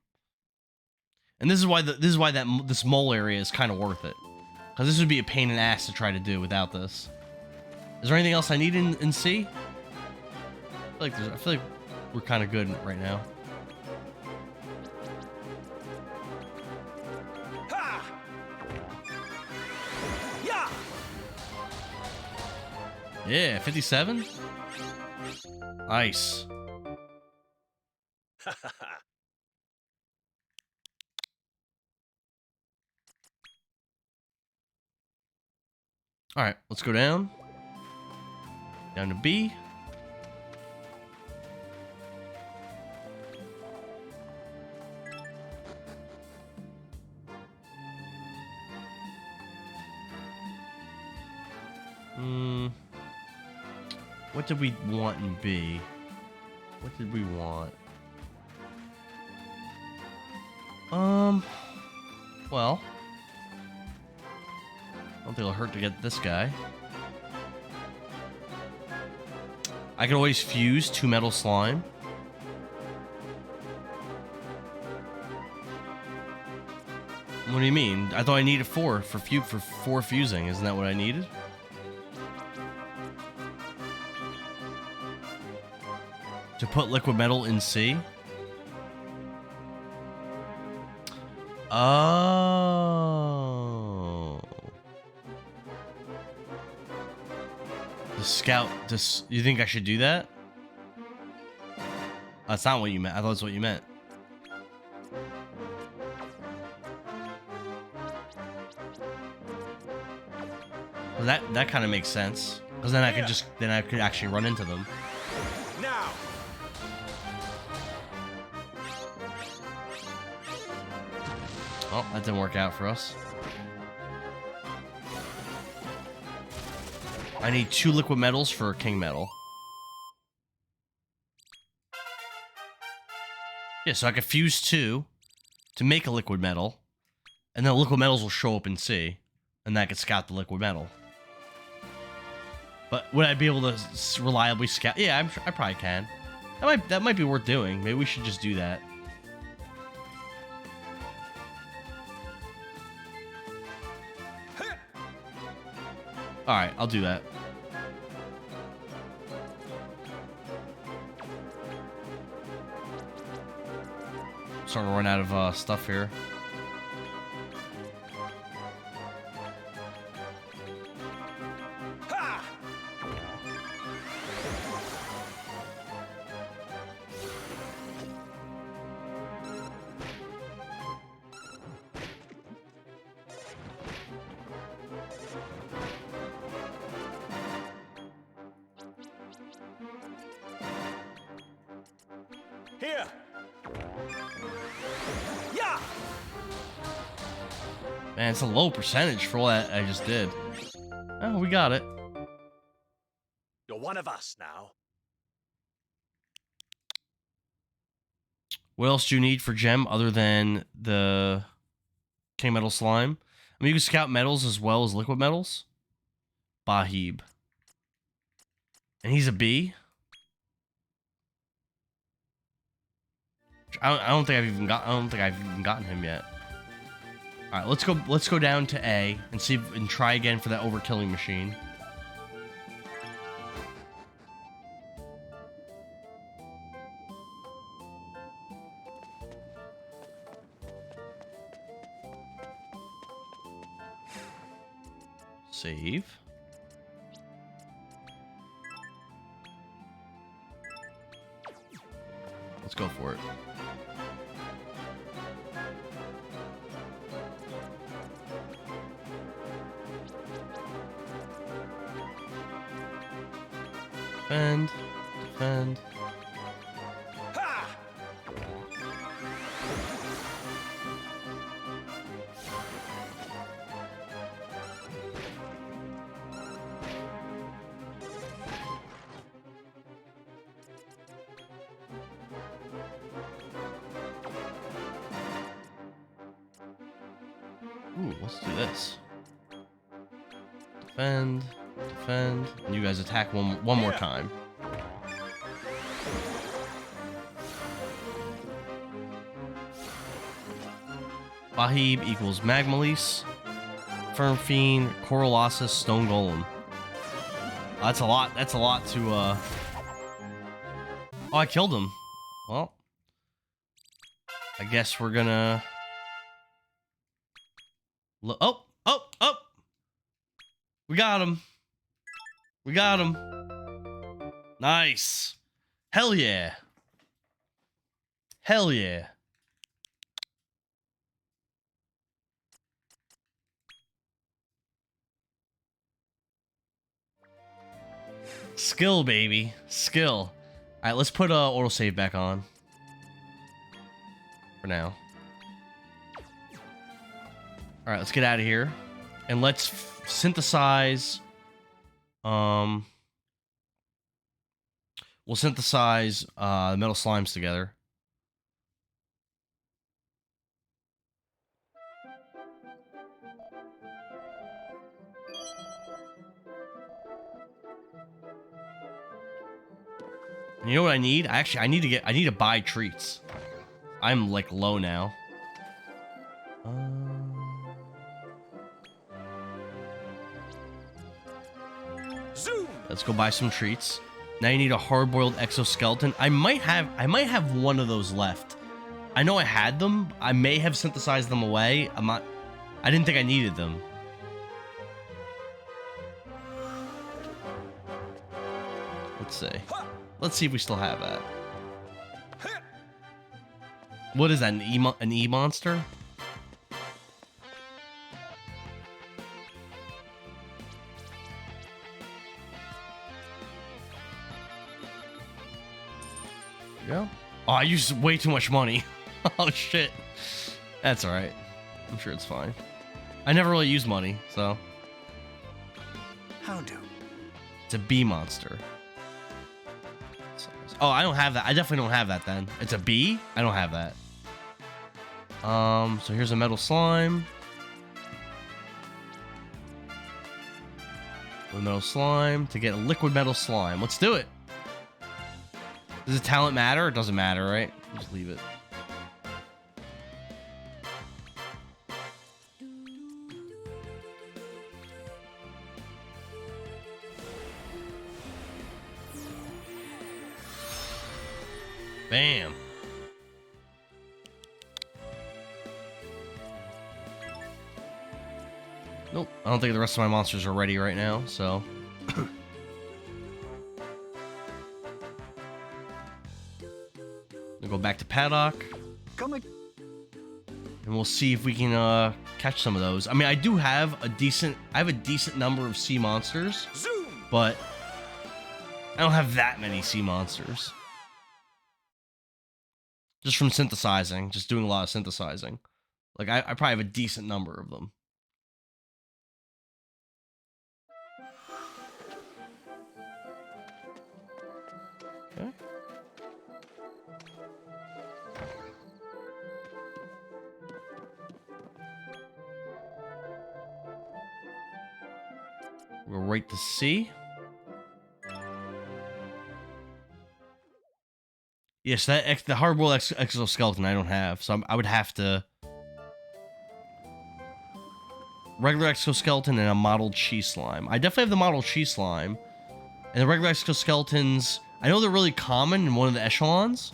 And this is why this mole area is kind of worth it. Because this would be a pain in the ass to try to do without this. Is there anything else I need in C? I feel like we're kind of good right now. Ha! Yeah! Yeah, 57. Nice. All right, let's go down. Down to B. What did we want in B? What did we want? Well, I don't think it'll hurt to get this guy. I can always fuse 2 metal slime. What do you mean? I thought I needed 4 for 4 fusing. Isn't that what I needed? To put liquid metal in C? Oh. The scout. You think I should do that? That's not what you meant. I thought that's what you meant. Well, that kind of makes sense. Because then I could actually run into them. Now. Oh, that didn't work out for us. I need 2 liquid metals for a king metal. Yeah, so I could fuse 2 to make a liquid metal, and then the liquid metals will show up in C, and that could scout the liquid metal. But would I be able to reliably scout? Yeah, I probably can. That might be worth doing. Maybe we should just do that. Alright, I'll do that. Starting to run out of stuff here. Ha! Here. Yeah. Man, it's a low percentage for all that I just did. Oh, we got it. You're one of us now. What else do you need for gem other than the king metal slime? I mean, you can scout metals as well as liquid metals. Bahib. And he's a B. I don't think I've even gotten him yet. All right, let's go down to A and see and try again for that overkilling machine. Save. Let's go for it. Defend. Ha! Ooh, let's do this. Defend. And you guys attack one more time. Bahib equals Magmalease, Firm Fiend, Corolossus, Stone Golem. That's a lot to Oh, I killed him. Well, I guess we're gonna... Oh! We got him. We got him. Nice. Hell yeah. Hell yeah. Skill, baby. Skill. Alright, let's put autosave back on. For now. Alright, let's get out of here. And let's synthesize... We'll synthesize the metal slimes together. And you know what I need? Actually, I need to buy treats. I'm like low now. Zoom. Let's go buy some treats. Now you need a hard-boiled exoskeleton. I might have one of those left. I know I had them. I may have synthesized them away. I didn't think I needed them. Let's see. Let's see if we still have that. What is that? An E monster? Yeah. Oh, I used way too much money. Oh shit. That's alright. I'm sure it's fine. I never really used money, so. How do? It's a bee monster. Oh, I don't have that. I definitely don't have that then. It's a bee? I don't have that. So here's a metal slime. With metal slime to get a liquid metal slime. Let's do it. Does the talent matter? It doesn't matter, right? Just leave it. Bam. Nope. I don't think the rest of my monsters are ready right now, so. We'll go back to Paddock. Coming. And we'll see if we can catch some of those. I mean, I have a decent number of sea monsters. Zoom. But I don't have that many sea monsters. Just from synthesizing, just doing a lot of synthesizing. Like, I probably have a decent number of them. Okay. We'll rate to C. Yes, the hard-boiled exoskeleton I don't have, so I would have to... Regular exoskeleton and a modeled she slime. I definitely have the modeled she slime. And the regular exoskeletons, I know they're really common in one of the echelons.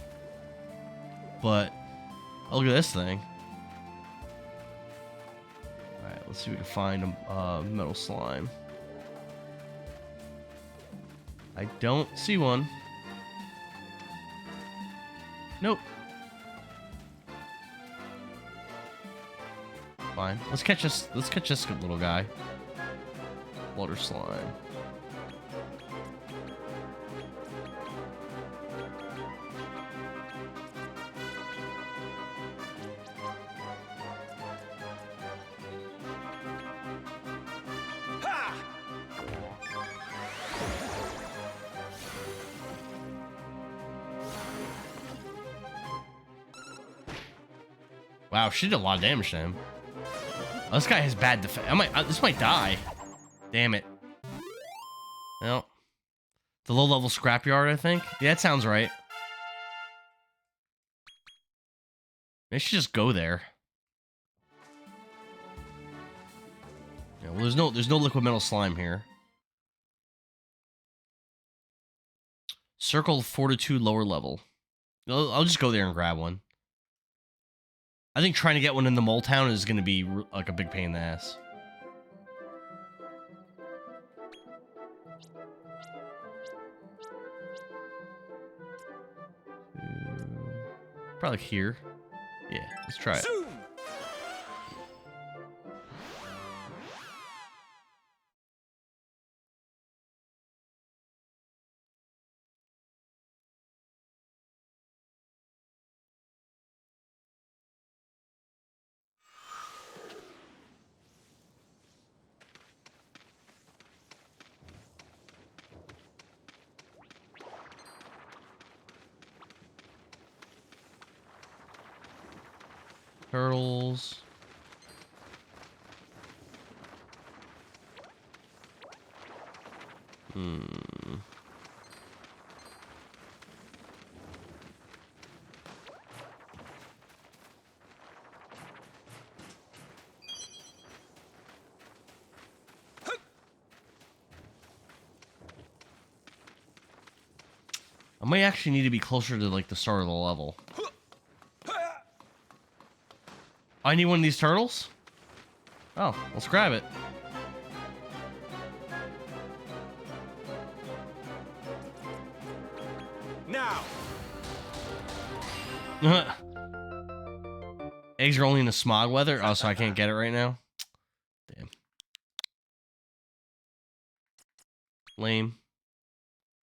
But, oh, look at this thing. Alright, let's see if we can find a metal slime. I don't see one. Nope. Fine. Let's catch this little guy. Water slime. Ha! Wow, she did a lot of damage to him. Oh, this guy has bad defense. This might die. Damn it. Well, the low-level scrapyard, I think. Yeah, that sounds right. Maybe I should just go there. Yeah, well, there's no liquid metal slime here. Circle of Fortitude, lower level. I'll just go there and grab one. I think trying to get one in the Mole Town is going to be like a big pain in the ass. Probably here. Yeah, let's try it. Zoom! Turtles. I might actually need to be closer to like the start of the level. I need one of these turtles? Oh, let's grab it. Now! Eggs are only in the smog weather? Oh, so I can't get it right now? Damn. Lame.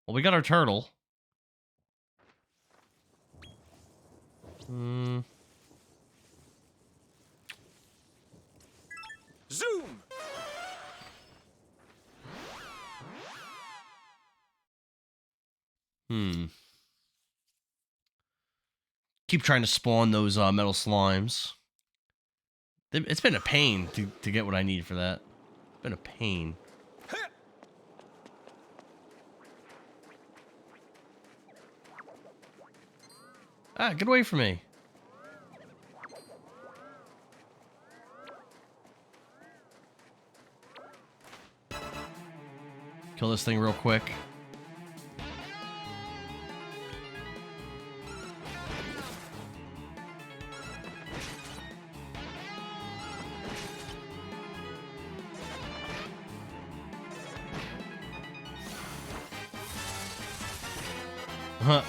Well, we got our turtle. Zoom! Keep trying to spawn those metal slimes. It's been a pain to get what I need for that. It's been a pain. Ah, get away from me. Kill this thing real quick.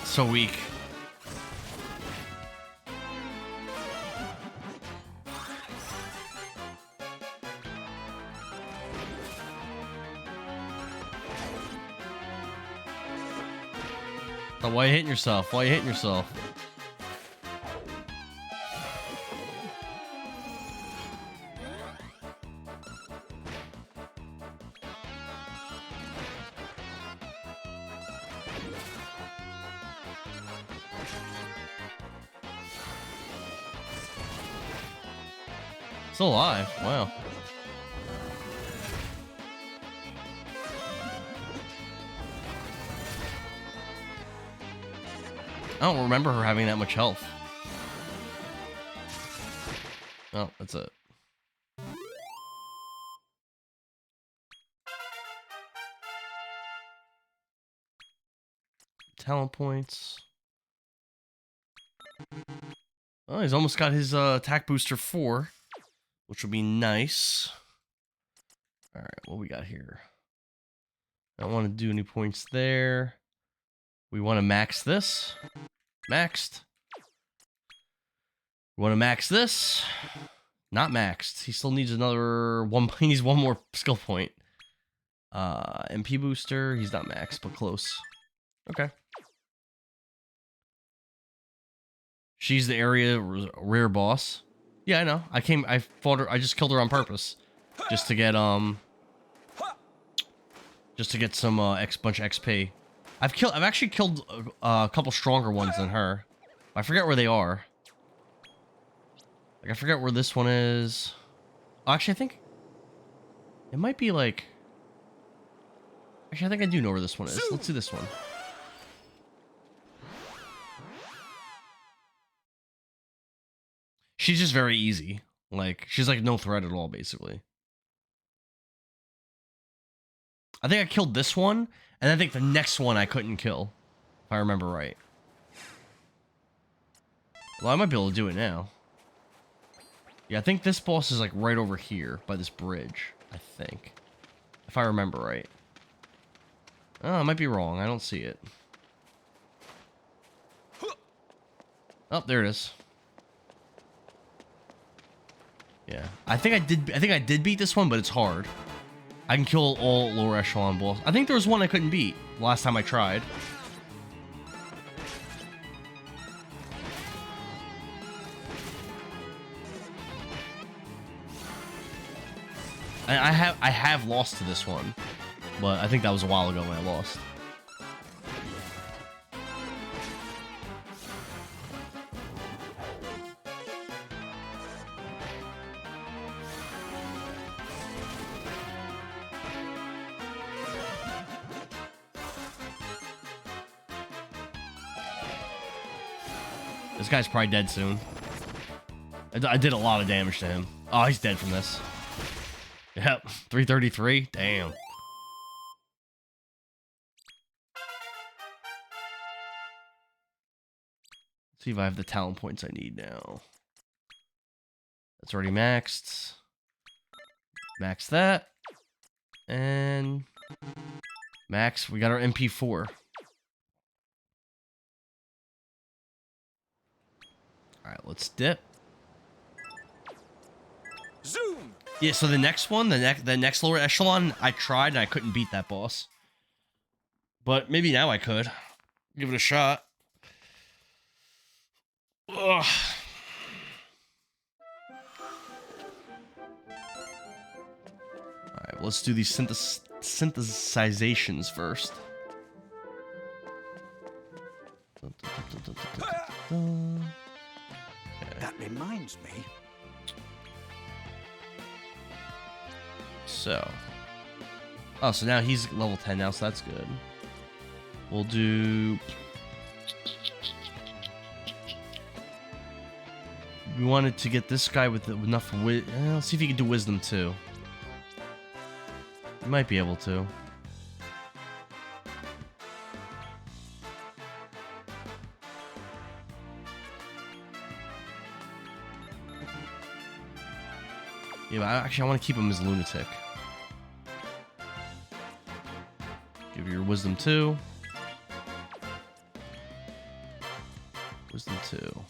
So weak. Why are you hitting yourself? Why are you hitting yourself? Still alive. Wow. I don't remember her having that much health. Oh, that's it. Talent points. Oh, he's almost got his attack booster 4, which will be nice. All right, what we got here? I don't want to do any points there. We want to max this. Maxed. We want to max this. Not maxed. He still needs another one. He needs one more skill point. MP booster. He's not maxed, but close. Okay. She's the area rare boss. Yeah, I know. I fought her. I just killed her on purpose, just to get some bunch of XP. I've actually killed a couple stronger ones than her. I forget where they are. Like, I forget where this one is. Actually, I think it might be like... Actually, I think I do know where this one is. Let's do this one. She's just very easy. Like, she's like no threat at all, basically. I think I killed this one, and I think the next one I couldn't kill. If I remember right. Well, I might be able to do it now. Yeah, I think this boss is like right over here by this bridge. I think. If I remember right. Oh, I might be wrong. I don't see it. Oh, there it is. Yeah, I think I did beat this one, but it's hard. I can kill all lower echelon boss. I think there was one I couldn't beat last time I tried. I have lost to this one, but I think that was a while ago when I lost. This guy's probably dead soon. I did a lot of damage to him. Oh, he's dead from this. Yep, 333. Damn. Let's see if I have the talent points I need now. That's already maxed. Max that. And max, we got our MP4. Alright, let's dip. Zoom! Yeah, so the next one, the next lower echelon, I tried and I couldn't beat that boss. But maybe now I could. Give it a shot. Ugh. Alright, well, let's do these synthesizations first. That reminds me. So. Oh, so now he's level 10 now, so that's good. We'll do... We wanted to get this guy with enough let's see if he can do wisdom too. He might be able to. Yeah, but I want to keep him as lunatic. Give your wisdom 2. Wisdom 2.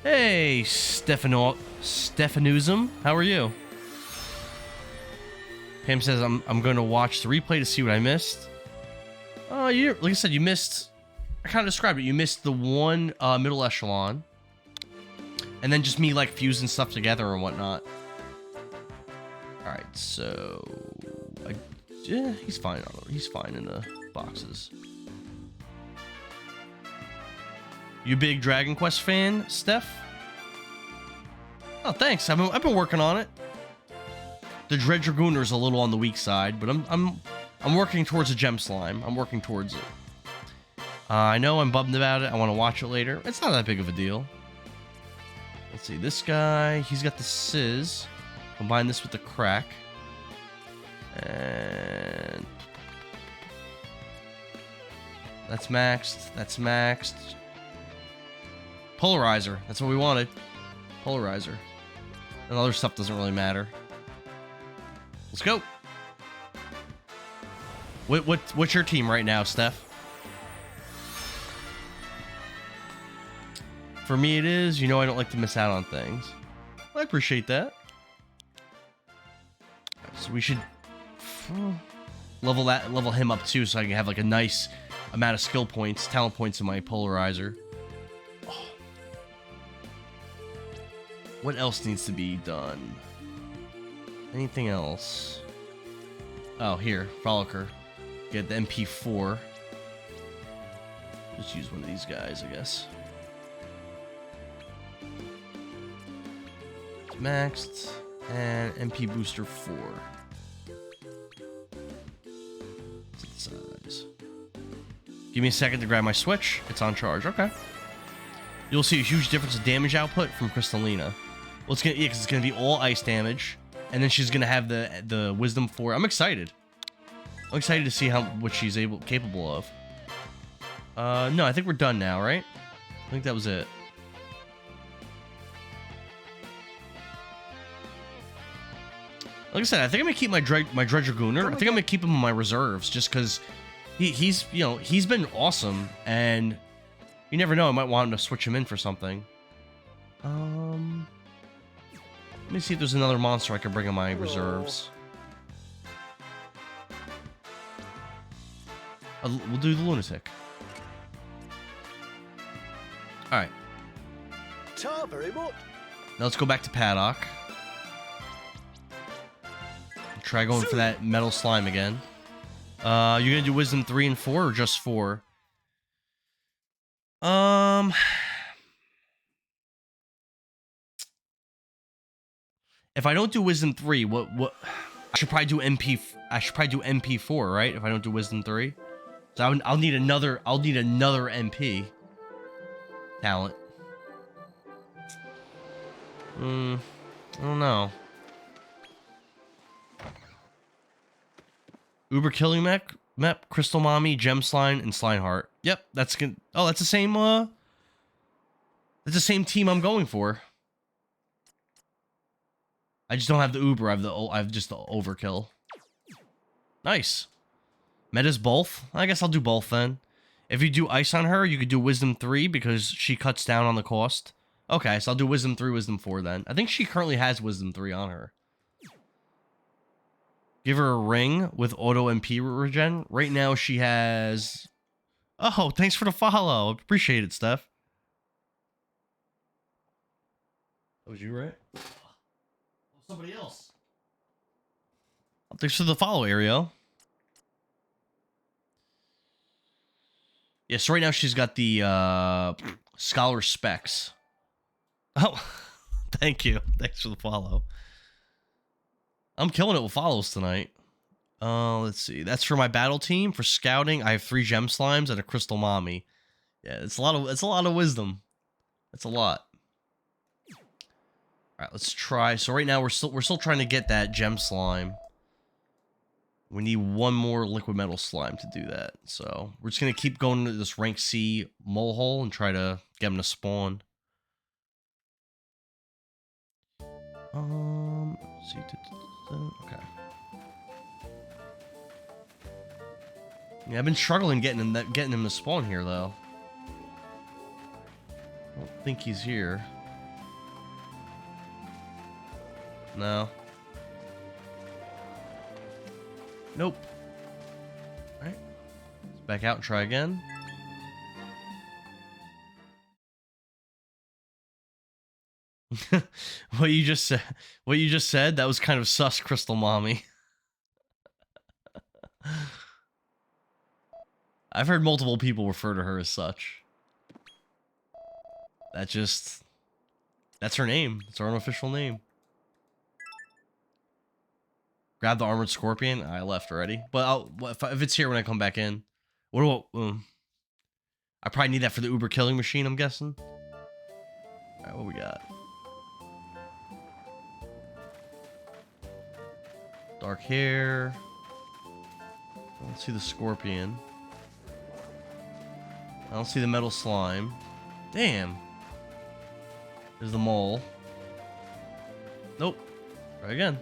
Hey, Stefanusm, how are you? Pam says I'm going to watch the replay to see what I missed. Oh, like I said, you missed. I kind of described it. You missed the one middle echelon. And then just me, like, fusing stuff together and whatnot. Alright, so... yeah, he's fine. He's fine in the boxes. You a big Dragon Quest fan, Steph? Oh, thanks. I've been working on it. The Dread Dragooner's a little on the weak side, but I'm working towards a gem slime. I'm working towards it. I know I'm bummed about it. I want to watch it later. It's not that big of a deal. Let's see, this guy, he's got the Sizz. Combine this with the Crack. And... that's maxed. That's maxed. Polarizer. That's what we wanted. Polarizer. And other stuff doesn't really matter. Let's go. What's your team right now, Steph? For me it is, you know I don't like to miss out on things. I appreciate that. So we should level him up too, so I can have like a nice amount of skill points, talent points in my polarizer. Oh. What else needs to be done? Anything else? Oh, here, Frolicer. Get the MP4. Just use one of these guys, I guess. Maxed and MP booster 4. Size. Give me a second to grab my switch. It's on charge. Okay. You'll see a huge difference in damage output from Crystalina. Well, it's gonna, yeah, 'cause it's gonna be all ice damage, and then she's gonna have the wisdom 4. I'm excited. I'm excited to see what she's capable of. No, I think we're done now, right? I think that was it. Like I said, I think I'm gonna keep my Dredger Gooner. I think I'm gonna keep him in my reserves just because he's been awesome, and you never know, I might want him to switch him in for something. Let me see if there's another monster I can bring in my reserves. We'll do the Lunatic. Alright. Now let's go back to Paddock. Try going for that metal slime again. You gonna do Wisdom 3 and 4 or just 4? If I don't do Wisdom 3, what I should probably do MP4, right? If I don't do Wisdom 3. So I'll need another MP talent. I don't know. Uber Killing Mep, Crystal Mommy, Gem Slime, and Slineheart. Yep, that's good. Oh, that's the same team I'm going for. I just don't have the Uber, I have just the Overkill. Nice. Meta's both? I guess I'll do both then. If you do Ice on her, you could do Wisdom 3 because she cuts down on the cost. Okay, so I'll do Wisdom 3, Wisdom 4 then. I think she currently has Wisdom 3 on her. Give her a ring with auto MP regen. Right now she has... Oh, thanks for the follow. Appreciate it, Steph. That was you, right? Oh, somebody else. Thanks for the follow, Ariel. Yeah, so right now she's got the Scholar Specs. Oh, thank you. Thanks for the follow. I'm killing it with follows tonight. Let's see. That's for my battle team. For scouting, I have 3 gem slimes and a crystal mommy. Yeah, it's a lot of wisdom. That's a lot. All right, let's try. So right now we're still trying to get that gem slime. We need one more liquid metal slime to do that. So we're just gonna keep going to this rank C mole hole and try to get them to spawn. Let's see. Okay. Yeah, I've been struggling getting him to spawn here though. I don't think he's here. No. Nope. Alright. Let's back out and try again. What you just said, that was kind of sus, Crystal Mommy. I've heard multiple people refer to her as such. That's her name. It's her unofficial name. Grab the armored scorpion. I left already, but if it's here when I come back in, what do I probably need that for the Uber killing machine, I'm guessing. All right, what we got? Dark hair. I don't see the scorpion. I don't see the metal slime. Damn. There's the mole. Nope. Try again.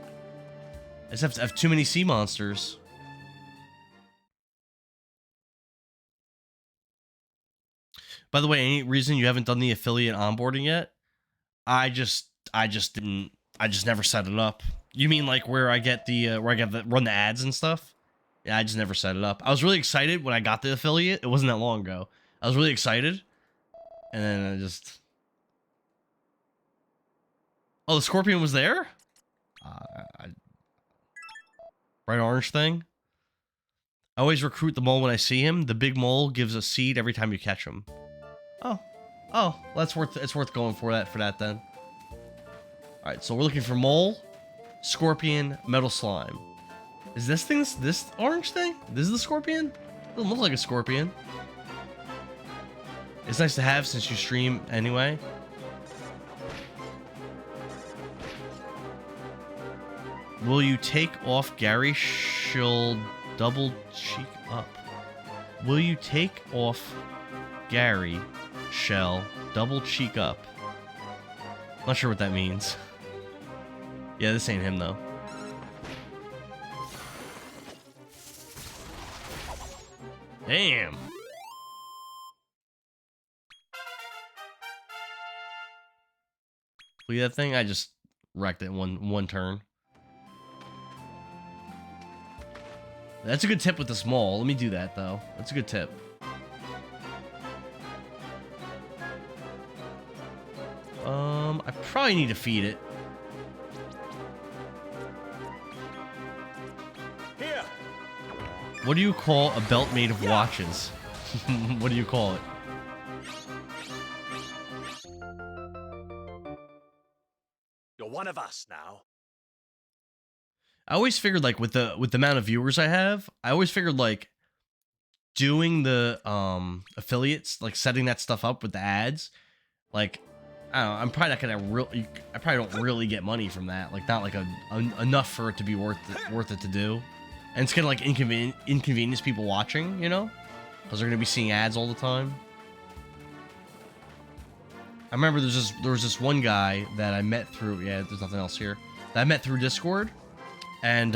I just have too many sea monsters. By the way, any reason you haven't done the affiliate onboarding yet? I just never set it up. You mean like where I get the run the ads and stuff? Yeah, I just never set it up. I was really excited when I got the affiliate. It wasn't that long ago. I was really excited, and then I just... Oh, the scorpion was there? Bright orange thing. I always recruit the mole when I see him. The big mole gives a seed every time you catch him. Oh, well, it's worth going for that then. All right, so we're looking for mole, scorpion, metal slime. Is this orange thing? This is the scorpion? Doesn't look like a scorpion. It's nice to have since you stream anyway. Will you take off Gary double cheek up. Will you take off Gary, Shell, double cheek up? Not sure what that means. Yeah, this ain't him though. Damn. Look at that thing. I just wrecked it in one turn. That's a good tip with the small. Let me do that though. That's a good tip. I probably need to feed it. Here. What do you call a belt made of watches? What do you call it? You're one of us now. I always figured like with the amount of viewers I have, I always figured like doing the affiliates, like setting that stuff up with the ads, like I don't know, I'm probably not gonna I probably don't really get money from that, like not like enough for it to be worth it to do, and it's gonna like inconvenience people watching, you know, because they're gonna be seeing ads all the time. I remember there was this one guy that I met through, yeah, there's nothing else here, that I met through Discord, and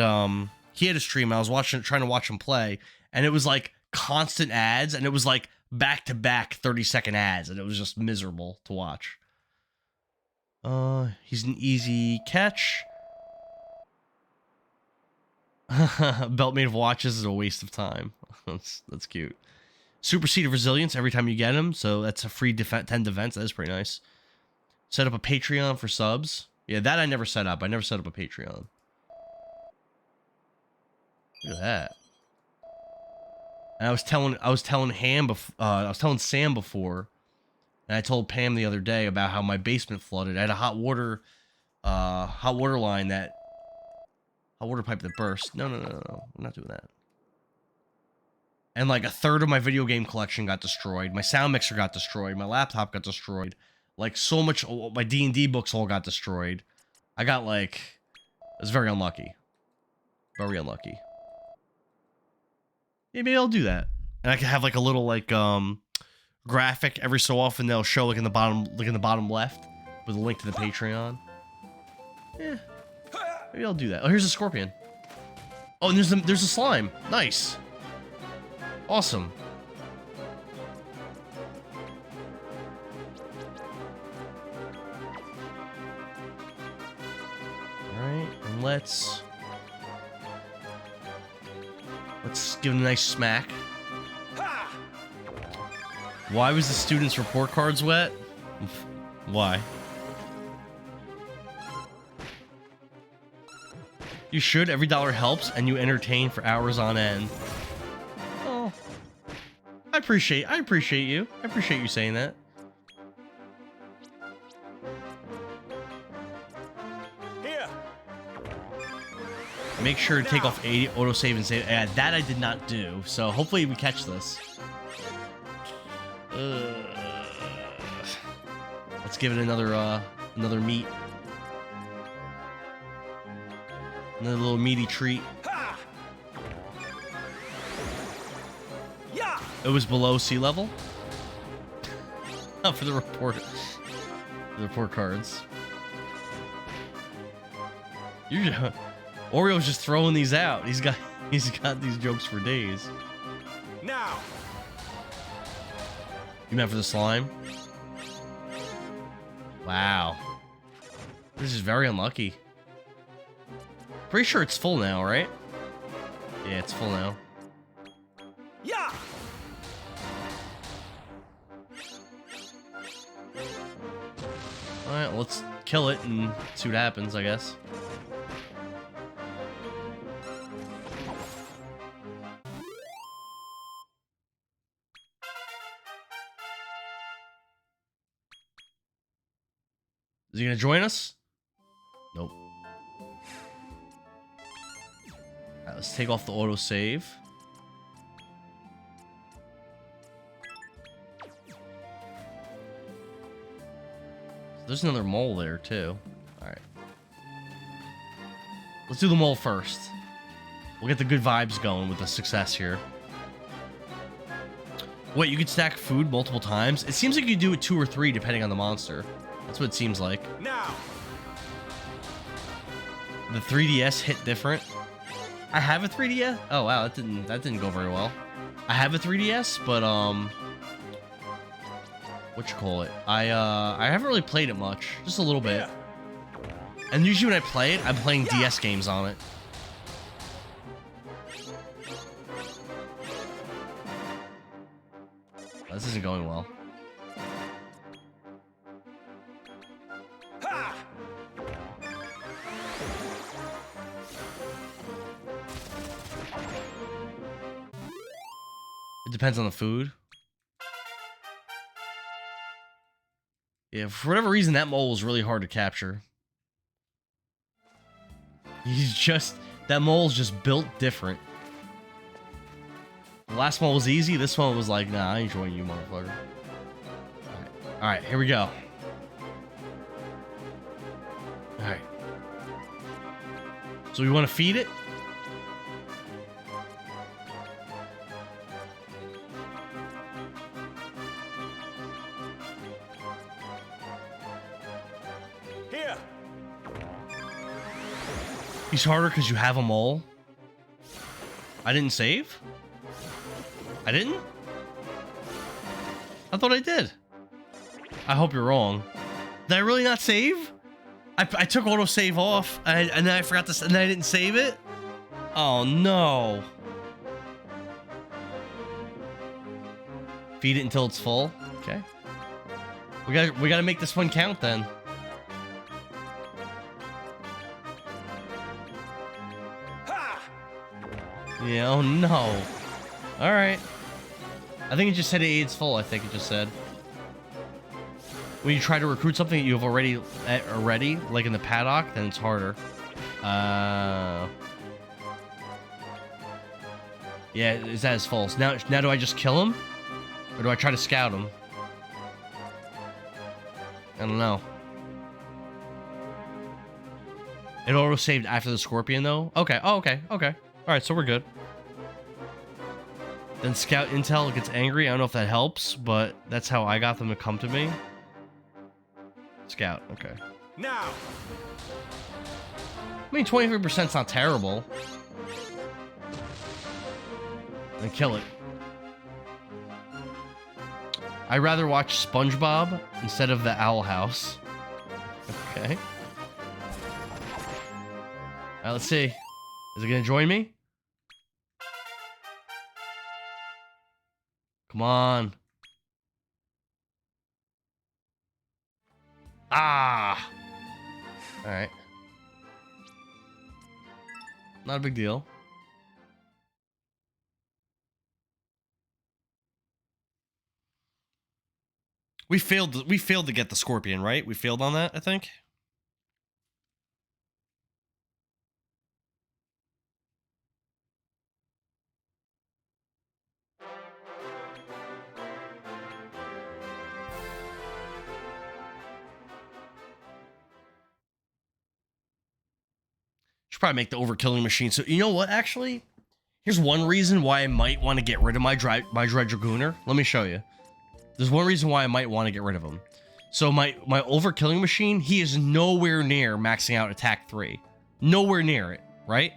he had a stream. I was trying to watch him play, and it was like constant ads, and it was like back to back 30-second ads, and it was just miserable to watch. He's an easy catch. Belt made of watches is a waste of time. That's cute. Supersede of resilience every time you get him, so that's a free 10 defense. That is pretty nice. Set up a Patreon for subs. Yeah, that I never set up. I never set up a Patreon. Look at that. And I was telling Sam before, and I told Pam the other day about how my basement flooded. I had a hot water line that hot water pipe that burst. No, I'm not doing that. And like a third of my video game collection got destroyed. My sound mixer got destroyed. My laptop got destroyed. Like so much, my D&D books all got destroyed. I got like, it was very unlucky. Very unlucky. Yeah, maybe I'll do that. And I can have like a little like graphic every so often they'll show like in the bottom left with a link to the Patreon. Yeah. Maybe I'll do that. Oh, here's a scorpion. Oh, and there's a slime. Nice. Awesome. Alright, and let's give it a nice smack. Why was the student's report cards wet? Why? You should. Every dollar helps, and you entertain for hours on end. Oh, I appreciate you. I appreciate you saying that. Here. Make sure to take off 80 autosave and save. Yeah, that I did not do. So hopefully we catch this. Let's give it another meat. Another little meaty treat. Yeah. It was below sea level. For the report cards. Oreo's just throwing these out. He's got these jokes for days. Now. You meant for the slime? Wow. This is very unlucky. Pretty sure it's full now, right? Yeah, it's full now. Yeah. Alright, well, let's kill it and see what happens, I guess. Is he gonna join us? Nope. Alright, let's take off the autosave. There's another mole there too. Alright. Let's do the mole first. We'll get the good vibes going with the success here. Wait, you could stack food multiple times? It seems like you do it 2 or 3 depending on the monster. That's what it seems like. Now. The 3DS hit different. I have a 3DS. Oh wow, that didn't go very well. I have a 3DS, but what you call it? I haven't really played it much, just a little bit. And usually when I play it, I'm playing DS games on it. This isn't going well. Ha! It depends on the food. Yeah, for whatever reason, that mole was really hard to capture. That mole's just built different. The last one was easy. This one was like, nah, I ain't joining you, motherfucker. All right, here we go. All right. So we want to feed it. Here. He's harder because you have a mole. I didn't save? I didn't? I thought I did. I hope you're wrong. Did I really not save? I took autosave off, and then I forgot to, and then I didn't save it? Oh no. Feed it until it's full. Okay. We gotta make this one count then. Yeah, oh no. Alright. I think it just said it's full, I think it just said. When you try to recruit something that you have already, like in the paddock, then it's harder. Yeah, is that as false? Now do I just kill him? Or do I try to scout him? I don't know. It auto-saved after the scorpion, though? Okay, oh, okay. Alright, so we're good. Then scout intel gets angry. I don't know if that helps, but that's how I got them to come to me. Scout, okay. Now. I mean, 23% is not terrible. Then kill it. I'd rather watch SpongeBob instead of the Owl House. Okay. Alright, let's see. Is it gonna join me? Come on. Ah! Alright. Not a big deal. We failed to get the scorpion, right? We failed on that, I think. Should probably make the overkilling machine. So you know what? Actually, here's one reason why I might want to get rid of my Dread Dragooner. Let me show you. There's one reason why I might want to get rid of him. So my overkilling machine, he is nowhere near maxing out attack 3. Nowhere near it, right?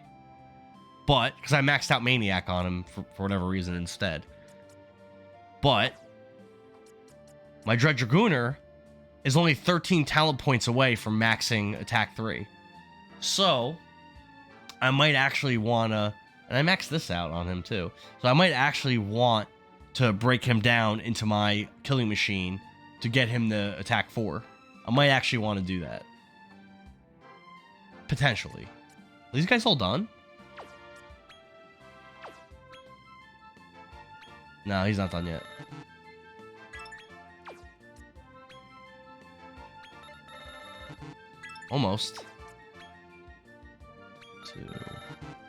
But because I maxed out Maniac on him for whatever reason instead. But my Dread Dragooner is only 13 talent points away from maxing attack 3. So I might actually want to, and I maxed this out on him too, so I might actually want to break him down into my killing machine to get him to attack 4. I might actually want to do that. Potentially. Are these guys all done? No, he's not done yet. Almost. 2.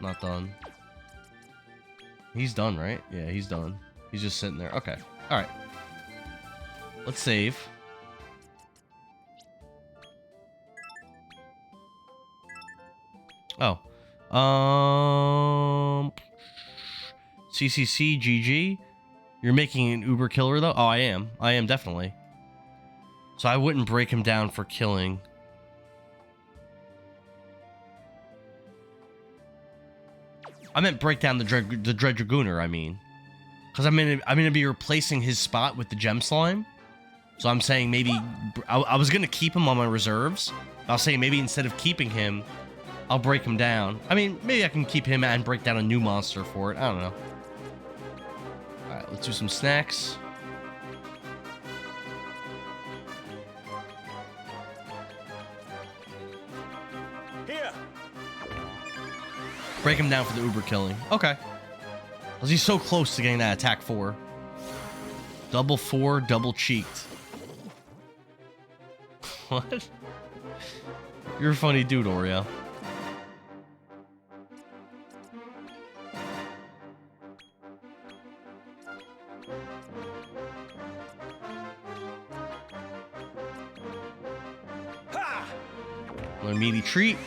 Not done. He's done, right? Yeah, he's done. He's just sitting there. Okay. All right. Let's save. Oh. CCC GG. You're making an uber killer though? Oh, I am. I am definitely. So I wouldn't break him down for killing. I meant break down the Dread Dragooner, I mean. Because I'm gonna be replacing his spot with the Gem Slime. So I'm saying maybe... I was gonna keep him on my reserves. I'll say maybe instead of keeping him, I'll break him down. I mean, maybe I can keep him and break down a new monster for it. I don't know. Alright, let's do some snacks. Here. Break him down for the uber killing. Okay. Because he's so close to getting that attack 4. Double 4, double cheeked. What? You're a funny dude, Oreo. Ha! Another meaty treat.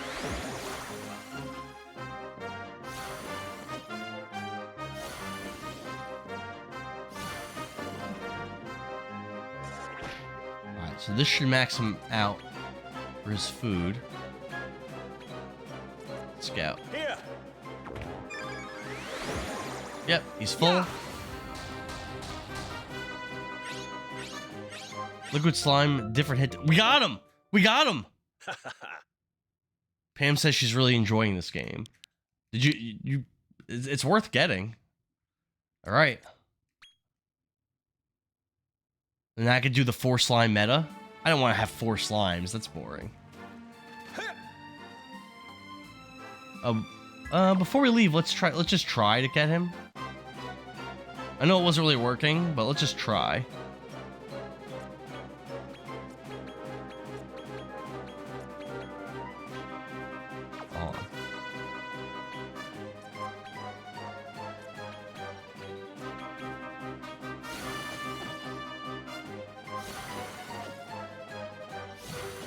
Alright, so this should max him out for his food. Scout. Here. Yep, he's full. Yeah. Liquid slime, different hit. We got him! We got him! Pam says she's really enjoying this game. Did you it's worth getting. All right. And I could do the 4 slime meta. I don't want to have 4 slimes. That's boring. Before we leave, let's just try to get him. I know it wasn't really working, but let's just try. Oh.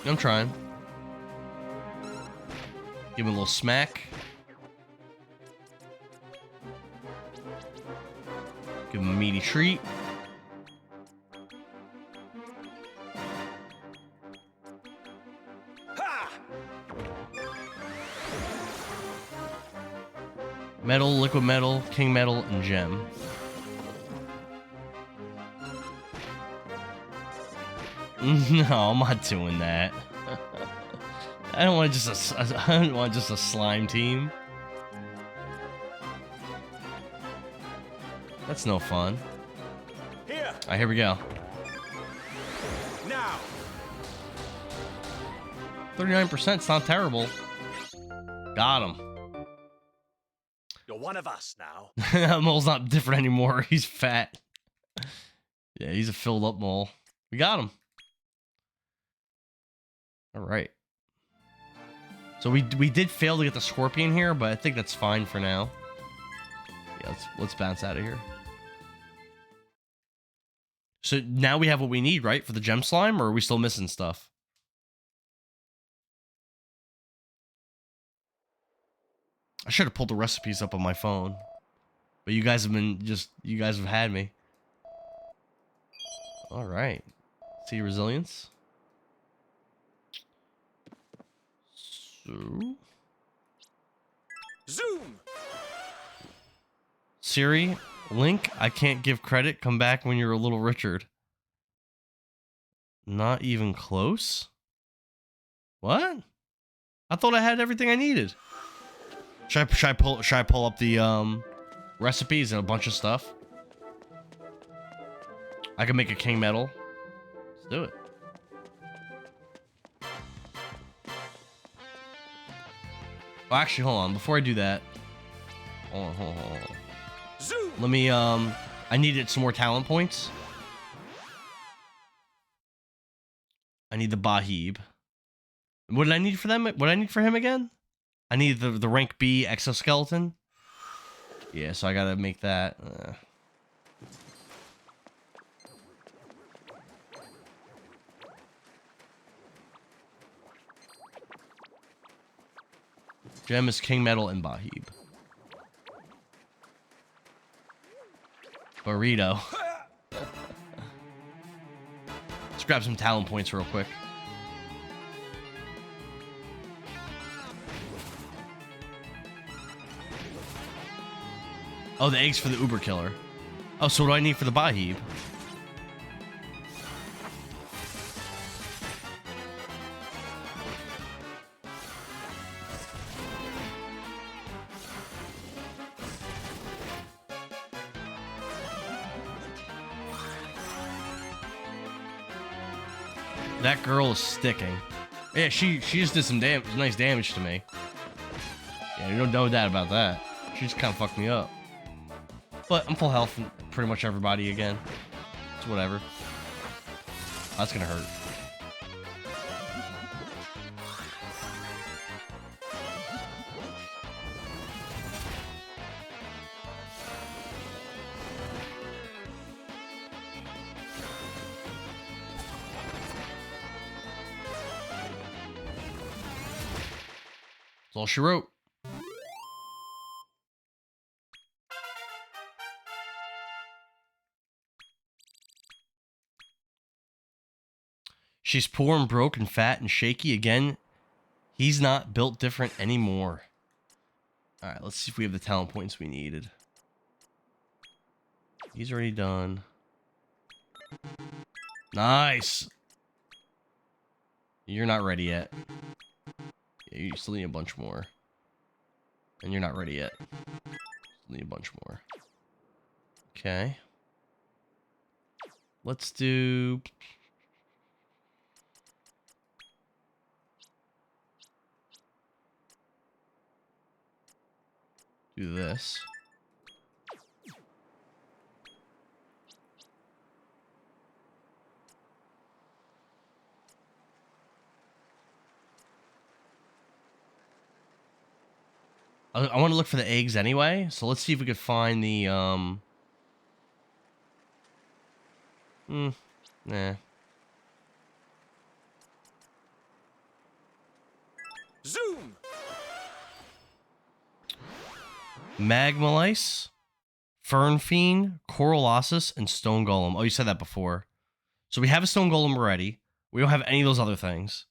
I'm trying. Give him a little smack. Give him a meaty treat. Ha! Metal, liquid metal, king metal, and gem. No, I'm not doing that. I don't want just a slime team. That's no fun. Here. All right, here we go. Now. 39%, it's not terrible. Got him. You're one of us now. That mole's not different anymore. He's fat. Yeah, he's a filled up mole. We got him. All right. So we did fail to get the scorpion here, but I think that's fine for now. Yeah, let's bounce out of here. So now we have what we need, right, for the gem slime, or are we still missing stuff? I should have pulled the recipes up on my phone. But you guys have had me. All right. See resilience. So. Zoom. Siri, Link, I can't give credit. Come back when you're a little Richard. Not even close? What? I thought I had everything I needed. Should I pull up the recipes and a bunch of stuff? I can make a king metal. Let's do it. Oh, actually, hold on. Before I do that, hold on. Zoom. Let me I needed some more talent points. I need the Bahib. What did I need for them? What did I need for him again? I need the rank B exoskeleton. Yeah, so I gotta make that. Gem is King Metal and Bahib. Burrito. Let's grab some talent points real quick. Oh, the eggs for the Uber Killer. Oh, so what do I need for the Bahib? That girl is sticking. Yeah, she just did some nice damage to me. Yeah, you don't know that about that. She just kind of fucked me up. But I'm full health from pretty much everybody again. It's whatever. That's gonna hurt. That's all she wrote. She's poor and broke and fat and shaky. Again, he's not built different anymore. Alright, let's see if we have the talent points we needed. He's already done. Nice! You're not ready yet. Yeah, you still need a bunch more. And you're not ready yet. Still need a bunch more. Okay. Let's do... do this. I want to look for the eggs anyway, so let's see if we could find the nah. Zoom. Magmalice, Fern Fiend, Corolossus, and Stone Golem. Oh, you said that before. So we have a Stone Golem already. We don't have any of those other things.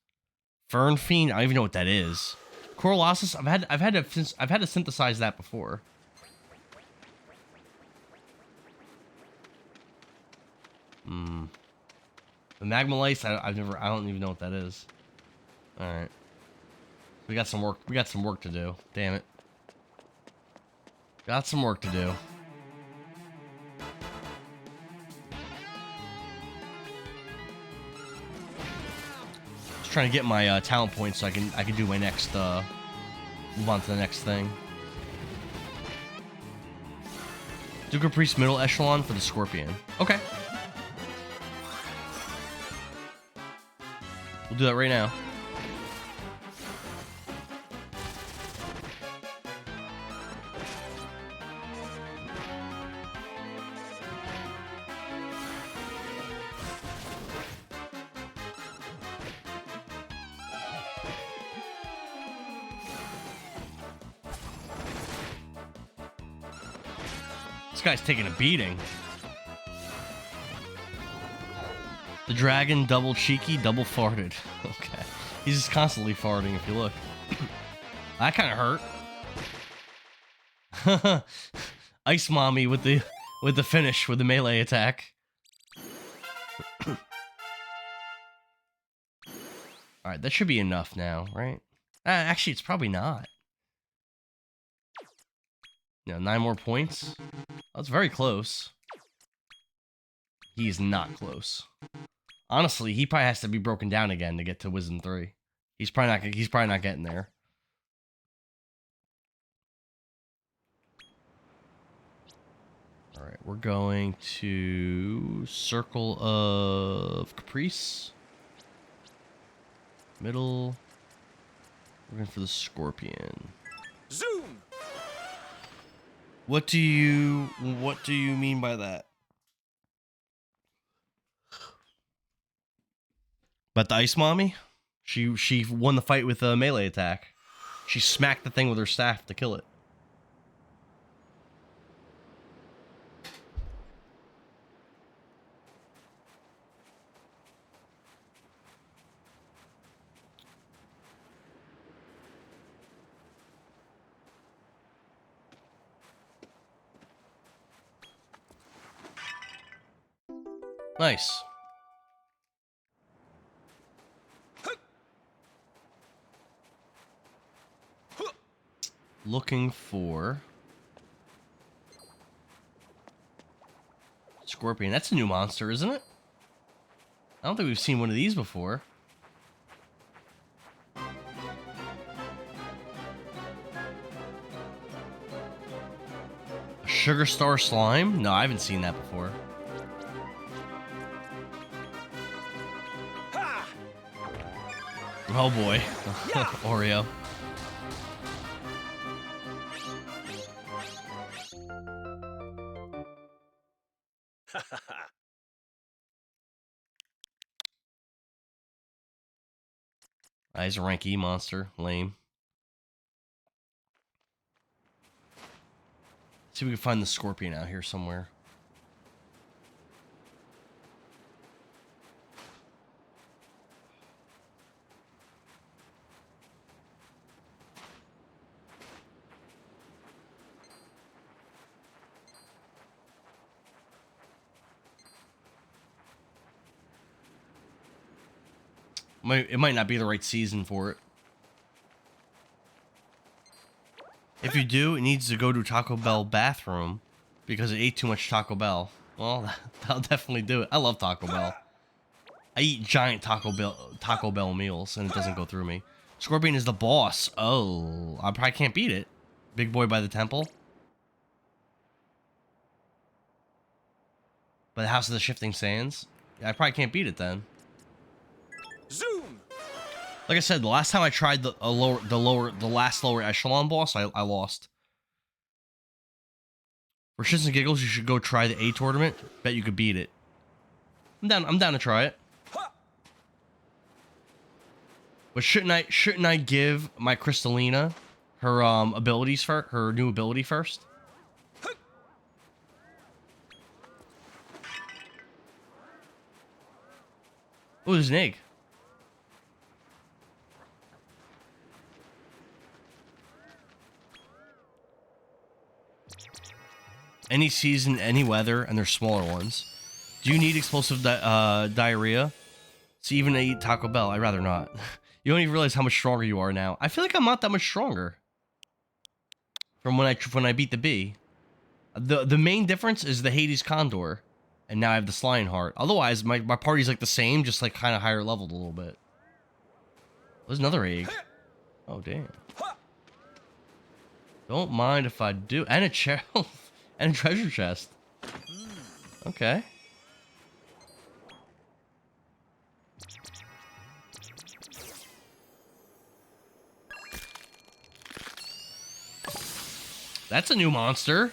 Fern Fiend, I don't even know what that is. Corolossus, I've had to synthesize that before. The Magmalice, I don't even know what that is. All right. We got some work to do. Damn it. Got some work to do. Just trying to get my talent points so I can do my next move on to the next thing. Duke Priest middle echelon for the Scorpion. Okay. We'll do that right now. This guy's taking a beating. The dragon, double cheeky, double farted. Okay. He's just constantly farting if you look. That kind of hurt. Ice Mommy with the finish, with the melee attack. Alright, that should be enough now, right? Actually, it's probably not. Yeah, 9 more points. That's very close. He's not close. Honestly, he probably has to be broken down again to get to Wisdom 3. He's probably not getting there. All right, we're going to Circle of Caprice. Middle. We're going for the Scorpion. Zoom. What do you mean by that? But the Ice Mommy? She won the fight with a melee attack. She smacked the thing with her staff to kill it. Nice. Looking for Scorpion. That's a new monster, isn't it? I don't think we've seen one of these before. A Sugar Star Slime? No, I haven't seen that before. Oh boy. Oreo. He's a rank E monster. Lame. See if we can find the Scorpion out here somewhere. It might not be the right season for it. If you do, it needs to go to Taco Bell bathroom because it ate too much Taco Bell. Well, that'll definitely do it. I love Taco Bell. I eat giant Taco Bell meals and it doesn't go through me. Scorpion is the boss. Oh, I probably can't beat it. Big boy by the temple. By the House of the Shifting Sands. Yeah, I probably can't beat it then. Zoom. Like I said, the last time I tried the last lower echelon boss, I lost. For shits and giggles, you should go try the A tournament. Bet you could beat it. I'm down to try it. But shouldn't I give my Crystalina her abilities for her new ability first? Oh, there's an egg. Any season, any weather, and they're smaller ones. Do you need explosive diarrhea? So even to eat Taco Bell, I'd rather not. You don't even realize how much stronger you are now. I feel like I'm not that much stronger from when I beat the bee. The main difference is the Hades Condor, and now I have the Slion Heart. Otherwise, my party's like the same, just like kind of higher leveled a little bit. There's another egg. Oh damn! Don't mind if I do. And a chair. And a treasure chest. Okay. That's a new monster.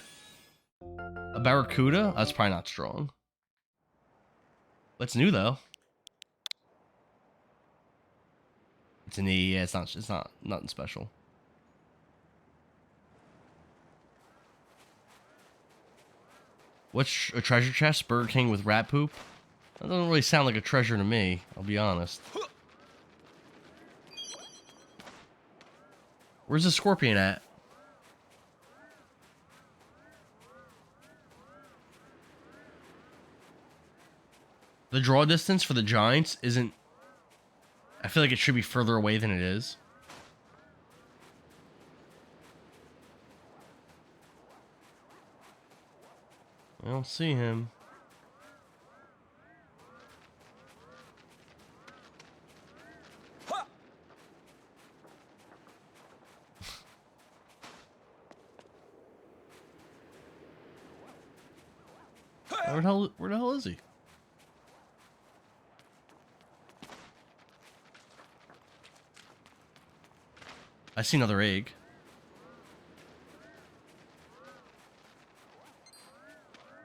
A barracuda? That's probably not strong. What's new though? It's an E. Yeah, it's not nothing special. What's a treasure chest? Burger King with rat poop? That doesn't really sound like a treasure to me, I'll be honest. Where's the Scorpion at? The draw distance for the giants isn't... I feel like it should be further away than it is. I don't see him. Where the hell is he? I see another egg.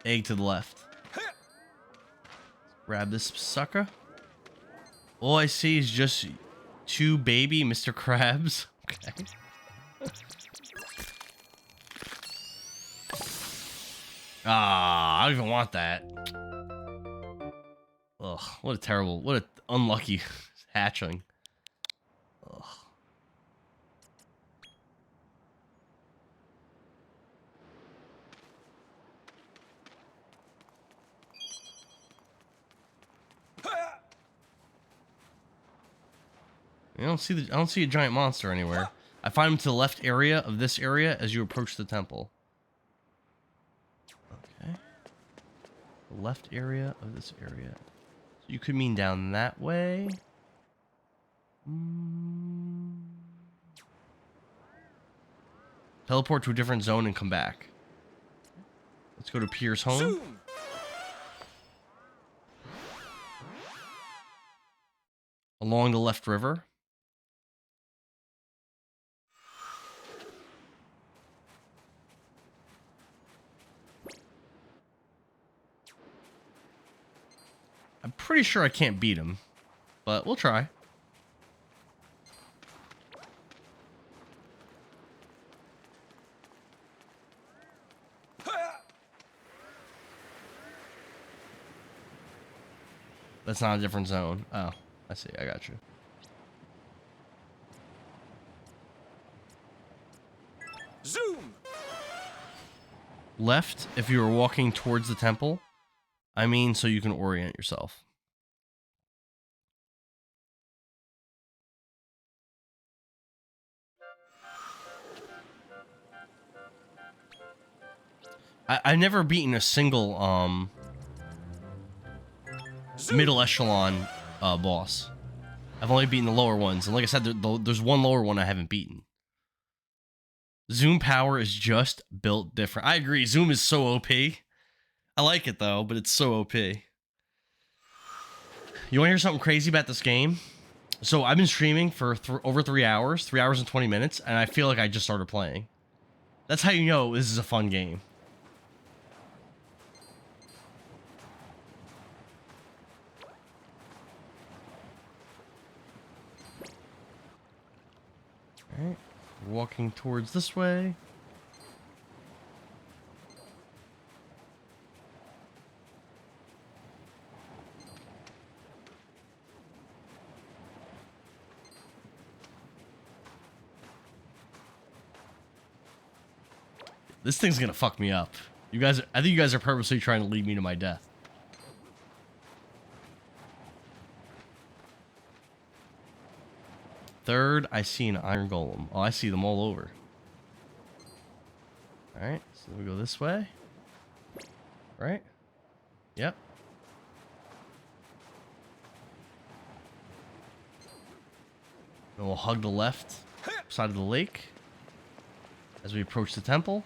Egg to the left. Grab this sucker. All I see is just two baby Mr. Krabs. Okay. Ah, I don't even want that. Ugh, what a unlucky hatchling. Ugh. I don't see a giant monster anywhere. I find him to the left area of this area as you approach the temple. Okay. The left area of this area. So you could mean down that way. Teleport to a different zone and come back. Let's go to Pier's home. Zoom. Along the left river. I'm pretty sure I can't beat him, but we'll try. That's not a different zone. Oh, I see. I got you. Zoom. Left if you are walking towards the temple. I mean, so you can orient yourself. I've never beaten a single middle echelon boss. I've only beaten the lower ones, and like I said, there's one lower one I haven't beaten. Zoom power is just built different. I agree. Zoom is so OP. I like it though, but it's so OP. You want to hear something crazy about this game? So I've been streaming for over 3 hours, 3 hours and 20 minutes, and I feel like I just started playing. That's how you know this is a fun game. Alright, walking towards this way. This thing's gonna fuck me up. I think you guys are purposely trying to lead me to my death. Third, I see an iron golem. Oh, I see them all over. Alright, so we go this way. Right? Yep. And we'll hug the left side of the lake as we approach the temple.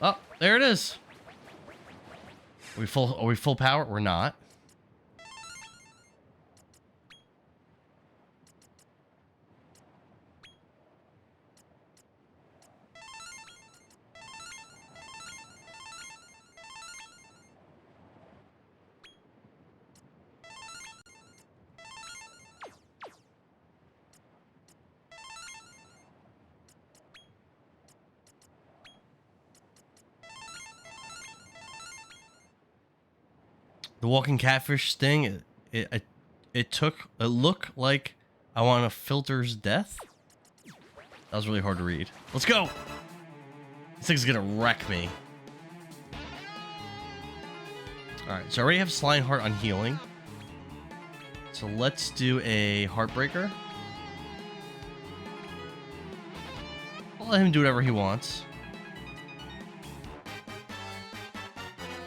Oh, there it is. Are we full power? We're not. The walking catfish sting, it looked like I want a filter's death. That was really hard to read. Let's go. This thing's gonna wreck me. Alright, so I already have Slime Heart on healing. So let's do a Heartbreaker. I'll let him do whatever he wants.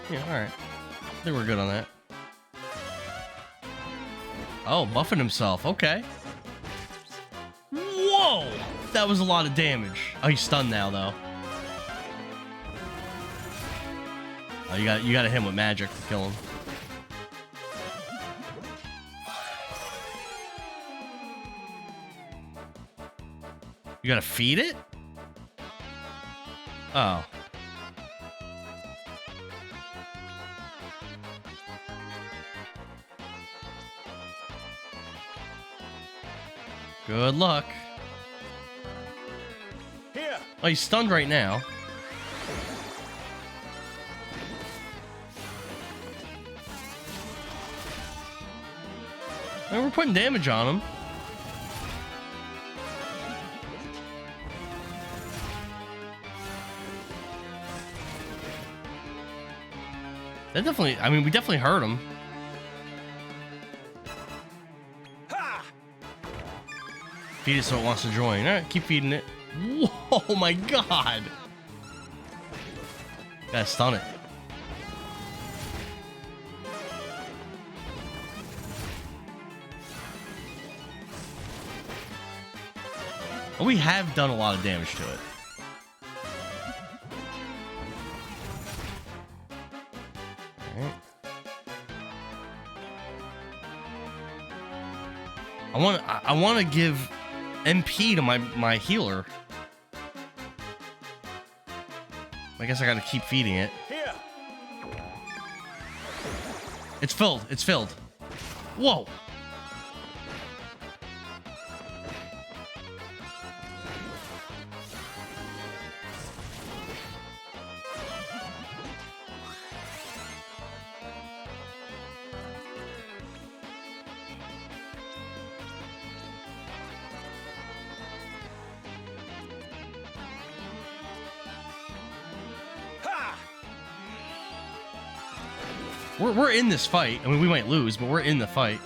Yeah, alright. I think we're good on that. Oh, buffing himself. Okay. Whoa! That was a lot of damage. Oh, he's stunned now, though. Oh, you got to hit him with magic to kill him. You gotta feed it? Oh. Good luck. Here. Oh, he's stunned right now. And we're putting damage on him. That definitely, I mean, we definitely hurt him. Ha! Feed it so it wants to join. All right, keep feeding it. Whoa, oh my god. Gotta stun it. And we have done a lot of damage to it. Alright. I want to give MP to my healer. I guess I gotta keep feeding it. Here. It's filled. It's filled. Whoa. We're in this fight. I mean, we might lose, but we're in the fight.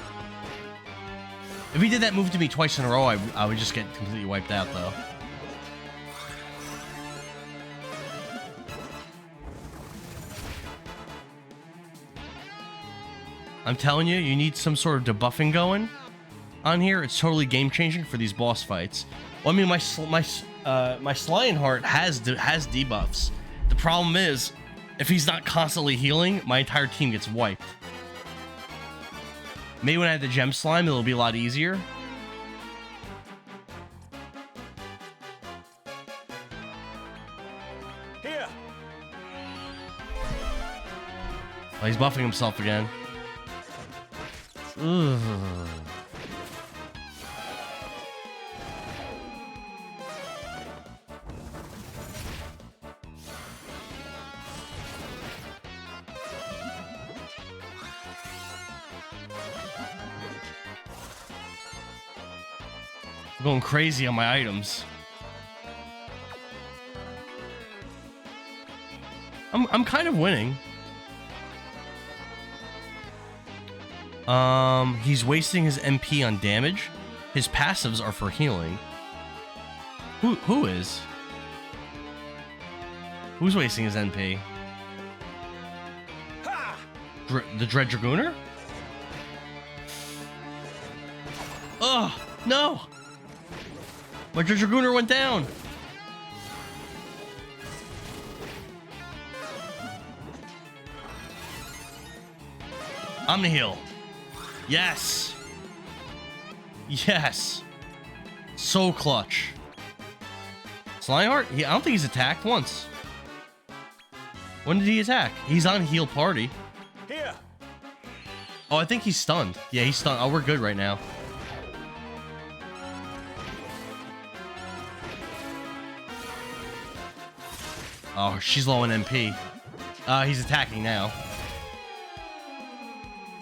If he did that move to me twice in a row, I would just get completely wiped out, though. I'm telling you, you need some sort of debuffing going on here. It's totally game-changing for these boss fights. Well, I mean, my Slying Heart has debuffs. The problem is, if he's not constantly healing, my entire team gets wiped. Maybe when I have the gem slime, it'll be a lot easier. Here. Oh, he's buffing himself again. Ugh. I'm going crazy on my items. I'm kind of winning. He's wasting his MP on damage. His passives are for healing. Who is? Who's wasting his NP? The Dread Dragooner? Oh, no! My Dread Dragooner went down! I'm the heal. Yes! Yes! So clutch. Slying Heart? I don't think he's attacked once. When did he attack? He's on heal party. Here. Oh, I think he's stunned. Yeah, he's stunned. Oh, we're good right now. Oh, she's low on MP. He's attacking now.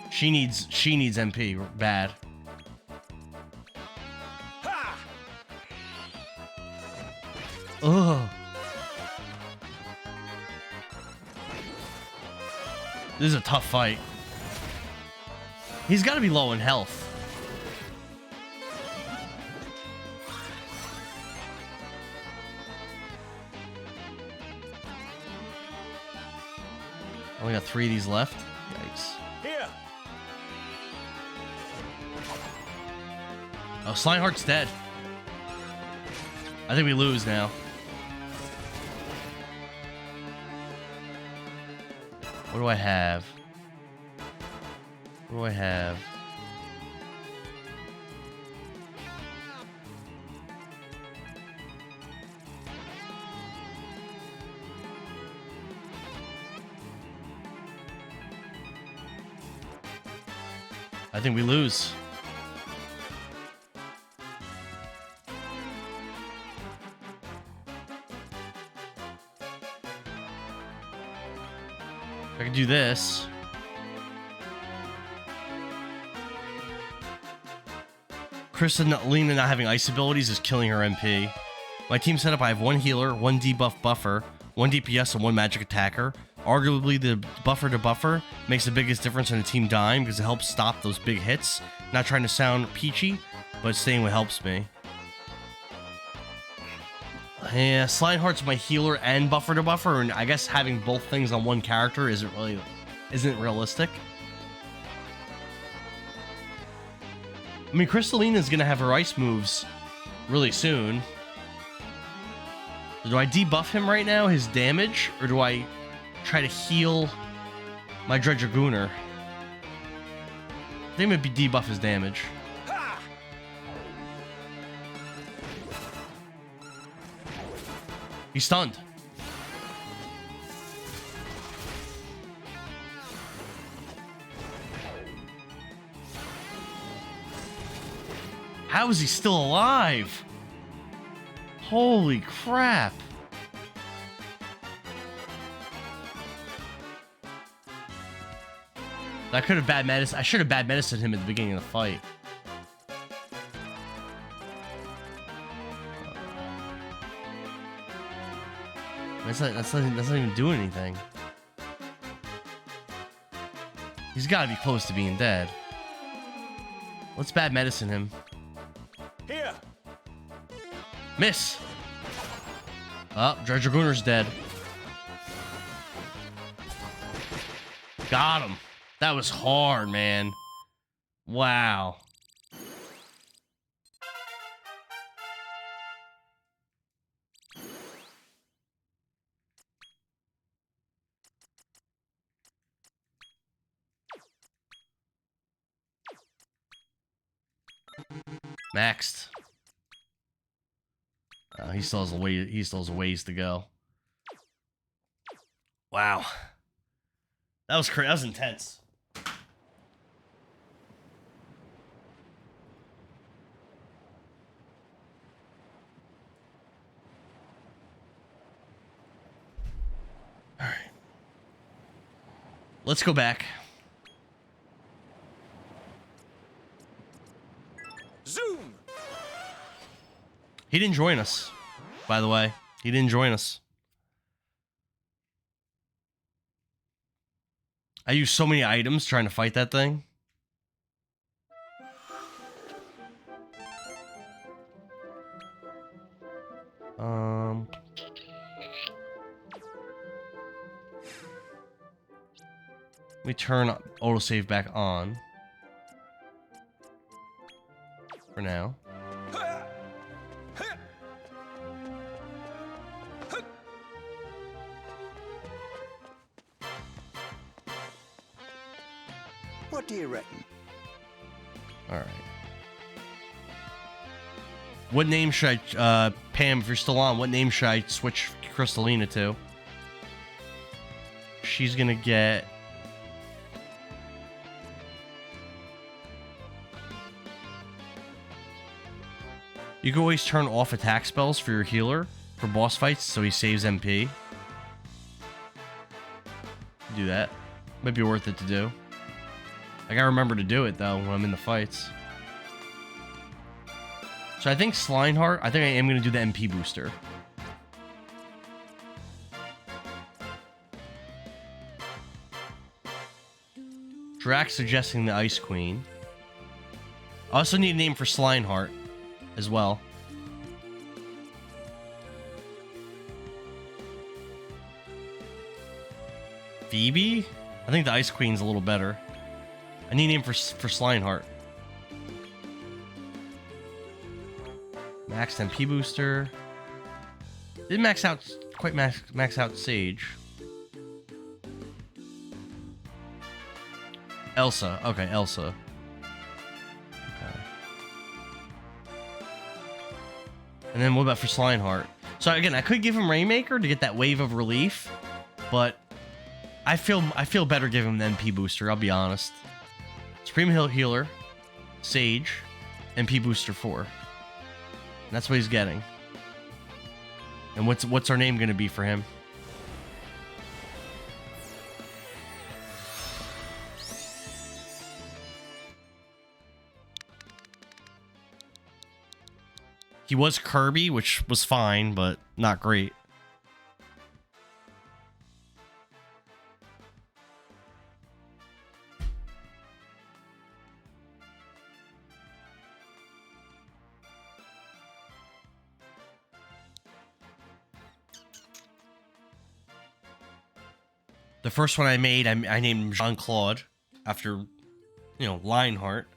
She needs MP bad. Ugh. This is a tough fight. He's got to be low in health. Only got 3 of these left. Yikes. Here. Oh, Slying Heart's dead. I think we lose now. What do I have? What do I have? I think we lose. I can do this. Lena not having ice abilities is killing her MP. My team setup, I have one healer, one debuff buffer, one DPS, and one magic attacker. Arguably, the buffer to buffer makes the biggest difference in a team dying because it helps stop those big hits. Not trying to sound peachy, but saying what helps me. Yeah, Slineheart's my healer and buffer to buffer, and I guess having both things on one character isn't realistic. I mean, Crystallina's gonna have her ice moves really soon. Do I debuff him right now, his damage, or do I try to heal my Dread Dragooner? I think maybe debuff his damage. He's stunned. How is he still alive? Holy crap. I could have bad medicine. I should have bad medicine him at the beginning of the fight. That's not even doing anything. He's got to be close to being dead. Let's bad medicine him. Here. Miss. Oh, Dread Dragooner's dead. Got him. That was hard, man. Wow. Maxed. He still has a way. He still has a ways to go. Wow, that was crazy. That was intense. All right, let's go back. Zoom. He didn't join us, by the way. He didn't join us. I used so many items trying to fight that thing. Let me turn autosave back on. For now. What do you reckon? Alright. What name should I, Pam, if you're still on, what name should I switch Crystallina to? She's gonna get... You can always turn off attack spells for your healer for boss fights so he saves MP. Do that. Might be worth it to do. I gotta remember to do it though when I'm in the fights. So I think Slineheart, I think I am gonna do the MP booster. Drax suggesting the Ice Queen. I also need a name for Slineheart as well. Phoebe? I think the Ice Queen's a little better. I need a name for Slineheart. Maxed MP booster. Didn't max out, quite max out Sage. Elsa. Okay, Elsa. Okay. And then what about for Slineheart? So again, I could give him Rainmaker to get that wave of relief, but I feel better giving him the MP booster, I'll be honest. Supreme Healer, Sage, MP booster 4. And that's what he's getting. And what's our name gonna be for him? He was Kirby, which was fine, but not great. The first one I made, I named him Jean-Claude after, you know, Lionheart.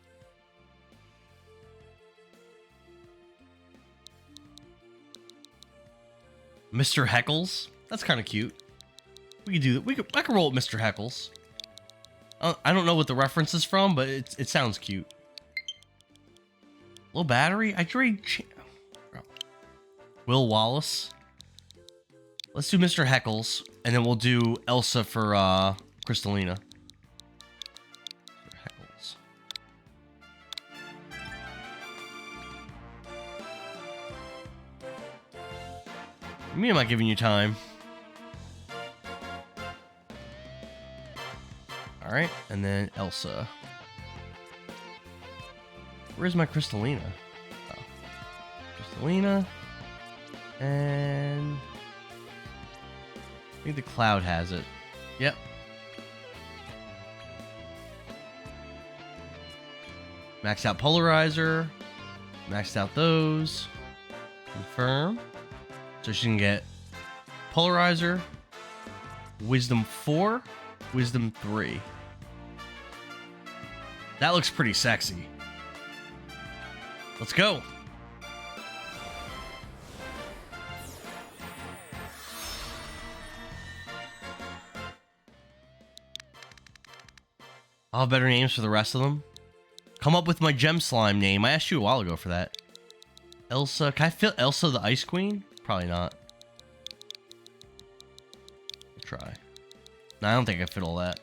Mr. Heckles. That's kind of cute. We could do that. I could roll with Mr. Heckles. I don't know what the reference is from, but it sounds cute. Low battery. I trade. Will Wallace. Let's do Mr. Heckles, and then we'll do Elsa for Crystalina. Mr. Heckles. Me, am I giving you time? All right, and then Elsa. Where's my Crystalina? Oh. Crystalina, and I think the Cloud has it. Yep. Maxed out Polarizer. Maxed out those. Confirm. So she can get Polarizer, Wisdom 4, Wisdom 3. That looks pretty sexy. Let's go. I'll have better names for the rest of them. Come up with my gem slime name. I asked you a while ago for that. Elsa. Can I fit Elsa the Ice Queen? Probably not. I'll try. No, I don't think I fit all that.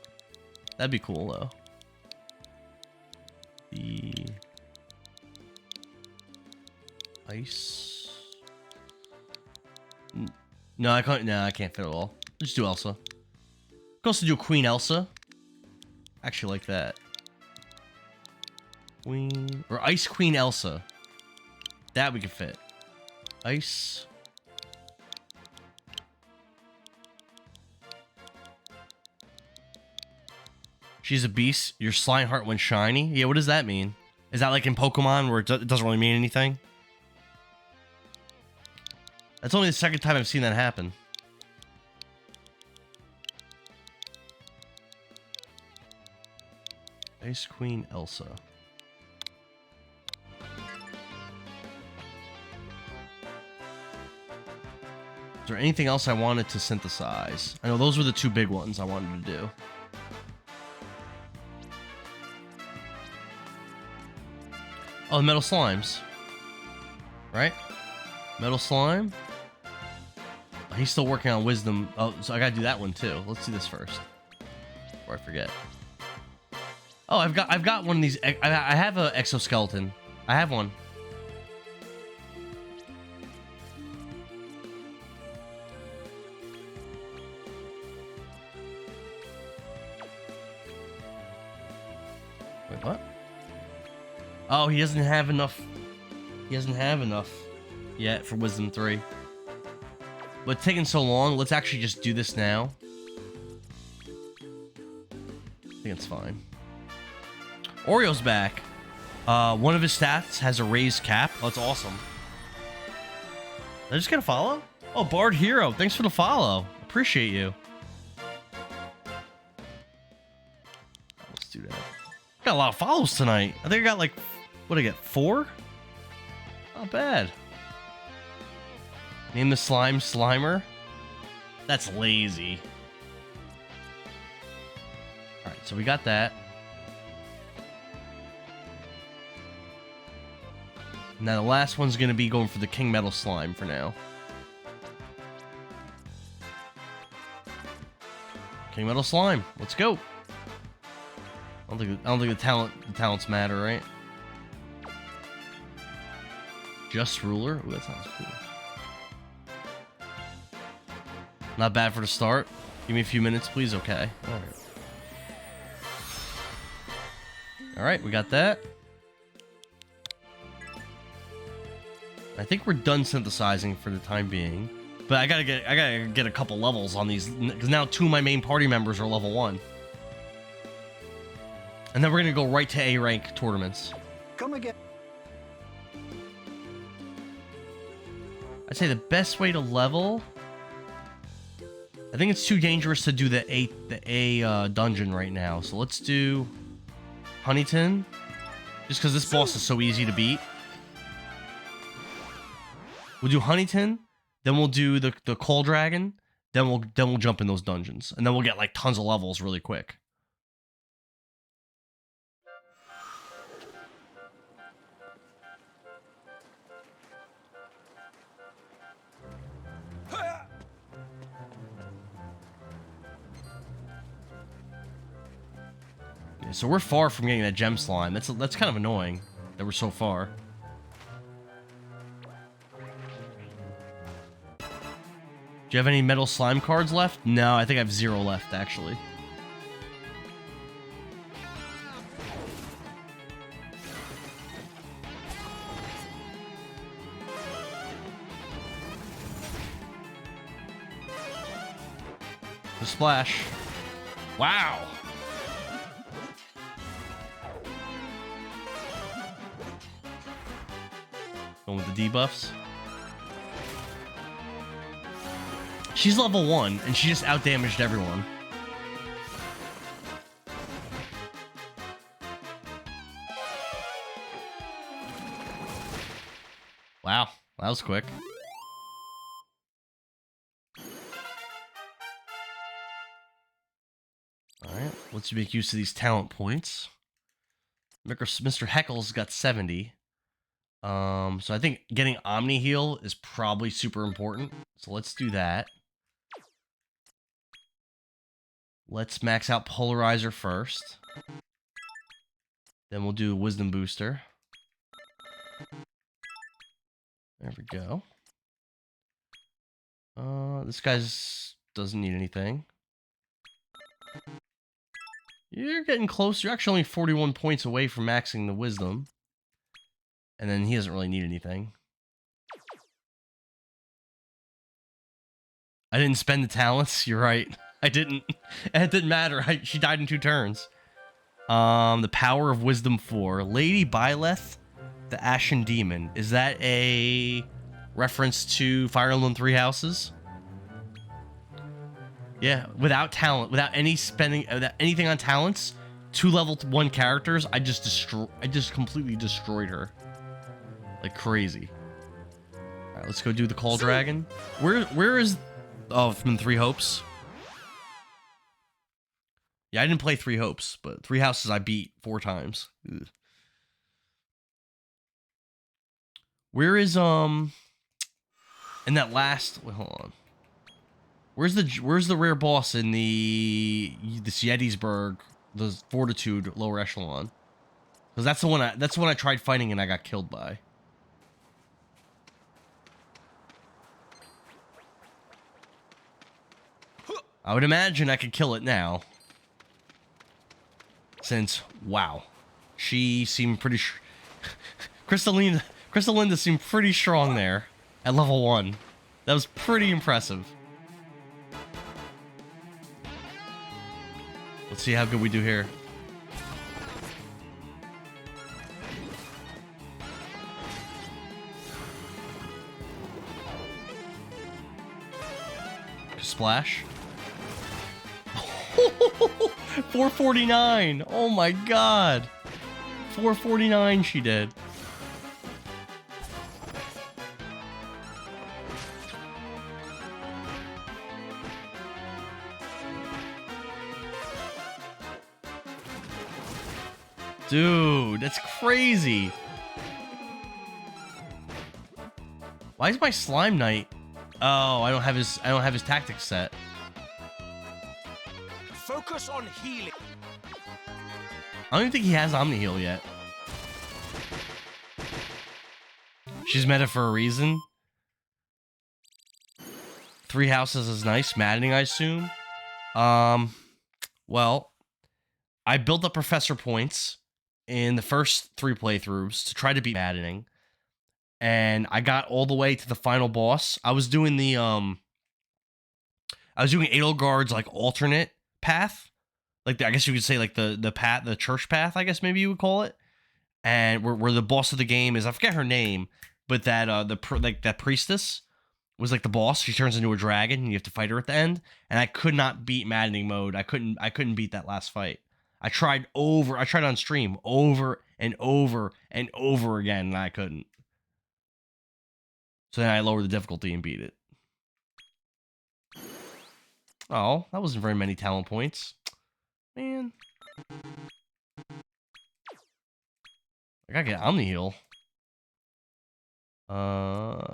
That'd be cool though. The ice. No, I can't. No, I can't fit it all. Just do Elsa. Could also do Queen Elsa. Actually, like that. Queen or Ice Queen Elsa. That we could fit. Ice. She's a beast. Your slime heart went shiny. Yeah, what does that mean? Is that like in Pokemon where it doesn't really mean anything? That's only the second time I've seen that happen. Ice Queen Elsa. Is there anything else I wanted to synthesize? I know those were the two big ones I wanted to do. Oh, the metal slimes. Right? Metal slime. Oh, he's still working on wisdom. Oh, so I gotta do that one too. Let's do this first. Before I forget. Oh, I've got one of these. I have an exoskeleton. I have one. Wait, what? Oh, he doesn't have enough. He doesn't have enough yet for Wisdom 3. But it's taking so long. Let's actually just do this now. I think it's fine. Oreo's back. One of his stats has a raised cap. Oh, that's awesome. Did I just get a follow? Oh, Bard Hero. Thanks for the follow. Appreciate you. Let's do that. Got a lot of follows tonight. I think I got like, what did I get? 4? Not bad. Name the slime Slimer. That's lazy. Alright, so we got that. Now the last one's going to be going for the King Metal Slime for now. King Metal Slime, let's go. I don't think the talents matter, right? Just Ruler. Ooh, that sounds cool. Not bad for the start. Give me a few minutes, please. Okay. All right. All right, we got that. I think we're done synthesizing for the time being. But I gotta get a couple levels on these, because now 2 of my main party members are level 1. And then we're gonna go right to A rank tournaments. Come again. I'd say the best way to level, I think it's too dangerous to do the A dungeon right now. So let's do Huntington, just because this boss is so easy to beat. We'll do Huntington, then we'll do the Coal Dragon, then we'll jump in those dungeons, and then we'll get like tons of levels really quick. So we're far from getting that gem slime. That's kind of annoying that we're so far. Do you have any metal slime cards left? No, I think I have 0 left, actually. The splash. Wow. Going with the debuffs. She's level 1, and she just outdamaged everyone. Wow, that was quick. Alright, let's make use of these talent points. Mr. Heckle's got 70. So I think getting Omni Heal is probably super important. So let's do that. Let's max out Polarizer first. Then we'll do Wisdom Booster. There we go. This guy's doesn't need anything. You're getting close. You're actually only 41 points away from maxing the Wisdom. And then he doesn't really need anything. I didn't spend the talents. You're right. I didn't. And it didn't matter. She died in 2 turns. The Power of Wisdom 4. Lady Byleth, the Ashen Demon. Is that a reference to Fire Emblem 3 Houses? Yeah, without talent, without any spending, without anything on talents, 2 level 1 characters, I just completely destroyed her. Like crazy. Alright, let's go do the Call Dragon. Where is... Oh, from 3 Hopes? Yeah, I didn't play 3 Hopes, but 3 Houses I beat 4 times. Ugh. Where is, in that last... Wait, hold on. Where's the rare boss in this Gettysburg, the Fortitude lower echelon? Because that's the one I tried fighting and I got killed by. I would imagine I could kill it now. Since, wow. She seemed pretty... Crystallinda seemed pretty strong there. At level 1. That was pretty impressive. Let's see how good we do here. Splash. 449. Oh my god. 449 she did. Dude, that's crazy. Why is my Slime Knight? Oh, I don't have his tactics set. Focus on healing. I don't even think he has Omni Heal yet. She's meta for a reason. 3 Houses is nice. Maddening, I assume. Well, I built up Professor points in the first 3 playthroughs to try to beat Maddening. and I got all the way to the final boss. I was doing the Edelgard's like alternate path, like I guess you could say like the path, the church path, I guess maybe you would call it. And where the boss of the game is, I forget her name, but that that priestess was like the boss. She turns into a dragon, and you have to fight her at the end. And I could not beat maddening mode. I couldn't beat that last fight. I tried on stream over and over and over again, and I couldn't. So then I lowered the difficulty and beat it. Oh, that wasn't very many talent points. Man. I gotta get Omni Heal. Okay.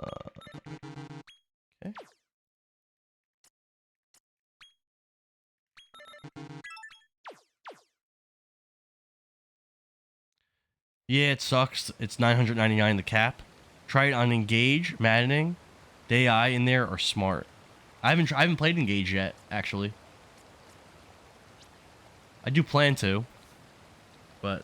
Yeah, it sucks. It's 999 the cap. Try it on Engage, Maddening. AI in there are smart. I haven't played Engage yet, actually. I do plan to, but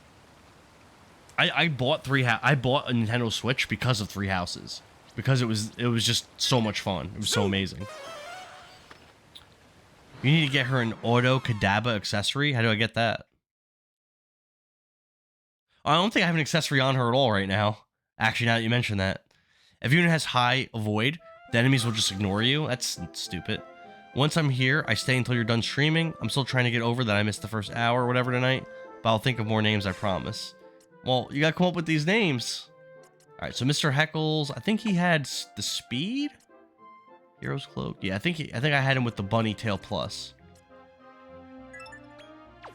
I bought I bought a Nintendo Switch because of Three Houses, because it was just so much fun. It was so amazing. You need to get her an Auto Kadaba accessory. How do I get that? I don't think I have an accessory on her at all right now. Actually, now that you mention that, if a unit has high avoid, the enemies will just ignore you. That's stupid. Once I'm here, I stay until you're done streaming. I'm still trying to get over that I missed the first hour or whatever tonight, but I'll think of more names, I promise. Well, you gotta come up with these names. Alright, so Mr. Heckles, I think he had the speed? Hero's Cloak? Yeah, I think I had him with the Bunny Tail Plus.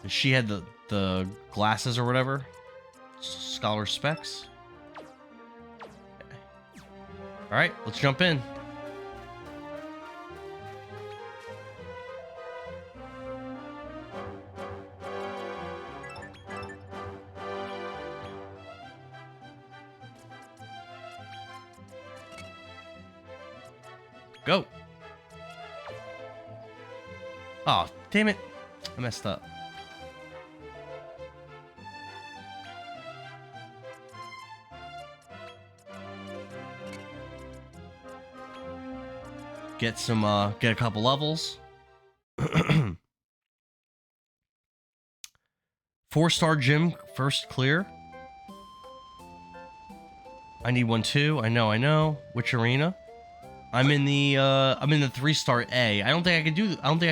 And she had the glasses or whatever. Scholar Specs. Okay. Alright, let's jump in. Go. Oh, damn it. I messed up. Get a couple levels. 4-star gym first clear. I need one too. I know. Which arena? I'm in the 3-star A. I don't think I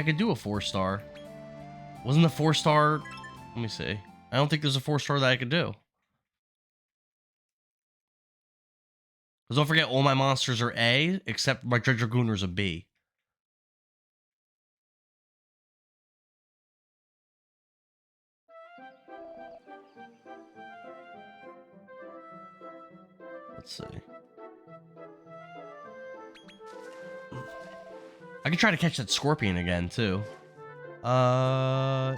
could do a 4-star. Wasn't the 4-star? Let me see. I don't think there's a 4-star that I could do. Because don't forget, all my monsters are A, except my Dread Dragooner's a B. Let's see. I can try to catch that scorpion again, too. Yeah,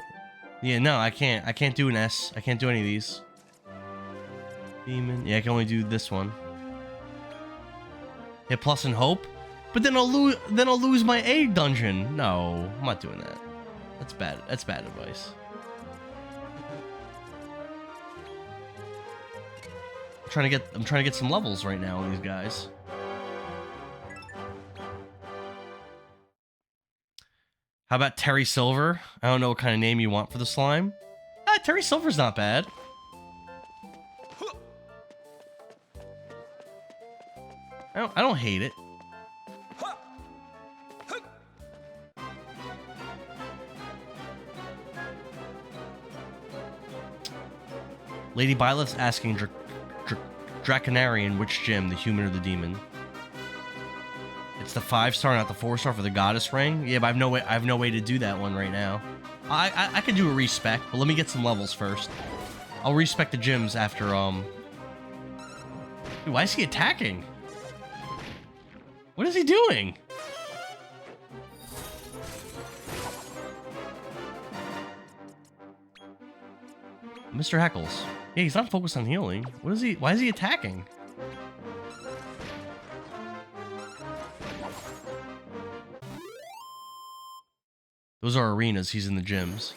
no, I can't. I can't do an S. I can't do any of these. Demon. Yeah, I can only do this one. Hit plus and hope, but then I'll lose my A dungeon. No, I'm not doing that. That's bad. That's bad advice. I'm trying to get some levels right now on these guys. How about Terry Silver? I don't know what kind of name you want for the slime. Terry Silver's not bad. I don't hate it. Lady Byleth's asking Draconarian which gym, the human or the demon. It's the 5-star, not the 4-star for the goddess ring. Yeah, but I have no way to do that one right now. I could do a respec, but let me get some levels first. I'll respec the gyms after Dude, why is he attacking? What is he doing? Mr. Heckles. Yeah, he's not focused on healing. What is he? Why is he attacking? Those are arenas. He's in the gyms.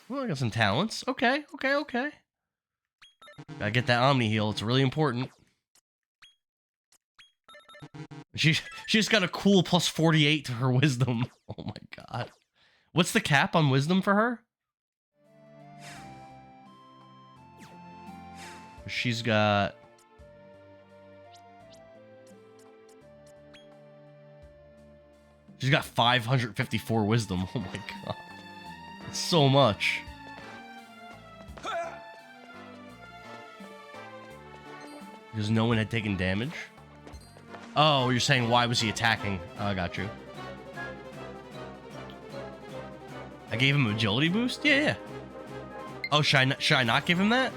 Well, I got some talents. Okay. Gotta get that Omni heal. It's really important. She just got a cool plus 48 to her wisdom. Oh my god. What's the cap on wisdom for her? She's got... She's got 554 wisdom. Oh my god. That's so much. Because no one had taken damage? Oh, you're saying why was he attacking? Oh, I got you. I gave him agility boost? Yeah, yeah. Oh, should I not give him that?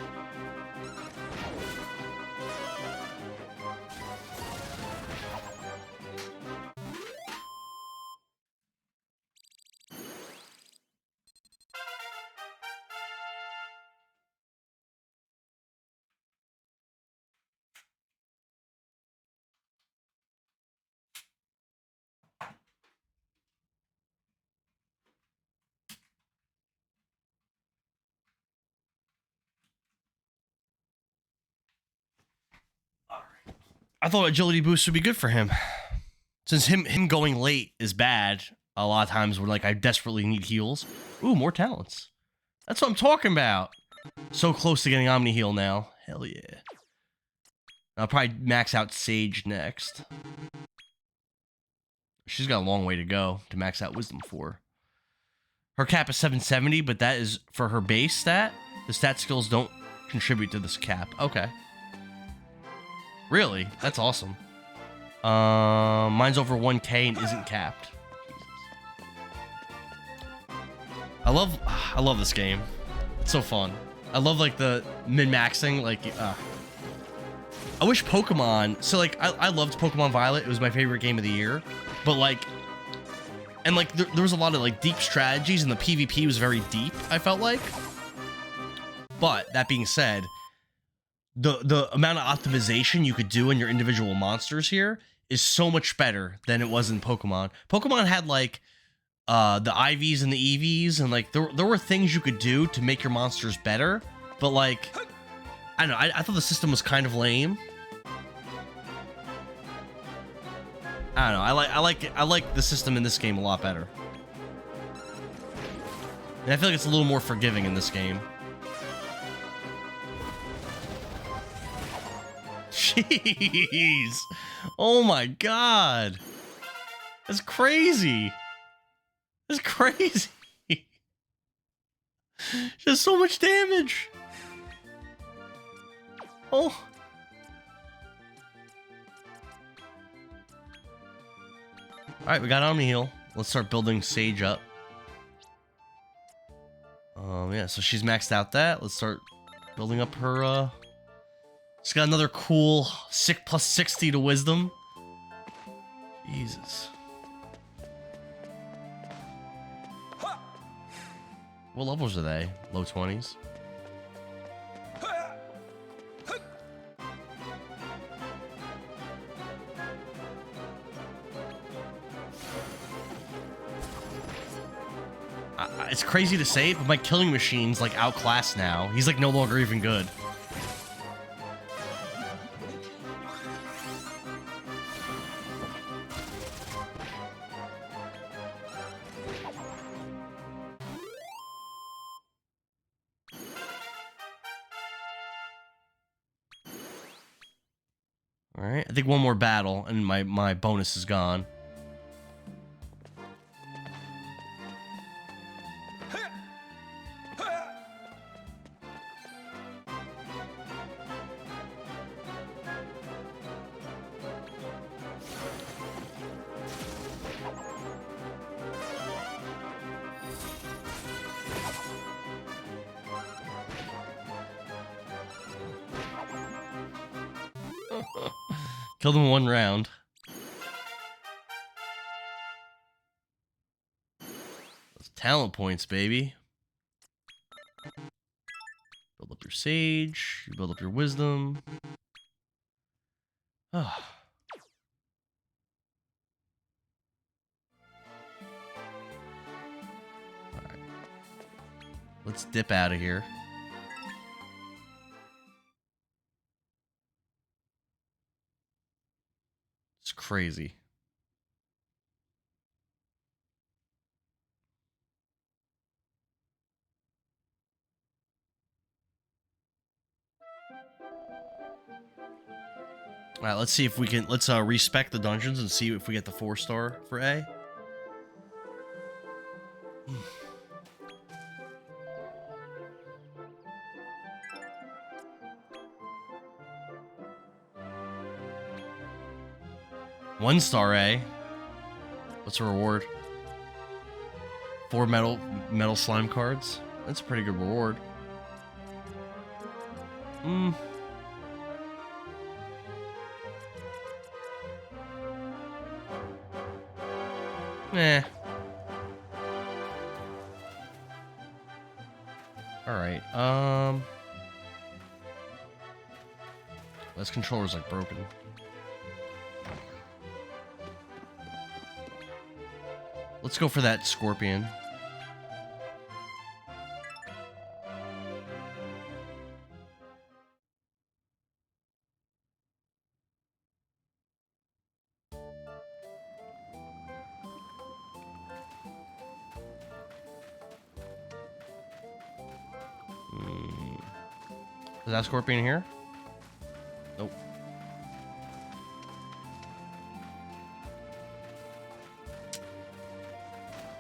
I thought agility boost would be good for him. Since him going late is bad, a lot of times we're like, I desperately need heals. Ooh, more talents. That's what I'm talking about. So close to getting Omni heal now. Hell yeah. I'll probably max out Sage next. She's got a long way to go to max out Wisdom for. Her cap is 770, but that is for her base stat. The stat skills don't contribute to this cap. Okay. Really? That's awesome. Mine's over 1k and isn't capped. Jesus. I love this game. It's so fun. I love like the min-maxing, like I wish Pokemon, so like I loved Pokemon Violet. It was my favorite game of the year. But like, and like there was a lot of like deep strategies and the PvP was very deep, I felt like. But that being said, the amount of optimization you could do in your individual monsters here is so much better than it was in Pokemon. Pokemon had like the IVs and the EVs, and like there were things you could do to make your monsters better, but like I don't know, I thought the system was kind of lame. I don't know, I like the system in this game a lot better. And I feel like it's a little more forgiving in this game. Jeez. Oh my god. That's crazy. That's crazy. Just so much damage. Oh. Alright, we got Omni Heal. Let's start building Sage up. Yeah, so she's maxed out that. Let's start building up her, she's got another cool plus 60 to Wisdom. Jesus. What levels are they? Low 20s? It's crazy to say it, but my killing machine's like outclassed now. He's like no longer even good. Alright, I think one more battle and my bonus is gone. Killed him in one round. Those talent points, baby. Build up your Sage. You build up your Wisdom. Oh. Alright. Let's dip out of here. It's crazy. All right, let's see if we can. Let's respec the dungeons and see if we get the 4-star for A. One star A. What's the reward? 4 metal slime cards. That's a pretty good reward. Eh. Alright, this controller's like broken. Let's go for that scorpion. Is that scorpion here? Nope.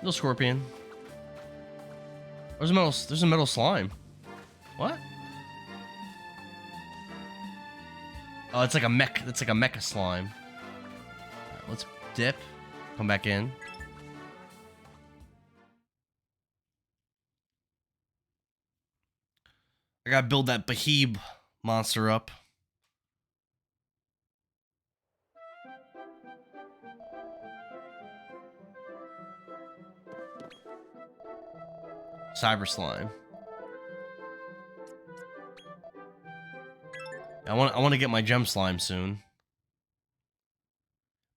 No scorpion. There's a metal slime. What? Oh, it's like a mech. It's like a mecha slime. Right, let's dip. Come back in. I gotta build that Bahib monster up. Cyber slime. I want to get my gem slime soon.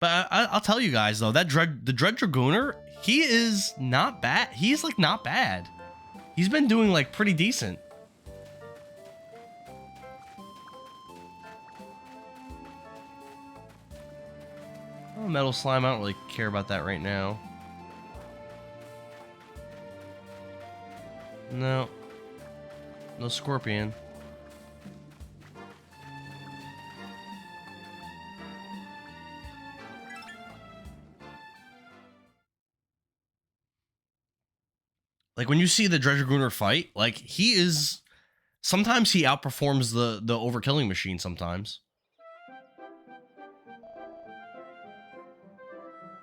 But I'll tell you guys though, that the Dread Dragooner, he is not bad. He's like not bad. He's been doing like pretty decent. Oh, metal slime, I don't really care about that right now. No. No scorpion. Like when you see the Dread Dragooner fight, like he is, sometimes he outperforms the overkilling machine sometimes.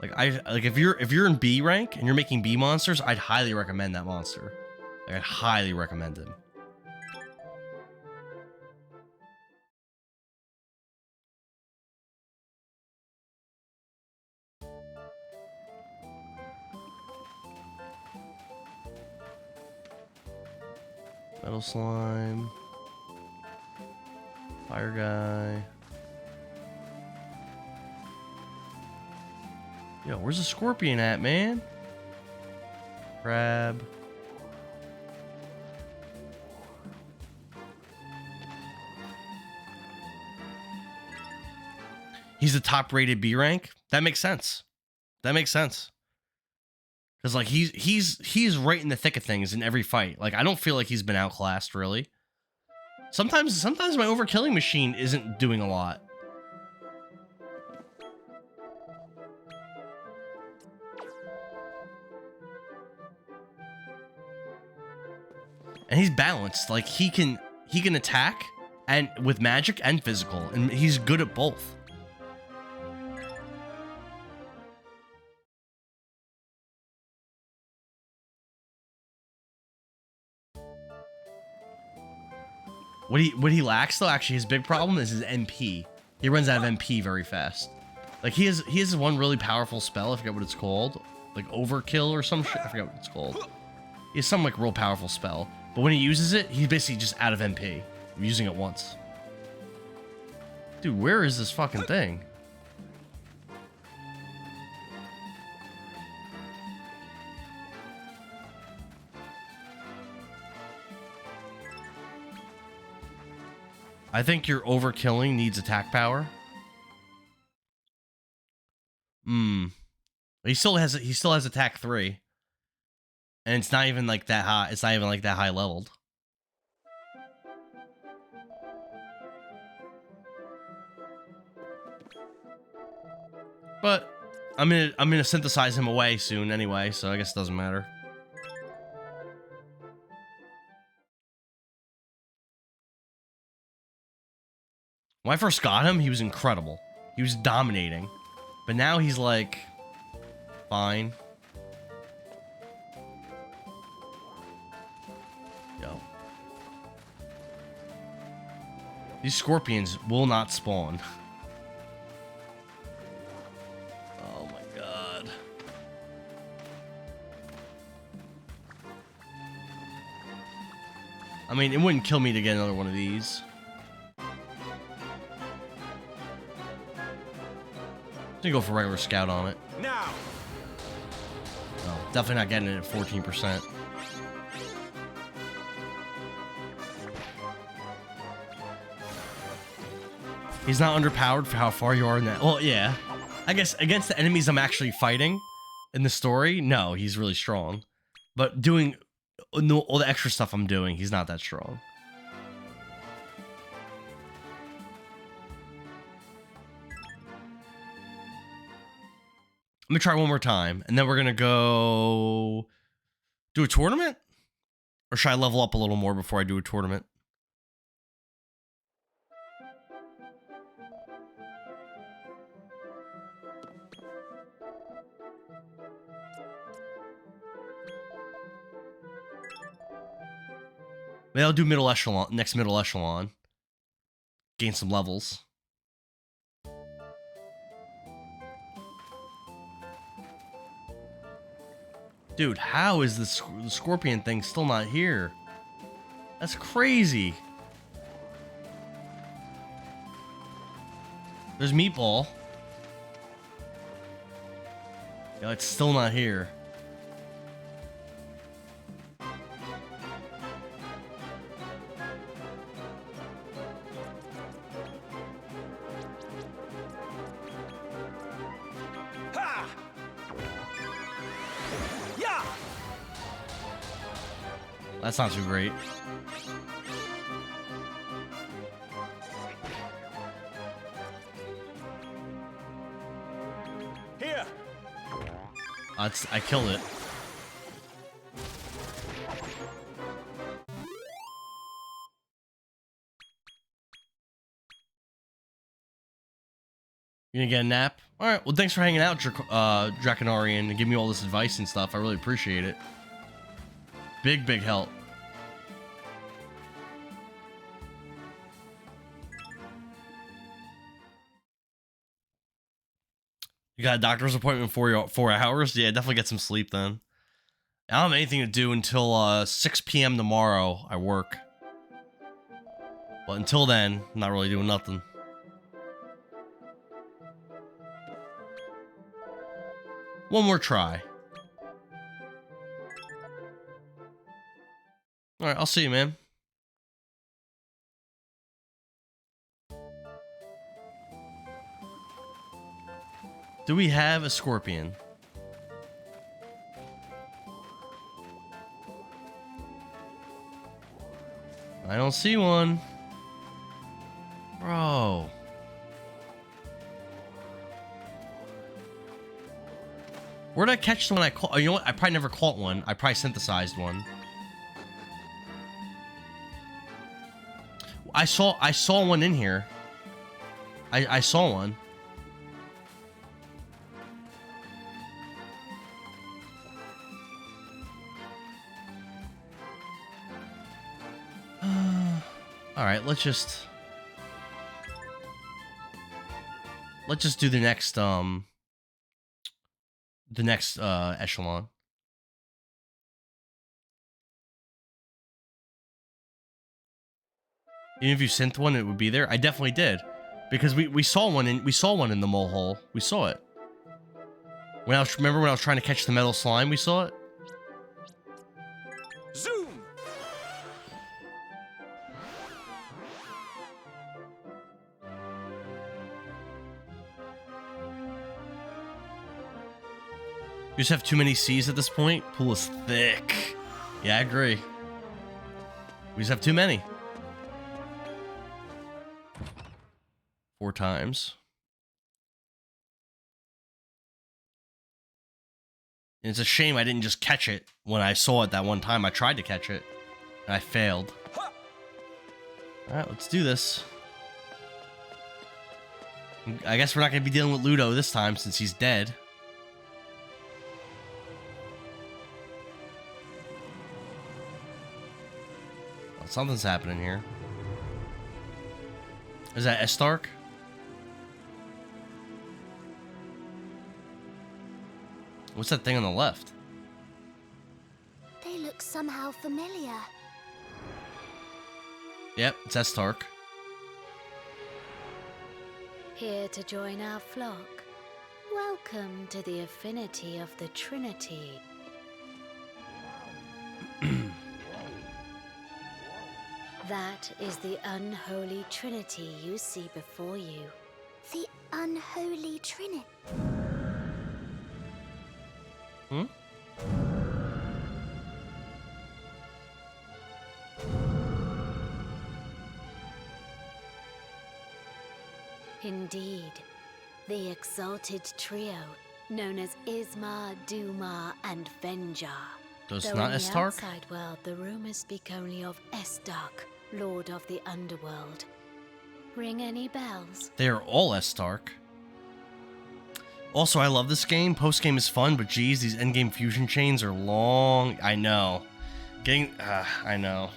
Like if you're in B rank and you're making B monsters, I'd highly recommend that monster. Like, I'd highly recommend it. Metal slime. Fire guy. Yo, where's the scorpion at, man? Crab. He's the top rated B rank. That makes sense. That makes sense. Cause like he's right in the thick of things in every fight. Like I don't feel like he's been outclassed really. Sometimes my overkilling machine isn't doing a lot. And he's balanced. Like he can attack and with magic and physical, and he's good at both. What he lacks though, actually his big problem is his MP. He runs out of MP very fast. Like he has one really powerful spell, I forget what it's called. Like overkill or some shit, I forget what it's called. He has some like real powerful spell. But when he uses it, he's basically just out of MP. I'm using it once. Dude, where is this fucking thing? I think your overkilling needs attack power. He still has attack 3. And it's not even like that high. It's not even like that high leveled. But I'm gonna synthesize him away soon anyway, so I guess it doesn't matter. When I first got him, he was incredible. He was dominating. But now he's like fine. Yo. These scorpions will not spawn. Oh my god. I mean, it wouldn't kill me to get another one of these. I'm gonna go for regular scout on it. Now. Oh, definitely not getting it at 14%. He's not underpowered for how far you are in that. Well, yeah. I guess against the enemies I'm actually fighting in the story, no, he's really strong. But doing all the extra stuff I'm doing, he's not that strong. I'm gonna try one more time, and then we're gonna go do a tournament? Or should I level up a little more before I do a tournament? Maybe I'll do middle echelon, next middle echelon. Gain some levels. Dude, how is the scorpion thing still not here? That's crazy. There's Meatball. Yeah, it's still not here. That's not too great. Here. I killed it. You gonna get a nap? All right. Well, thanks for hanging out, Draconarian, and giving me all this advice and stuff. I really appreciate it. Big help. You got a doctor's appointment for 4 hours? Yeah, definitely get some sleep then. I don't have anything to do until 6 p.m. tomorrow. I work. But until then, I'm not really doing nothing. One more try. Alright, I'll see you, man. Do we have a scorpion? I don't see one. Bro. Where did I catch the one I caught? Oh, you know what? I probably never caught one. I probably synthesized one. I saw one in here. I saw one. All right, let's just do the next echelon. Even if you synth one, it would be there. I definitely did, because we saw one in the mole hole. We saw it. Remember when I was trying to catch the metal slime? We saw it. Zoom. We just have too many C's at this point. Pool is thick. Yeah, I agree. We just have too many. 4 times. And it's a shame I didn't just catch it when I saw it that one time. I tried to catch it, and I failed. Alright, let's do this. I guess we're not going to be dealing with Ludo this time since he's dead. Well, something's happening here. Is that Estark? What's that thing on the left? They look somehow familiar. Yep, it's Estark. Here to join our flock. Welcome to the Affinity of the Trinity. That is the unholy Trinity you see before you. The unholy Trinity. Hmm? Indeed, the exalted trio, known as Ismar, Dumar, and Venjar. Does Though not in the Estark? outside world, the rumors speak only of Estark, Lord of the Underworld. Ring any bells? They are all Estark. Also, I love this game. Post-game is fun, but geez, these endgame fusion chains are long. I know. I know.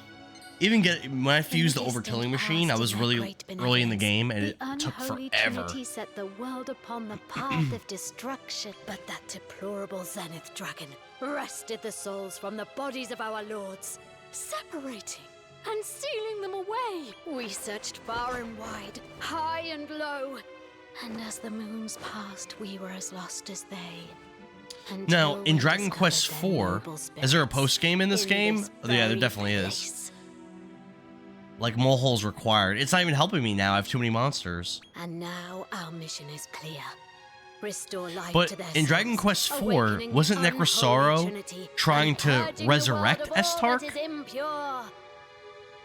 Even when I fused the overtilling machine, I was really early in the game, and it took forever. Trinity set the world upon the path of destruction, but that deplorable zenith dragon wrested the souls from the bodies of our lords, separating and sealing them away. We searched far and wide, high and low, and as the moons passed, we were as lost as they. Now, in Dragon Quest IV, is there a post-game in this game? Oh, yeah, there definitely is. Like, moleholes required. It's not even helping me now. I have too many monsters. And now our mission is clear. Restore life But to their in Dragon souls, Quest IV, awakening wasn't the unholy Necrosaro Trinity trying and to purging the resurrect world of all Estark? that is impure.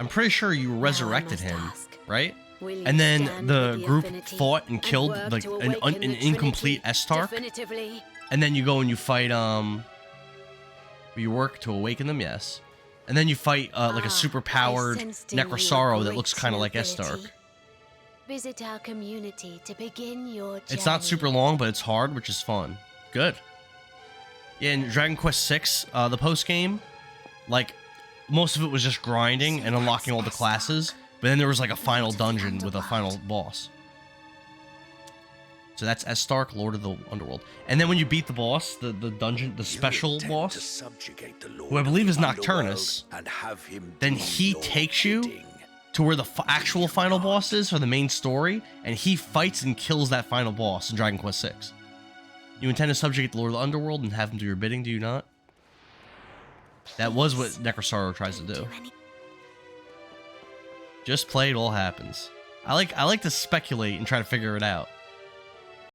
I'm pretty sure you Now I resurrected must him, ask, right? will you And then stand the with group Affinity fought and killed work like to an awaken the incomplete Trinity Estark. definitively? And then you go and you fight, you work to awaken them, yes. And then you fight, like a super-powered sensed in you a Necrosaro that great looks kind of like nobility. Estark. Visit our community to begin your journey. It's not super long, but it's hard, which is fun. Good. Yeah, in Dragon Quest VI, the post-game, like, most of it was just grinding and unlocking all the classes, but then there was, like, a final dungeon with a final boss. So that's Estark, Lord of the Underworld. And then when you beat the boss, the dungeon, the special boss, who I believe is Nocturnus, then he takes you to where the actual final boss is for the main story, and he fights and kills that final boss in Dragon Quest VI. You intend to subjugate the Lord of the Underworld and have him do your bidding, do you not? That was what Necrosaro tries to do. Just play, it all happens. I like to speculate and try to figure it out.